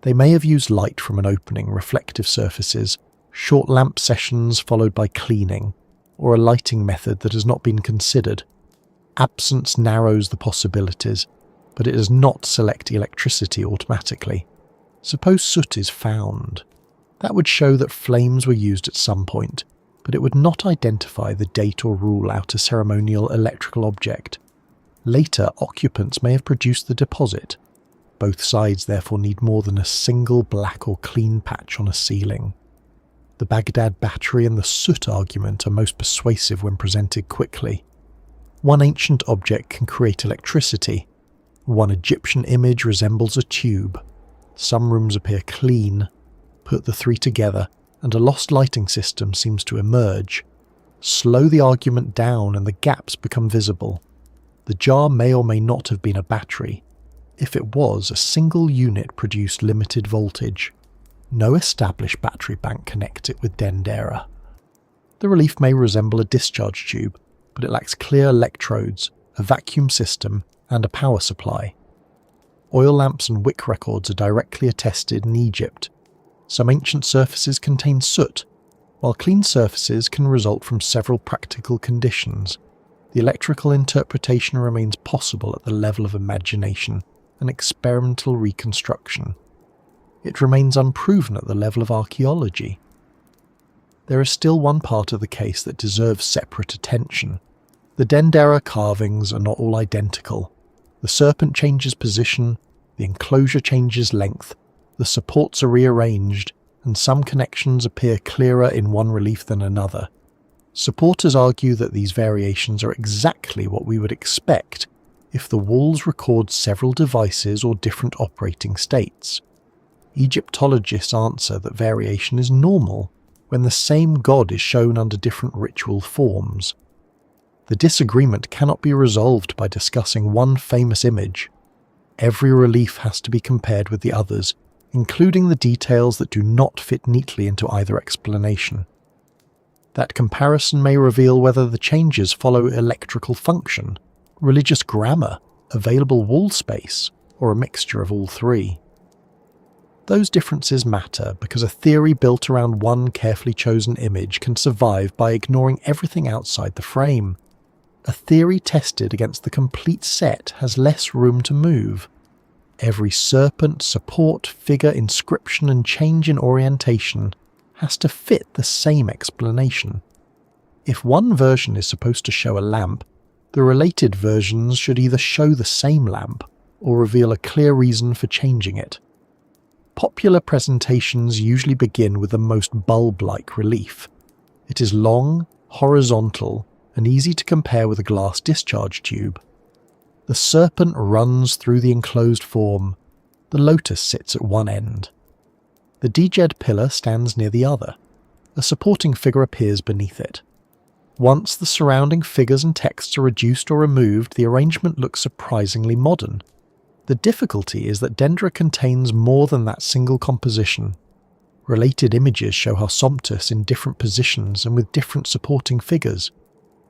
They may have used light from an opening, reflective surfaces, short lamp sessions followed by cleaning, or a lighting method that has not been considered. Absence narrows the possibilities, but it does not select electricity automatically. Suppose soot is found. That would show that flames were used at some point, but it would not identify the date or rule out a ceremonial electrical object. Later, occupants may have produced the deposit. Both sides therefore need more than a single black or clean patch on a ceiling. The Baghdad battery and the soot argument are most persuasive when presented quickly. One ancient object can create electricity. One Egyptian image resembles a tube. Some rooms appear clean. Put the three together, and a lost lighting system seems to emerge. Slow the argument down and the gaps become visible. The jar may or may not have been a battery. If it was, a single unit produced limited voltage. No established battery bank connects it with Dendera. The relief may resemble a discharge tube, but it lacks clear electrodes, a vacuum system, and a power supply. Oil lamps and wick records are directly attested in Egypt. Some ancient surfaces contain soot, while clean surfaces can result from several practical conditions. The electrical interpretation remains possible at the level of imagination and experimental reconstruction. It remains unproven at the level of archaeology. There is still one part of the case that deserves separate attention. The Dendera carvings are not all identical. The serpent changes position, the enclosure changes length, the supports are rearranged, and some connections appear clearer in one relief than another. Supporters argue that these variations are exactly what we would expect if the walls record several devices or different operating states. Egyptologists answer that variation is normal when the same god is shown under different ritual forms. The disagreement cannot be resolved by discussing one famous image. Every relief has to be compared with the others, including the details that do not fit neatly into either explanation. That comparison may reveal whether the changes follow electrical function, religious grammar, available wall space, or a mixture of all three. Those differences matter because a theory built around one carefully chosen image can survive by ignoring everything outside the frame. A theory tested against the complete set has less room to move. Every serpent, support, figure, inscription, and change in orientation has to fit the same explanation. If one version is supposed to show a lamp, the related versions should either show the same lamp or reveal a clear reason for changing it. Popular presentations usually begin with the most bulb-like relief. It is long, horizontal, and easy to compare with a glass discharge tube. The serpent runs through the enclosed form. The lotus sits at one end. The djed pillar stands near the other. A supporting figure appears beneath it. Once the surrounding figures and texts are reduced or removed, the arrangement looks surprisingly modern. The difficulty is that Dendera contains more than that single composition. Related images show Harsomptus in different positions and with different supporting figures.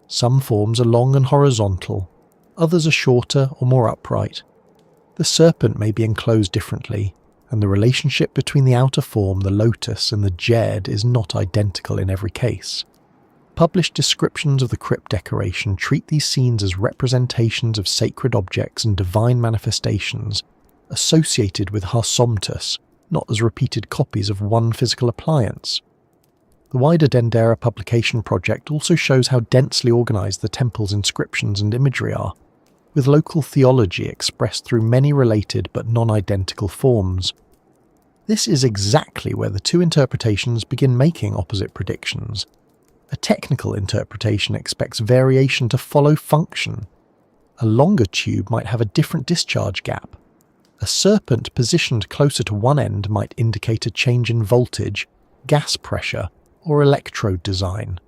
Some forms are long and horizontal, others are shorter or more upright. The serpent may be enclosed differently, and the relationship between the outer form, the lotus, and the djed is not identical in every case. Published descriptions of the crypt decoration treat these scenes as representations of sacred objects and divine manifestations associated with Harsomptus, not as repeated copies of one physical appliance. The wider Dendera publication project also shows how densely organized the temple's inscriptions and imagery are, with local theology expressed through many related but non-identical forms. This is exactly where the two interpretations begin making opposite predictions. A technical interpretation expects variation to follow function. A longer tube might have a different discharge gap. A serpent positioned closer to one end might indicate a change in voltage, gas pressure, or electrode design.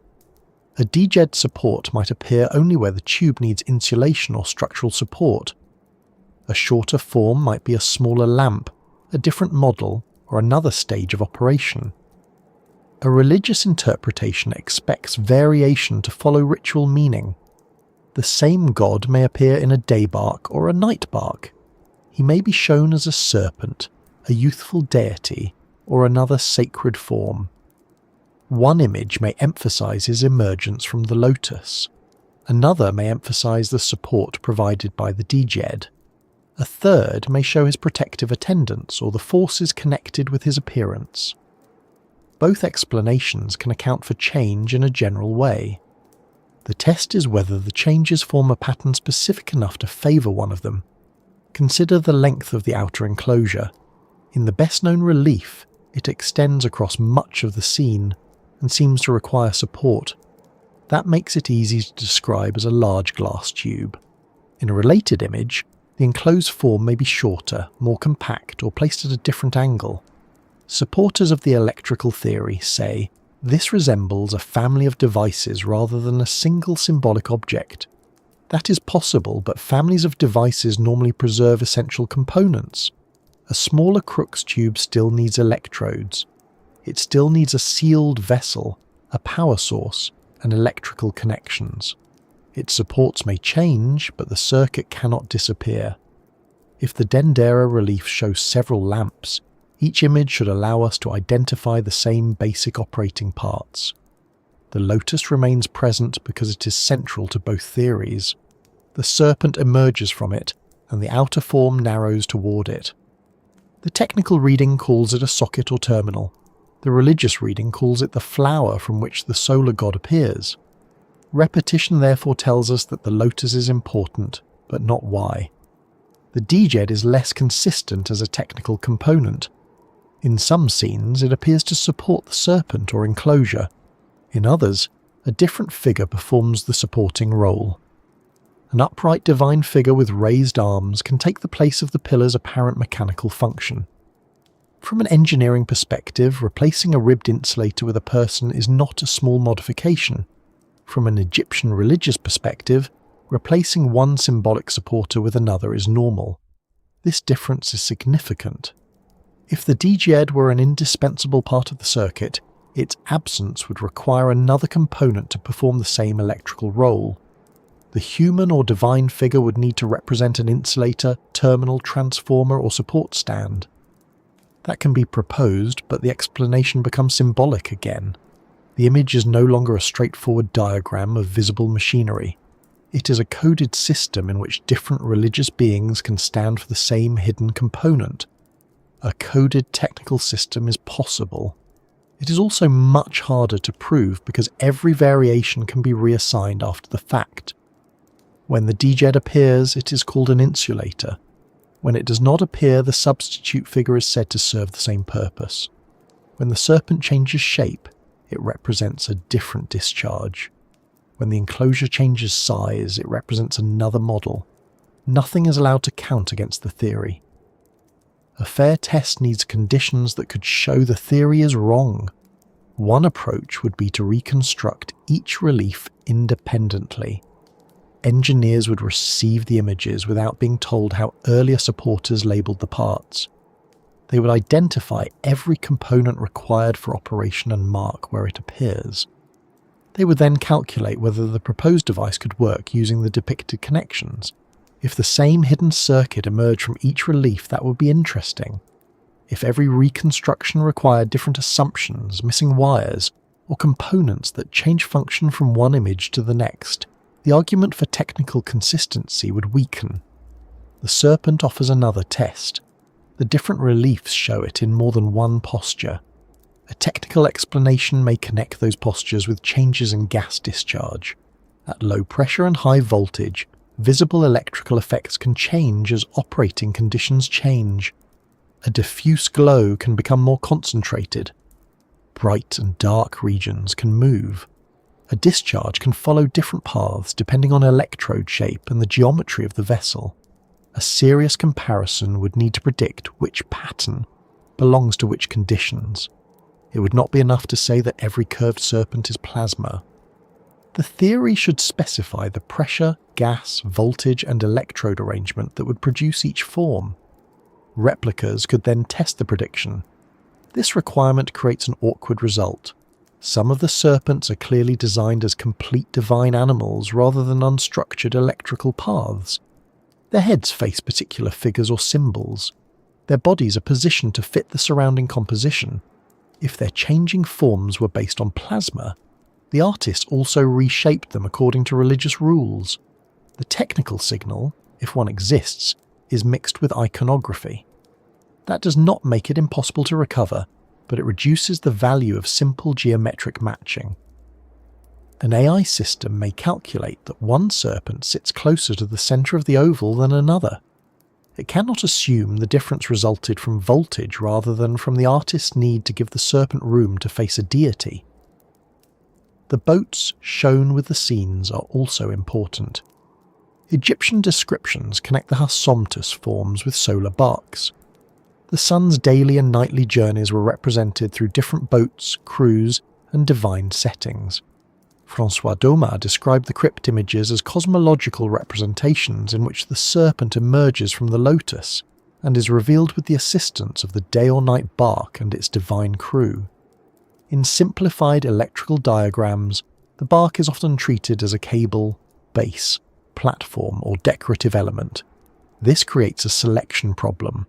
A djed support might appear only where the tube needs insulation or structural support. A shorter form might be a smaller lamp, a different model, or another stage of operation. A religious interpretation expects variation to follow ritual meaning. The same god may appear in a day bark or a night bark. He may be shown as a serpent, a youthful deity, or another sacred form. One image may emphasize his emergence from the lotus. Another may emphasize the support provided by the Djed. A third may show his protective attendants or the forces connected with his appearance. Both explanations can account for change in a general way. The test is whether the changes form a pattern specific enough to favour one of them. Consider the length of the outer enclosure. In the best-known relief, it extends across much of the scene and seems to require support. That makes it easy to describe as a large glass tube. In a related image, the enclosed form may be shorter, more compact, or placed at a different angle. Supporters of the electrical theory say this resembles a family of devices rather than a single symbolic object. That is possible, but families of devices normally preserve essential components. A smaller Crookes tube still needs electrodes. It still needs a sealed vessel, a power source, and electrical connections. Its supports may change, but the circuit cannot disappear. If the Dendera relief shows several lamps, each image should allow us to identify the same basic operating parts. The lotus remains present because it is central to both theories. The serpent emerges from it, and the outer form narrows toward it. The technical reading calls it a socket or terminal. The religious reading calls it the flower from which the solar god appears. Repetition therefore tells us that the lotus is important, but not why. The Djed is less consistent as a technical component. In some scenes, it appears to support the serpent or enclosure. In others, a different figure performs the supporting role. An upright divine figure with raised arms can take the place of the pillar's apparent mechanical function. From an engineering perspective, replacing a ribbed insulator with a person is not a small modification. From an Egyptian religious perspective, replacing one symbolic supporter with another is normal. This difference is significant. If the Djed were an indispensable part of the circuit, its absence would require another component to perform the same electrical role. The human or divine figure would need to represent an insulator, terminal, transformer, or support stand. That can be proposed, but the explanation becomes symbolic again. The image is no longer a straightforward diagram of visible machinery. It is a coded system in which different religious beings can stand for the same hidden component. A coded technical system is possible. It is also much harder to prove because every variation can be reassigned after the fact. When the Djed appears, it is called an insulator. When it does not appear, the substitute figure is said to serve the same purpose. When the serpent changes shape, it represents a different discharge. When the enclosure changes size, it represents another model. Nothing is allowed to count against the theory. A fair test needs conditions that could show the theory is wrong. One approach would be to reconstruct each relief independently. Engineers would receive the images without being told how earlier supporters labelled the parts. They would identify every component required for operation and mark where it appears. They would then calculate whether the proposed device could work using the depicted connections. If the same hidden circuit emerged from each relief, that would be interesting. If every reconstruction required different assumptions, missing wires, or components that change function from one image to the next, the argument for technical consistency would weaken. The serpent offers another test. The different reliefs show it in more than one posture. A technical explanation may connect those postures with changes in gas discharge. At low pressure and high voltage, visible electrical effects can change as operating conditions change. A diffuse glow can become more concentrated. Bright and dark regions can move. A discharge can follow different paths depending on electrode shape and the geometry of the vessel. A serious comparison would need to predict which pattern belongs to which conditions. It would not be enough to say that every curved serpent is plasma. The theory should specify the pressure, gas, voltage, and electrode arrangement that would produce each form. Replicas could then test the prediction. This requirement creates an awkward result. Some of the serpents are clearly designed as complete divine animals rather than unstructured electrical paths. Their heads face particular figures or symbols. Their bodies are positioned to fit the surrounding composition. If their changing forms were based on plasma, the artist also reshaped them according to religious rules. The technical signal, if one exists, is mixed with iconography. That does not make it impossible to recover, but it reduces the value of simple geometric matching. An AI system may calculate that one serpent sits closer to the centre of the oval than another. It cannot assume the difference resulted from voltage rather than from the artist's need to give the serpent room to face a deity. The boats shown with the scenes are also important. Egyptian descriptions connect the Harsomtus forms with solar barks. The sun's daily and nightly journeys were represented through different boats, crews, and divine settings. François Domas described the crypt images as cosmological representations in which the serpent emerges from the lotus and is revealed with the assistance of the day or night bark and its divine crew. In simplified electrical diagrams, the bark is often treated as a cable, base, platform, or decorative element. This creates a selection problem.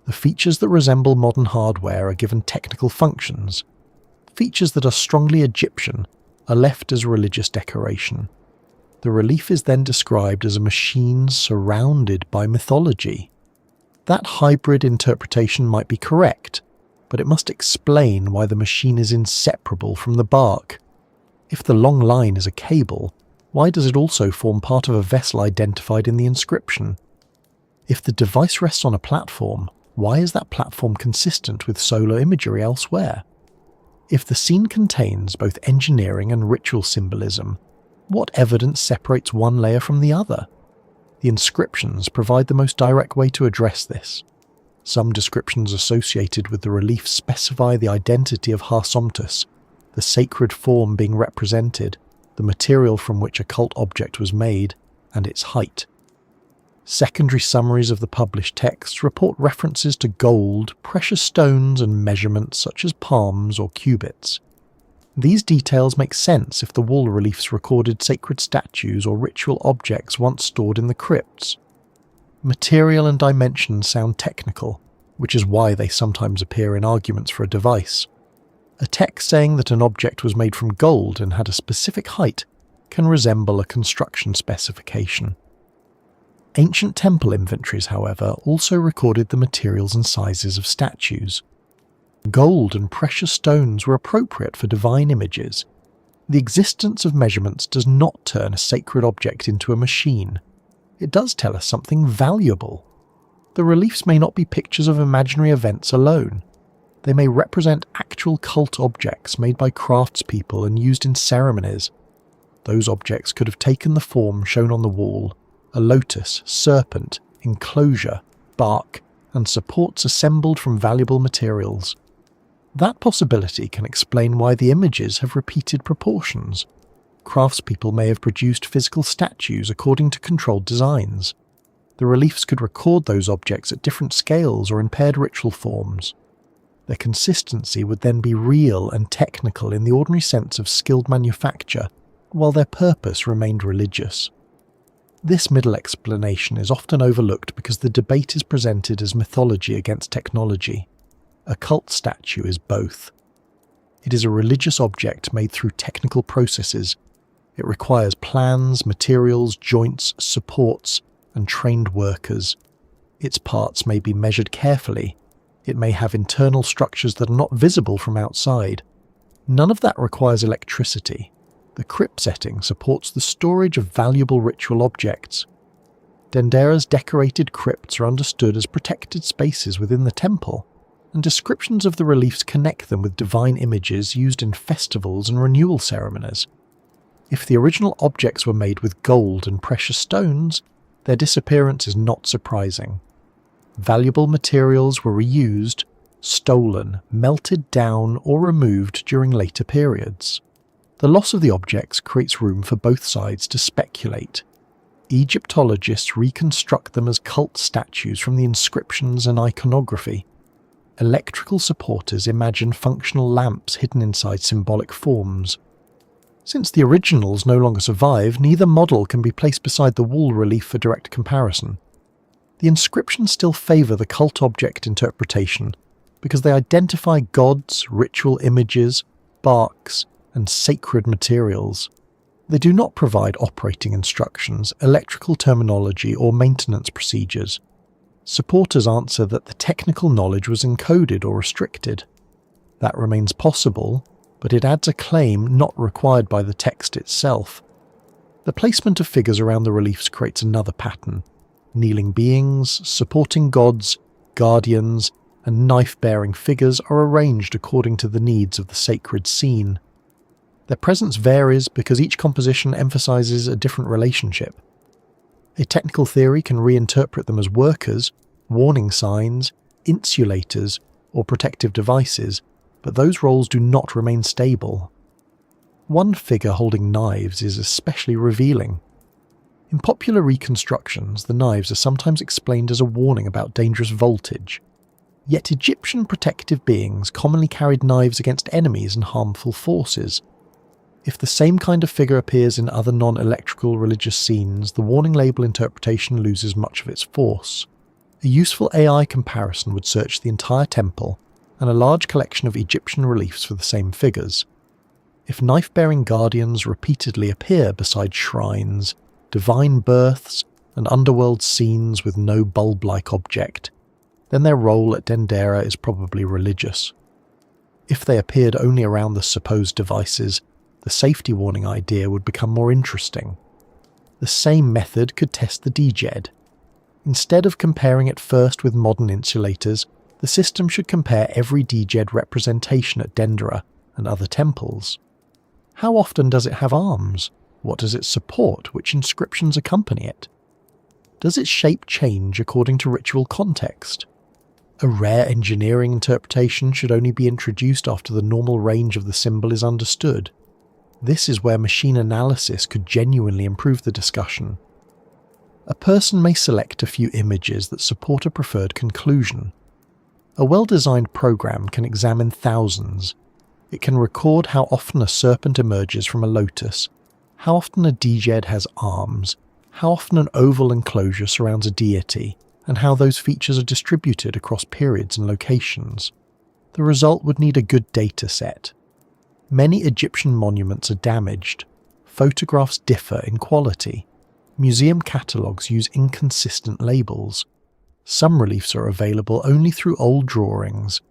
The features that resemble modern hardware are given technical functions. Features that are strongly Egyptian are left as religious decoration. The relief is then described as a machine surrounded by mythology. That hybrid interpretation might be correct, but it must explain why the machine is inseparable from the bark. If the long line is a cable, why does it also form part of a vessel identified in the inscription? If the device rests on a platform, why is that platform consistent with solar imagery elsewhere? If the scene contains both engineering and ritual symbolism, what evidence separates one layer from the other? The inscriptions provide the most direct way to address this. Some descriptions associated with the relief specify the identity of Harsomtus, the sacred form being represented, the material from which a cult object was made, and its height. Secondary summaries of the published texts report references to gold, precious stones, and measurements such as palms or cubits. These details make sense if the wall reliefs recorded sacred statues or ritual objects once stored in the crypts. Material and dimensions sound technical, which is why they sometimes appear in arguments for a device. A text saying that an object was made from gold and had a specific height can resemble a construction specification. Ancient temple inventories, however, also recorded the materials and sizes of statues. Gold and precious stones were appropriate for divine images. The existence of measurements does not turn a sacred object into a machine. It does tell us something valuable. The reliefs may not be pictures of imaginary events alone. They may represent actual cult objects made by craftspeople and used in ceremonies. Those objects could have taken the form shown on the wall: a lotus, serpent, enclosure, bark, and supports assembled from valuable materials. That possibility can explain why the images have repeated proportions. Craftspeople may have produced physical statues according to controlled designs. The reliefs could record those objects at different scales or in paired ritual forms. Their consistency would then be real and technical in the ordinary sense of skilled manufacture, while their purpose remained religious. This middle explanation is often overlooked because the debate is presented as mythology against technology. A cult statue is both. It is a religious object made through technical processes. It requires plans, materials, joints, supports, and trained workers. Its parts may be measured carefully. It may have internal structures that are not visible from outside. None of that requires electricity. The crypt setting supports the storage of valuable ritual objects. Dendera's decorated crypts are understood as protected spaces within the temple, and descriptions of the reliefs connect them with divine images used in festivals and renewal ceremonies. If the original objects were made with gold and precious stones, their disappearance is not surprising. Valuable materials were reused, stolen, melted down, or removed during later periods. The loss of the objects creates room for both sides to speculate. Egyptologists reconstruct them as cult statues from the inscriptions and iconography. electrical supporters imagine functional lamps hidden inside symbolic forms. Since the originals no longer survive, neither model can be placed beside the wall relief for direct comparison. The inscriptions still favour the cult object interpretation because they identify gods, ritual images, barks, and sacred materials. They do not provide operating instructions, electrical terminology, or maintenance procedures. Supporters answer that the technical knowledge was encoded or restricted. That remains possible, but it adds a claim not required by the text itself. The placement of figures around the reliefs creates another pattern. Kneeling beings, supporting gods, guardians, and knife-bearing figures are arranged according to the needs of the sacred scene. Their presence varies because each composition emphasizes a different relationship. A technical theory can reinterpret them as workers, warning signs, insulators, or protective devices, but those roles do not remain stable. One figure holding knives is especially revealing. In popular reconstructions, the knives are sometimes explained as a warning about dangerous voltage. Yet Egyptian protective beings commonly carried knives against enemies and harmful forces. If the same kind of figure appears in other non-electrical religious scenes, the warning label interpretation loses much of its force. A useful AI comparison would search the entire temple and a large collection of Egyptian reliefs for the same figures. If knife-bearing guardians repeatedly appear beside shrines, divine births, and underworld scenes with no bulb-like object, then their role at Dendera is probably religious. If they appeared only around the supposed devices, the safety warning idea would become more interesting. The same method could test the DJed. Instead of comparing it first with modern insulators, the system should compare every DJed representation at Dendera and other temples. How often does it have arms? What does it support? Which inscriptions accompany it? Does its shape change according to ritual context? A rare engineering interpretation should only be introduced after the normal range of the symbol is understood. This is where machine analysis could genuinely improve the discussion. A person may select a few images that support a preferred conclusion. A well-designed program can examine thousands. It can record how often a serpent emerges from a lotus, how often a DJed has arms, how often an oval enclosure surrounds a deity, and how those features are distributed across periods and locations. The result would need a good data set. Many Egyptian monuments are damaged. Photographs differ in quality. Museum catalogues use inconsistent labels. Some reliefs are available only through old drawings.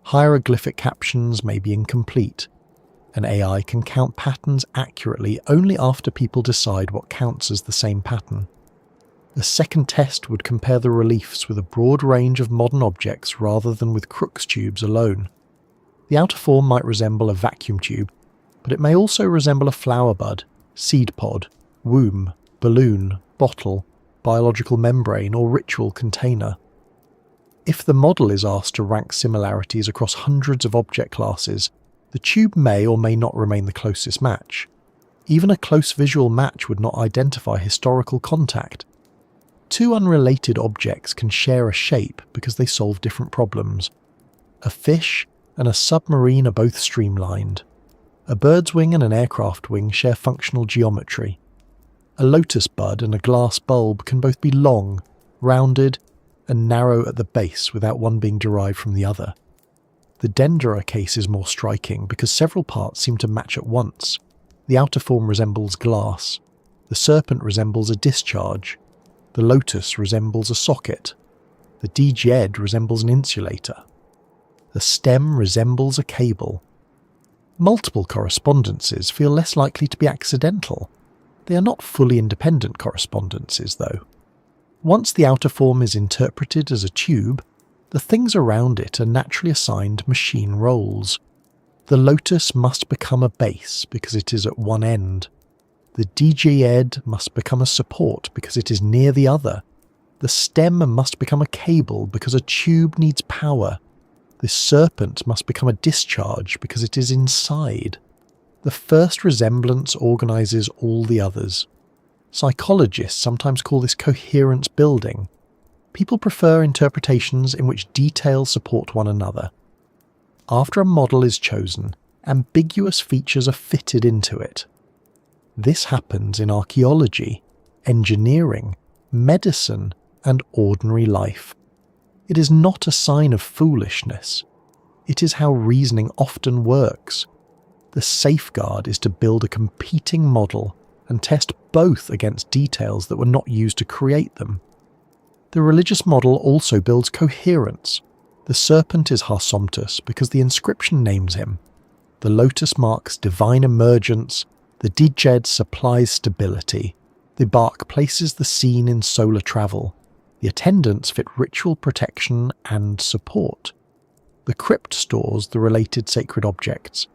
Hieroglyphic captions may be incomplete. An AI can count patterns accurately only after people decide what counts as the same pattern. A second test would compare the reliefs with a broad range of modern objects rather than with Crookes tubes alone. The outer form might resemble a vacuum tube, but it may also resemble a flower bud, seed pod, womb, balloon, bottle, biological membrane, or ritual container. If the model is asked to rank similarities across hundreds of object classes, the tube may or may not remain the closest match. Even a close visual match would not identify historical contact. Two unrelated objects can share a shape because they solve different problems. A fish and a submarine are both streamlined. A bird's wing and an aircraft wing share functional geometry. A lotus bud and a glass bulb can both be long, rounded, and narrow at the base without one being derived from the other. The Dendera case is more striking because several parts seem to match at once. The outer form resembles glass. The serpent resembles a discharge. The lotus resembles a socket. The DJed resembles an insulator. The stem resembles a cable. Multiple correspondences feel less likely to be accidental. They are not fully independent correspondences, though. Once the outer form is interpreted as a tube, the things around it are naturally assigned machine roles. The lotus must become a base because it is at one end. The DJed must become a support because it is near the other. The stem must become a cable because a tube needs power. The serpent must become a discharge because it is inside. The first resemblance organizes all the others. Psychologists sometimes call this coherence building. People prefer interpretations in which details support one another. After a model is chosen, ambiguous features are fitted into it. This happens in archaeology, engineering, medicine, and ordinary life. It is not a sign of foolishness. It is how reasoning often works. The safeguard is to build a competing model and test both against details that were not used to create them. The religious model also builds coherence. The serpent is Harsomptus because the inscription names him. The lotus marks divine emergence. The Dijed supplies stability. The bark places the scene in solar travel. The attendants fit ritual protection and support. The crypt stores the related sacred objects.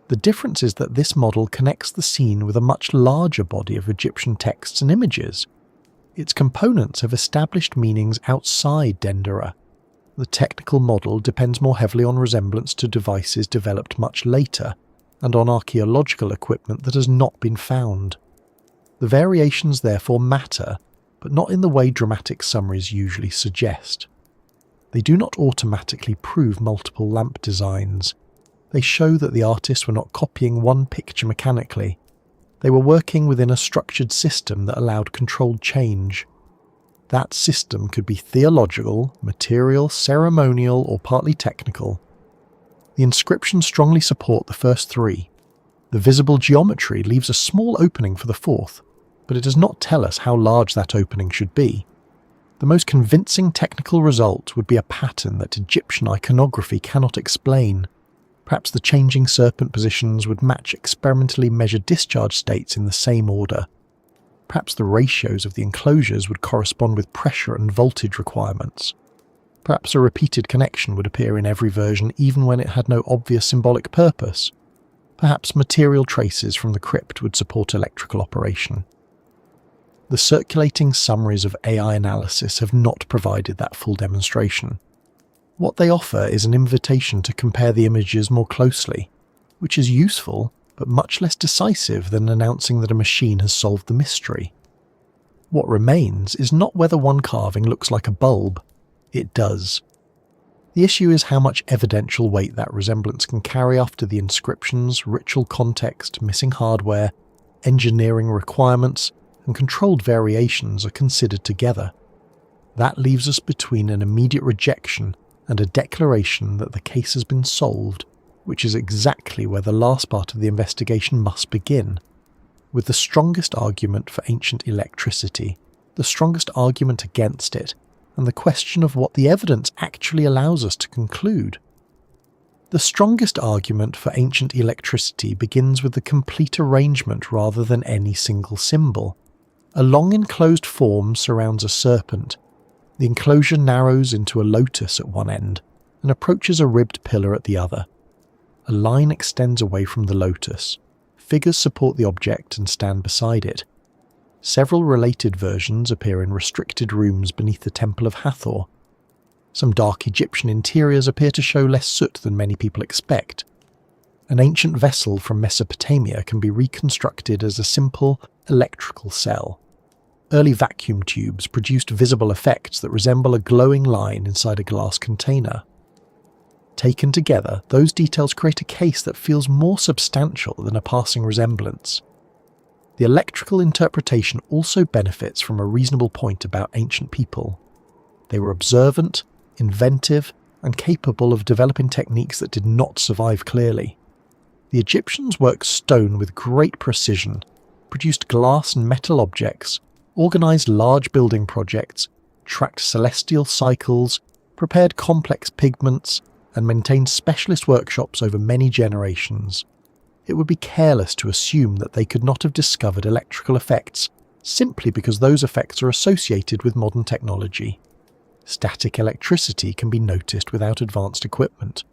The difference is that this model connects the scene with a much larger body of Egyptian texts and images. Its components have established meanings outside Dendera. The technical model depends more heavily on resemblance to devices developed much later, and on archaeological equipment that has not been found. The variations therefore matter, but not in the way dramatic summaries usually suggest. They do not automatically prove multiple lamp designs. They show that the artists were not copying one picture mechanically. They were working within a structured system that allowed controlled change. That system could be theological, material, ceremonial, or partly technical. The inscriptions strongly support the first three. The visible geometry leaves a small opening for the fourth, but it does not tell us how large that opening should be. The most convincing technical result would be a pattern that Egyptian iconography cannot explain. Perhaps the changing serpent positions would match experimentally measured discharge states in the same order. Perhaps the ratios of the enclosures would correspond with pressure and voltage requirements. Perhaps a repeated connection would appear in every version even when it had no obvious symbolic purpose. Perhaps material traces from the crypt would support electrical operation. The circulating summaries of AI analysis have not provided that full demonstration. What they offer is an invitation to compare the images more closely, which is useful but much less decisive than announcing that a machine has solved the mystery. What remains is not whether one carving looks like a bulb. It does. The issue is how much evidential weight that resemblance can carry after the inscriptions, ritual context, missing hardware, engineering requirements, and controlled variations are considered together. That leaves us between an immediate rejection and a declaration that the case has been solved, which is exactly where the last part of the investigation must begin. With the strongest argument for ancient electricity, the strongest argument against it, and the question of what the evidence actually allows us to conclude. The strongest argument for ancient electricity begins with the complete arrangement rather than any single symbol. A long enclosed form surrounds a serpent. The enclosure narrows into a lotus at one end and approaches a ribbed pillar at the other. A line extends away from the lotus. Figures support the object and stand beside it. Several related versions appear in restricted rooms beneath the Temple of Hathor. Some dark Egyptian interiors appear to show less soot than many people expect. An ancient vessel from Mesopotamia can be reconstructed as a simple electrical cell. Early vacuum tubes produced visible effects that resemble a glowing line inside a glass container. Taken together, those details create a case that feels more substantial than a passing resemblance. The electrical interpretation also benefits from a reasonable point about ancient people. They were observant, inventive, and capable of developing techniques that did not survive clearly. The Egyptians worked stone with great precision, produced glass and metal objects, organised large building projects, tracked celestial cycles, prepared complex pigments, and maintained specialist workshops over many generations. It would be careless to assume that they could not have discovered electrical effects simply because those effects are associated with modern technology. Static electricity can be noticed without advanced equipment.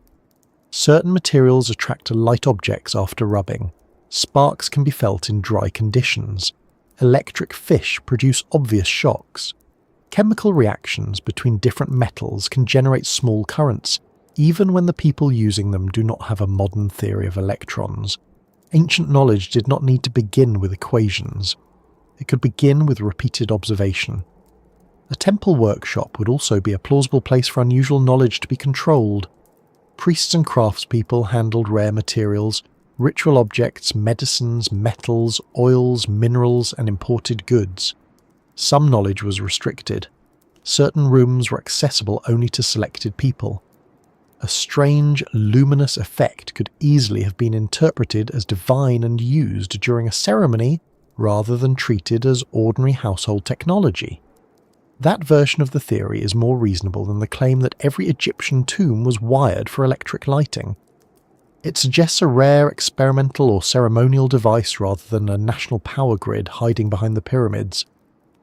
Certain materials attract light objects after rubbing. Sparks can be felt in dry conditions. Electric fish produce obvious shocks. Chemical reactions between different metals can generate small currents, even when the people using them do not have a modern theory of electrons. Ancient knowledge did not need to begin with equations. It could begin with repeated observation. A temple workshop would also be a plausible place for unusual knowledge to be controlled. Priests and craftspeople handled rare materials, ritual objects, medicines, metals, oils, minerals, and imported goods. Some knowledge was restricted. Certain rooms were accessible only to selected people. A strange, luminous effect could easily have been interpreted as divine and used during a ceremony rather than treated as ordinary household technology. That version of the theory is more reasonable than the claim that every Egyptian tomb was wired for electric lighting. It suggests a rare experimental or ceremonial device rather than a national power grid hiding behind the pyramids.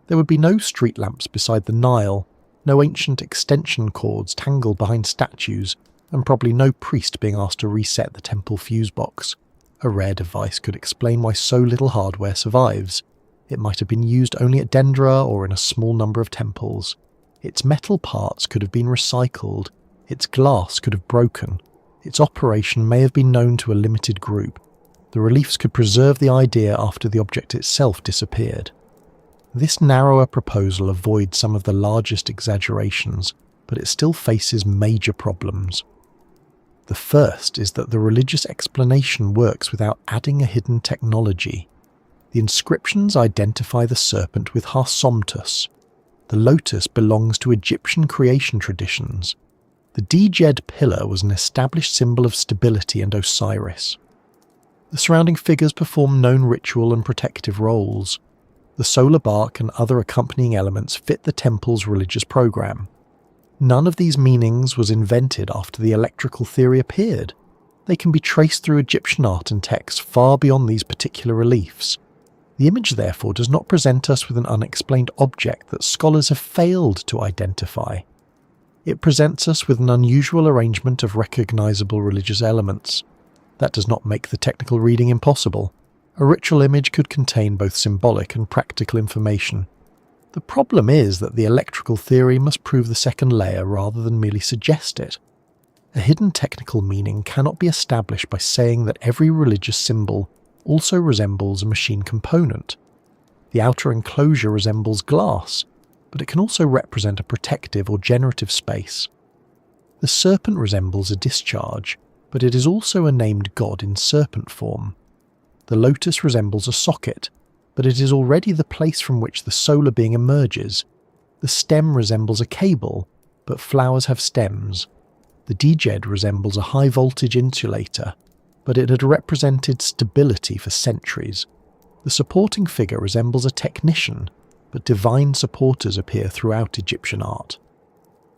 There would be no street lamps beside the Nile, no ancient extension cords tangled behind statues, and probably no priest being asked to reset the temple fuse box. A rare device could explain why so little hardware survives. It might have been used only at Dendera or in a small number of temples. Its metal parts could have been recycled. Its glass could have broken. Its operation may have been known to a limited group. The reliefs could preserve the idea after the object itself disappeared. This narrower proposal avoids some of the largest exaggerations, but it still faces major problems. The first is that the religious explanation works without adding a hidden technology. The inscriptions identify the serpent with Harsomptus. The lotus belongs to Egyptian creation traditions. The Djed pillar was an established symbol of stability and Osiris. The surrounding figures perform known ritual and protective roles. The solar bark and other accompanying elements fit the temple's religious program. None of these meanings was invented after the electrical theory appeared. They can be traced through Egyptian art and text far beyond these particular reliefs. The image therefore does not present us with an unexplained object that scholars have failed to identify. It presents us with an unusual arrangement of recognizable religious elements. That does not make the technical reading impossible. A ritual image could contain both symbolic and practical information. The problem is that the electrical theory must prove the second layer rather than merely suggest it. A hidden technical meaning cannot be established by saying that every religious symbol also resembles a machine component. The outer enclosure resembles glass, but it can also represent a protective or generative space. The serpent resembles a discharge, but it is also a named god in serpent form. The lotus resembles a socket, but it is already the place from which the solar being emerges. The stem resembles a cable, but flowers have stems. The Djed resembles a high-voltage insulator, but it had represented stability for centuries. The supporting figure resembles a technician, but divine supporters appear throughout Egyptian art.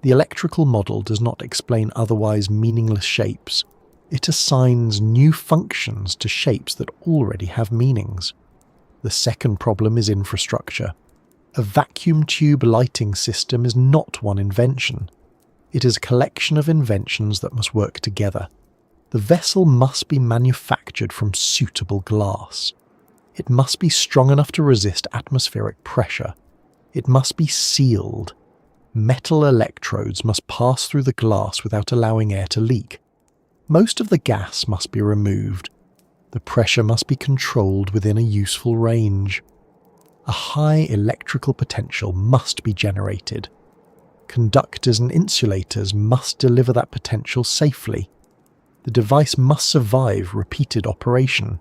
The electrical model does not explain otherwise meaningless shapes. It assigns new functions to shapes that already have meanings. The second problem is infrastructure. A vacuum tube lighting system is not one invention. It is a collection of inventions that must work together. The vessel must be manufactured from suitable glass. It must be strong enough to resist atmospheric pressure. It must be sealed. Metal electrodes must pass through the glass without allowing air to leak. Most of the gas must be removed. The pressure must be controlled within a useful range. A high electrical potential must be generated. Conductors and insulators must deliver that potential safely. The device must survive repeated operation.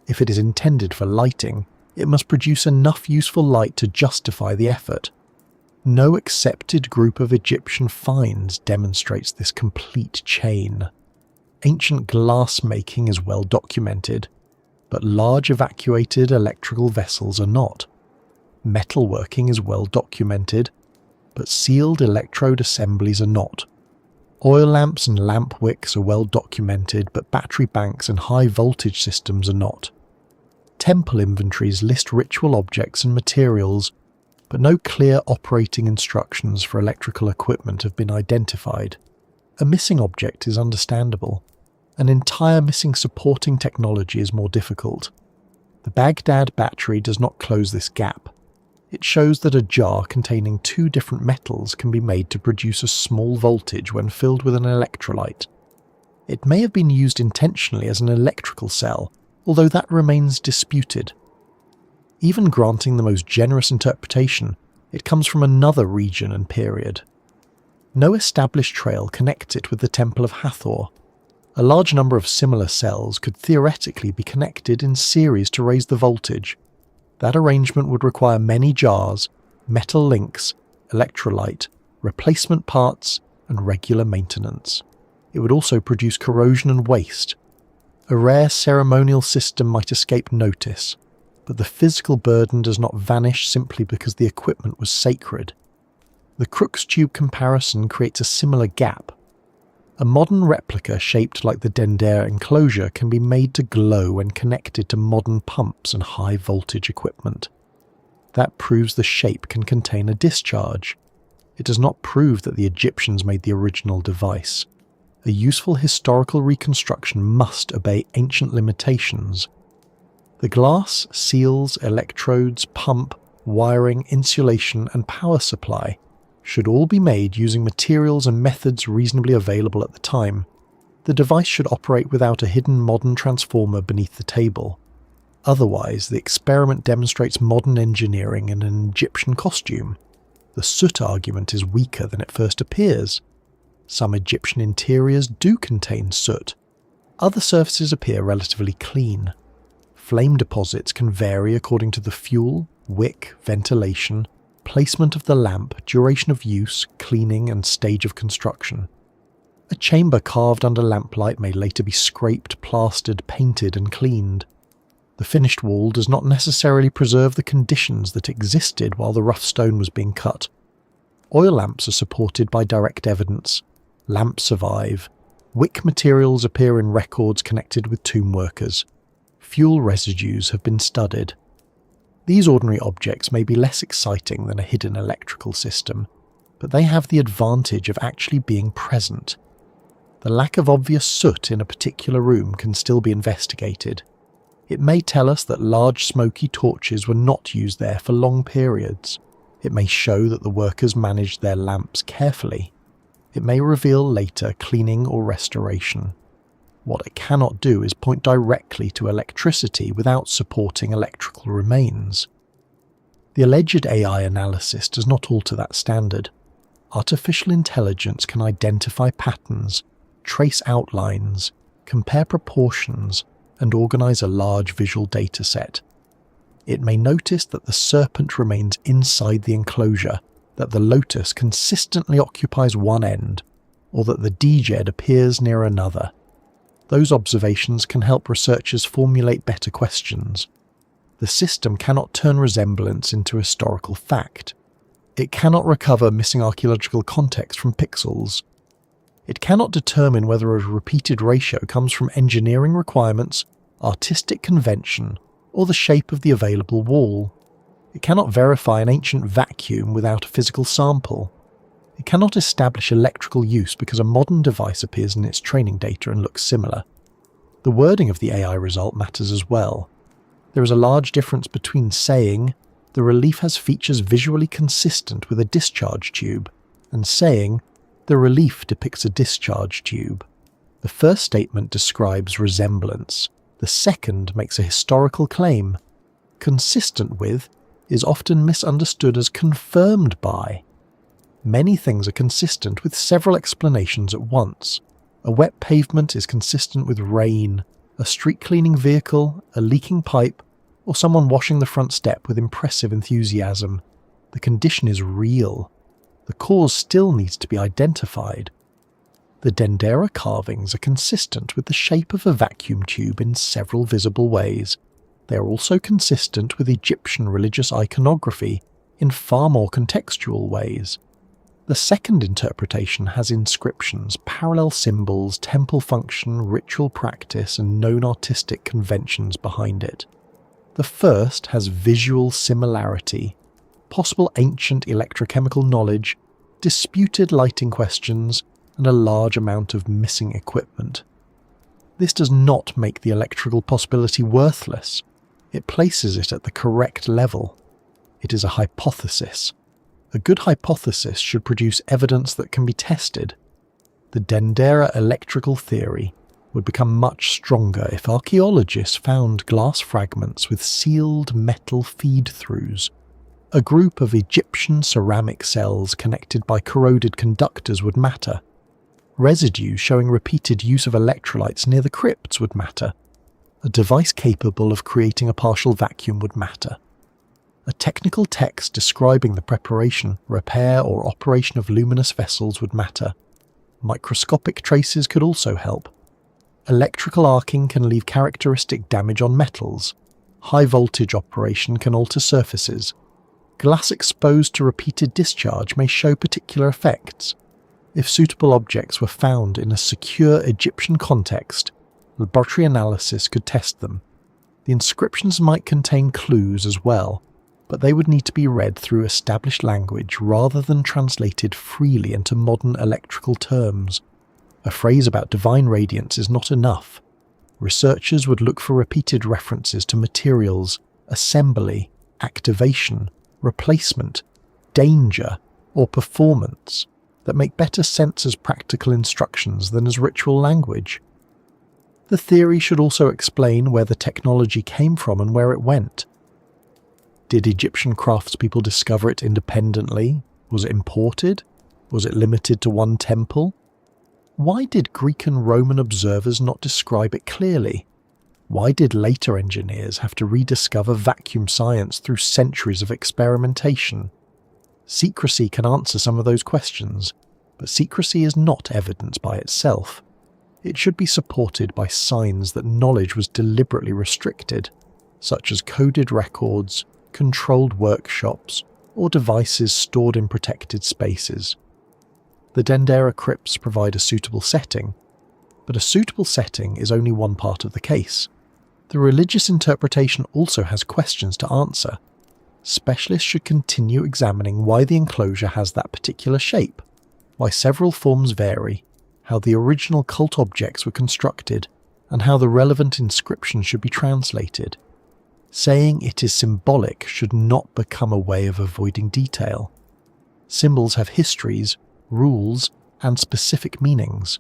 If it is intended for lighting, it must produce enough useful light to justify the effort. No accepted group of Egyptian finds demonstrates this complete chain. Ancient glass making is well documented, but large evacuated electrical vessels are not. Metalworking is well documented, but sealed electrode assemblies are not. Oil lamps and lamp wicks are well documented, but battery banks and high voltage systems are not. Temple inventories list ritual objects and materials, but no clear operating instructions for electrical equipment have been identified. A missing object is understandable. An entire missing supporting technology is more difficult. The Baghdad battery does not close this gap. It shows that a jar containing two different metals can be made to produce a small voltage when filled with an electrolyte. It may have been used intentionally as an electrical cell, although that remains disputed. Even granting the most generous interpretation, It comes from another region and period. No established trail connects it with the Temple of Hathor. A large number of similar cells could theoretically be connected in series to raise the voltage. That arrangement would require many jars, metal links, electrolyte, replacement parts, and regular maintenance. It would also produce corrosion and waste. A rare ceremonial system might escape notice, but the physical burden does not vanish simply because the equipment was sacred. The Crookes tube comparison creates a similar gap. A modern replica shaped like the Dendera enclosure can be made to glow when connected to modern pumps and high-voltage equipment. That proves the shape can contain a discharge. It does not prove that the Egyptians made the original device. A useful historical reconstruction must obey ancient limitations. The glass, seals, electrodes, pump, wiring, insulation, and power supply should all be made using materials and methods reasonably available at the time. The device should operate without a hidden modern transformer beneath the table. Otherwise, the experiment demonstrates modern engineering in an Egyptian costume. The soot argument is weaker than it first appears. Some Egyptian interiors do contain soot. Other surfaces appear relatively clean. Flame deposits can vary according to the fuel, wick, ventilation, placement of the lamp, duration of use, cleaning, and stage of construction. A chamber carved under lamplight may later be scraped, plastered, painted, and cleaned. The finished wall does not necessarily preserve the conditions that existed while the rough stone was being cut. Oil lamps are supported by direct evidence. Lamps survive. Wick materials appear in records connected with tomb workers. Fuel residues have been studied. These ordinary objects may be less exciting than a hidden electrical system, but they have the advantage of actually being present. The lack of obvious soot in a particular room can still be investigated. It may tell us that large smoky torches were not used there for long periods. It may show that the workers managed their lamps carefully. It may reveal later cleaning or restoration. What it cannot do is point directly to electricity without supporting electrical remains. The alleged AI analysis does not alter that standard. Artificial intelligence can identify patterns, trace outlines, compare proportions, and organize a large visual data set. It may notice that the serpent remains inside the enclosure, that the lotus consistently occupies one end, or that the djed appears near another. Those observations can help researchers formulate better questions. The system cannot turn resemblance into historical fact. It cannot recover missing archaeological context from pixels. It cannot determine whether a repeated ratio comes from engineering requirements, artistic convention, or the shape of the available wall. It cannot verify an ancient vacuum without a physical sample. It cannot establish electrical use because a modern device appears in its training data and looks similar. The wording of the AI result matters as well. There is a large difference between saying, the relief has features visually consistent with a discharge tube, and saying, the relief depicts a discharge tube. The first statement describes resemblance. The second makes a historical claim. Consistent with is often misunderstood as confirmed by. Many things are consistent with several explanations at once. A wet pavement is consistent with rain, a street cleaning vehicle, a leaking pipe, or someone washing the front step with impressive enthusiasm. The condition is real. The cause still needs to be identified. The Dendera carvings are consistent with the shape of a vacuum tube in several visible ways. They are also consistent with Egyptian religious iconography in far more contextual ways. The second interpretation has inscriptions, parallel symbols, temple function, ritual practice, and known artistic conventions behind it. The first has visual similarity, possible ancient electrochemical knowledge, disputed lighting questions, and a large amount of missing equipment. This does not make the electrical possibility worthless. It places it at the correct level. It is a hypothesis. A good hypothesis should produce evidence that can be tested. The Dendera electrical theory would become much stronger if archaeologists found glass fragments with sealed metal feed-throughs. A group of Egyptian ceramic cells connected by corroded conductors would matter. Residues showing repeated use of electrolytes near the crypts would matter. A device capable of creating a partial vacuum would matter. A technical text describing the preparation, repair, or operation of luminous vessels would matter. Microscopic traces could also help. Electrical arcing can leave characteristic damage on metals. High voltage operation can alter surfaces. Glass exposed to repeated discharge may show particular effects. If suitable objects were found in a secure Egyptian context, laboratory analysis could test them. The inscriptions might contain clues as well, but they would need to be read through established language rather than translated freely into modern electrical terms. A phrase about divine radiance is not enough. Researchers would look for repeated references to materials, assembly, activation, replacement, danger, or performance that make better sense as practical instructions than as ritual language. The theory should also explain where the technology came from and where it went. Did Egyptian craftspeople discover it independently? Was it imported? Was it limited to one temple? Why did Greek and Roman observers not describe it clearly? Why did later engineers have to rediscover vacuum science through centuries of experimentation? Secrecy can answer some of those questions, but secrecy is not evidence by itself. It should be supported by signs that knowledge was deliberately restricted, such as coded records, controlled workshops, or devices stored in protected spaces. The Dendera crypts provide a suitable setting, but a suitable setting is only one part of the case. The religious interpretation also has questions to answer. Specialists should continue examining why the enclosure has that particular shape, why several forms vary, how the original cult objects were constructed, and how the relevant inscription should be translated. Saying it is symbolic should not become a way of avoiding detail. Symbols have histories, rules, and specific meanings.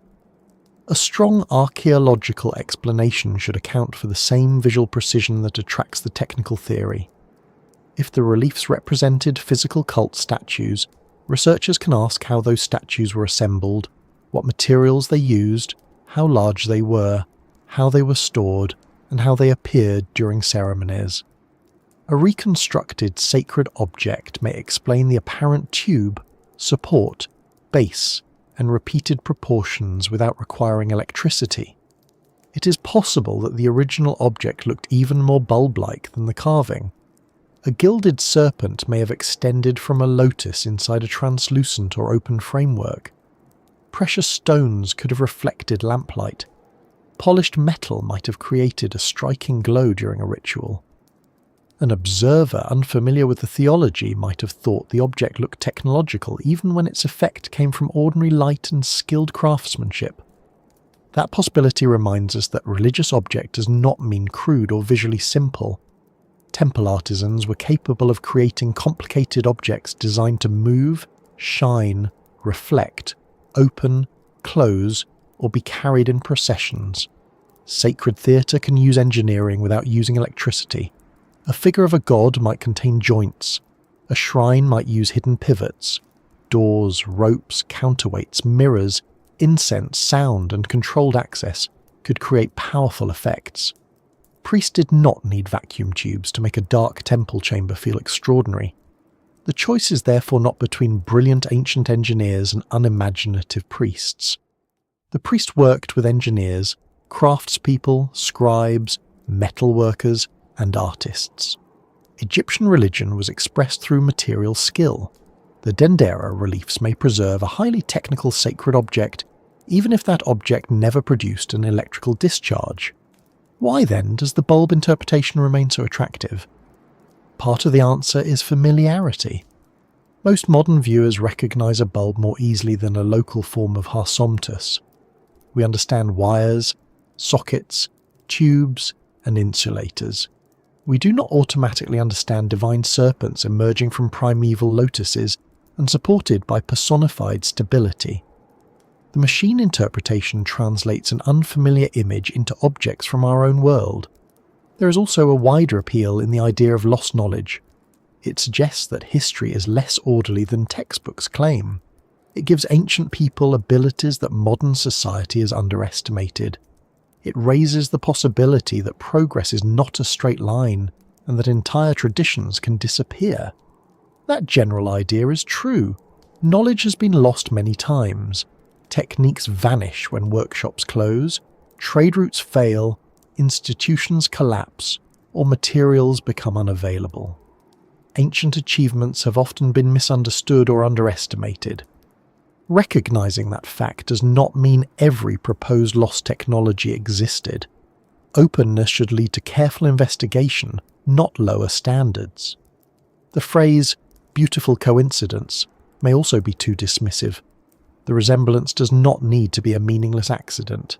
A strong archaeological explanation should account for the same visual precision that attracts the technical theory. If the reliefs represented physical cult statues, researchers can ask how those statues were assembled, what materials they used, how large they were, how they were stored, and how they appeared during ceremonies. A reconstructed sacred object may explain the apparent tube, support, base, and repeated proportions without requiring electricity. It is possible that the original object looked even more bulb-like than the carving. A gilded serpent may have extended from a lotus inside a translucent or open framework. Precious stones could have reflected lamplight. Polished metal might have created a striking glow during a ritual. An observer unfamiliar with the theology might have thought the object looked technological even when its effect came from ordinary light and skilled craftsmanship. That possibility reminds us that religious object does not mean crude or visually simple. Temple artisans were capable of creating complicated objects designed to move, shine, reflect, open, close, or be carried in processions. Sacred theatre can use engineering without using electricity. A figure of a god might contain joints. A shrine might use hidden pivots. Doors, ropes, counterweights, mirrors, incense, sound, and controlled access could create powerful effects. Priests did not need vacuum tubes to make a dark temple chamber feel extraordinary. The choice is therefore not between brilliant ancient engineers and unimaginative priests. The priest worked with engineers, craftspeople, scribes, metalworkers, and artists. Egyptian religion was expressed through material skill. The Dendera reliefs may preserve a highly technical sacred object, even if that object never produced an electrical discharge. Why then does the bulb interpretation remain so attractive? Part of the answer is familiarity. Most modern viewers recognize a bulb more easily than a local form of harsomtus. We understand wires, sockets, tubes, and insulators. We do not automatically understand divine serpents emerging from primeval lotuses and supported by personified stability. The machine interpretation translates an unfamiliar image into objects from our own world. There is also a wider appeal in the idea of lost knowledge. It suggests that history is less orderly than textbooks claim. It gives ancient people abilities that modern society has underestimated. It raises the possibility that progress is not a straight line and that entire traditions can disappear. That general idea is true. Knowledge has been lost many times. Techniques vanish when workshops close, trade routes fail, institutions collapse, or materials become unavailable. Ancient achievements have often been misunderstood or underestimated. Recognizing that fact does not mean every proposed lost technology existed. Openness should lead to careful investigation, not lower standards. The phrase, "beautiful coincidence," may also be too dismissive. The resemblance does not need to be a meaningless accident.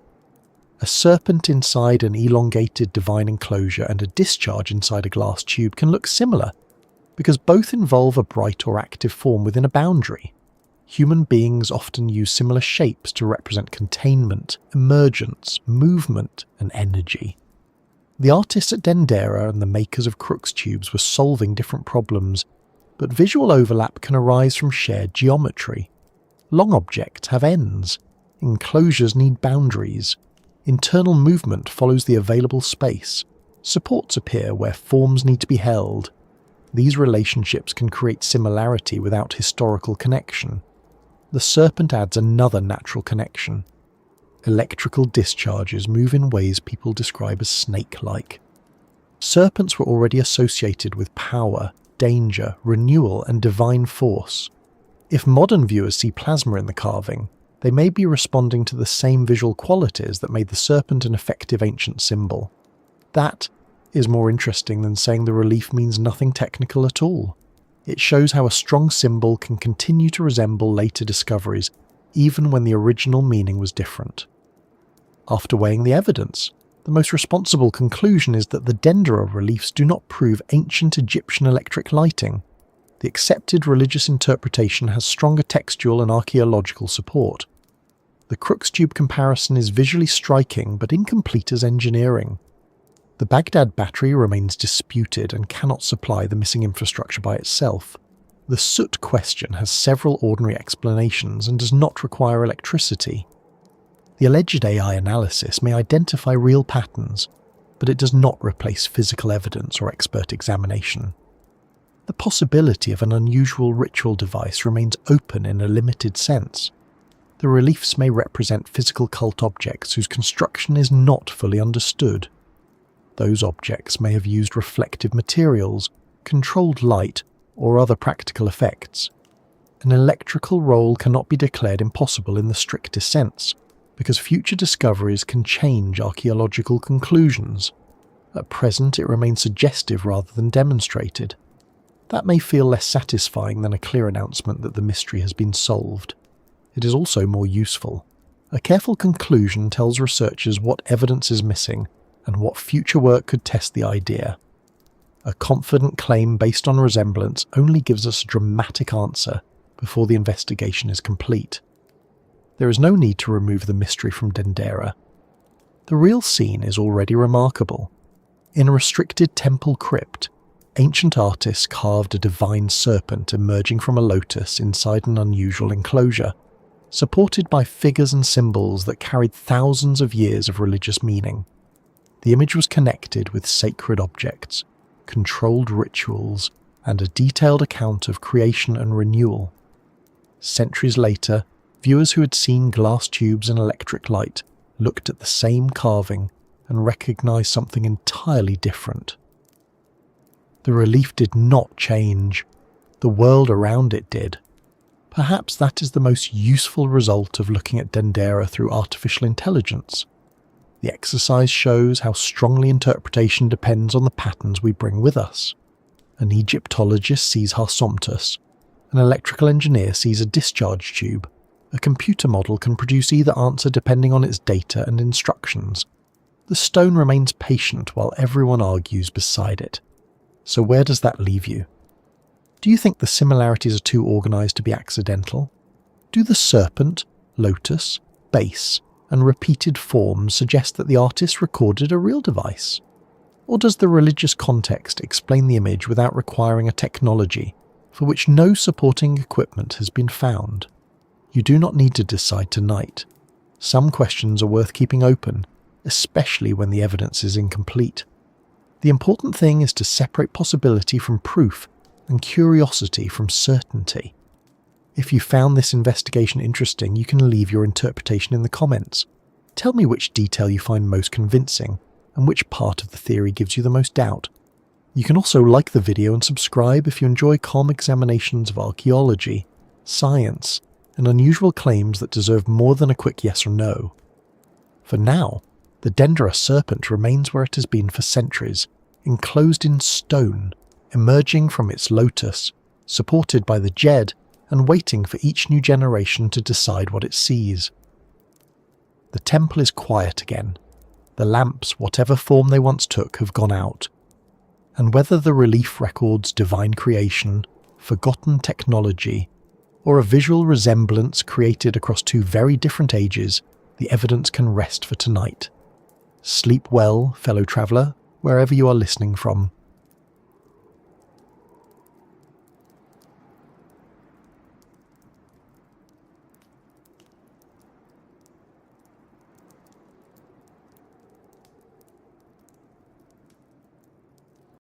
A serpent inside an elongated divine enclosure and a discharge inside a glass tube can look similar, because both involve a bright or active form within a boundary. Human beings often use similar shapes to represent containment, emergence, movement, and energy. The artists at Dendera and the makers of Crookes tubes were solving different problems, but visual overlap can arise from shared geometry. Long objects have ends. Enclosures need boundaries. Internal movement follows the available space. Supports appear where forms need to be held. These relationships can create similarity without historical connection. The serpent adds another natural connection. Electrical discharges move in ways people describe as snake-like. Serpents were already associated with power, danger, renewal, and divine force. If modern viewers see plasma in the carving, they may be responding to the same visual qualities that made the serpent an effective ancient symbol. That is more interesting than saying the relief means nothing technical at all. It shows how a strong symbol can continue to resemble later discoveries, even when the original meaning was different. After weighing the evidence, the most responsible conclusion is that the Dendera reliefs do not prove ancient Egyptian electric lighting. The accepted religious interpretation has stronger textual and archaeological support. The Crookes tube comparison is visually striking but incomplete as engineering. The Baghdad battery remains disputed and cannot supply the missing infrastructure by itself. The soot question has several ordinary explanations and does not require electricity. The alleged AI analysis may identify real patterns, but it does not replace physical evidence or expert examination. The possibility of an unusual ritual device remains open in a limited sense. The reliefs may represent physical cult objects whose construction is not fully understood. Those objects may have used reflective materials, controlled light, or other practical effects. An electrical role cannot be declared impossible in the strictest sense, because future discoveries can change archaeological conclusions. At present, it remains suggestive rather than demonstrated. That may feel less satisfying than a clear announcement that the mystery has been solved. It is also more useful. A careful conclusion tells researchers what evidence is missing and what future work could test the idea. A confident claim based on resemblance only gives us a dramatic answer before the investigation is complete. There is no need to remove the mystery from Dendera. The real scene is already remarkable. In a restricted temple crypt, ancient artists carved a divine serpent emerging from a lotus inside an unusual enclosure, supported by figures and symbols that carried thousands of years of religious meaning. The image was connected with sacred objects, controlled rituals, and a detailed account of creation and renewal. Centuries later, viewers who had seen glass tubes and electric light looked at the same carving and recognized something entirely different. The relief did not change. The world around it did. Perhaps that is the most useful result of looking at Dendera through artificial intelligence. The exercise shows how strongly interpretation depends on the patterns we bring with us. An Egyptologist sees Harsomptus. An electrical engineer sees a discharge tube. A computer model can produce either answer depending on its data and instructions. The stone remains patient while everyone argues beside it. So where does that leave you? Do you think the similarities are too organized to be accidental? Do the serpent, lotus, base, and repeated forms suggest that the artist recorded a real device? Or does the religious context explain the image without requiring a technology for which no supporting equipment has been found? You do not need to decide tonight. Some questions are worth keeping open, especially when the evidence is incomplete. The important thing is to separate possibility from proof and curiosity from certainty. If you found this investigation interesting, you can leave your interpretation in the comments. Tell me which detail you find most convincing and which part of the theory gives you the most doubt. You can also like the video and subscribe if you enjoy calm examinations of archaeology, science, and unusual claims that deserve more than a quick yes or no. For now, the Dendera serpent remains where it has been for centuries, enclosed in stone, emerging from its lotus, supported by the Jed, and waiting for each new generation to decide what it sees. The temple is quiet again. The lamps, whatever form they once took, have gone out. And whether the relief records divine creation, forgotten technology, or a visual resemblance created across two very different ages, the evidence can rest for tonight. Sleep well, fellow traveller, wherever you are listening from.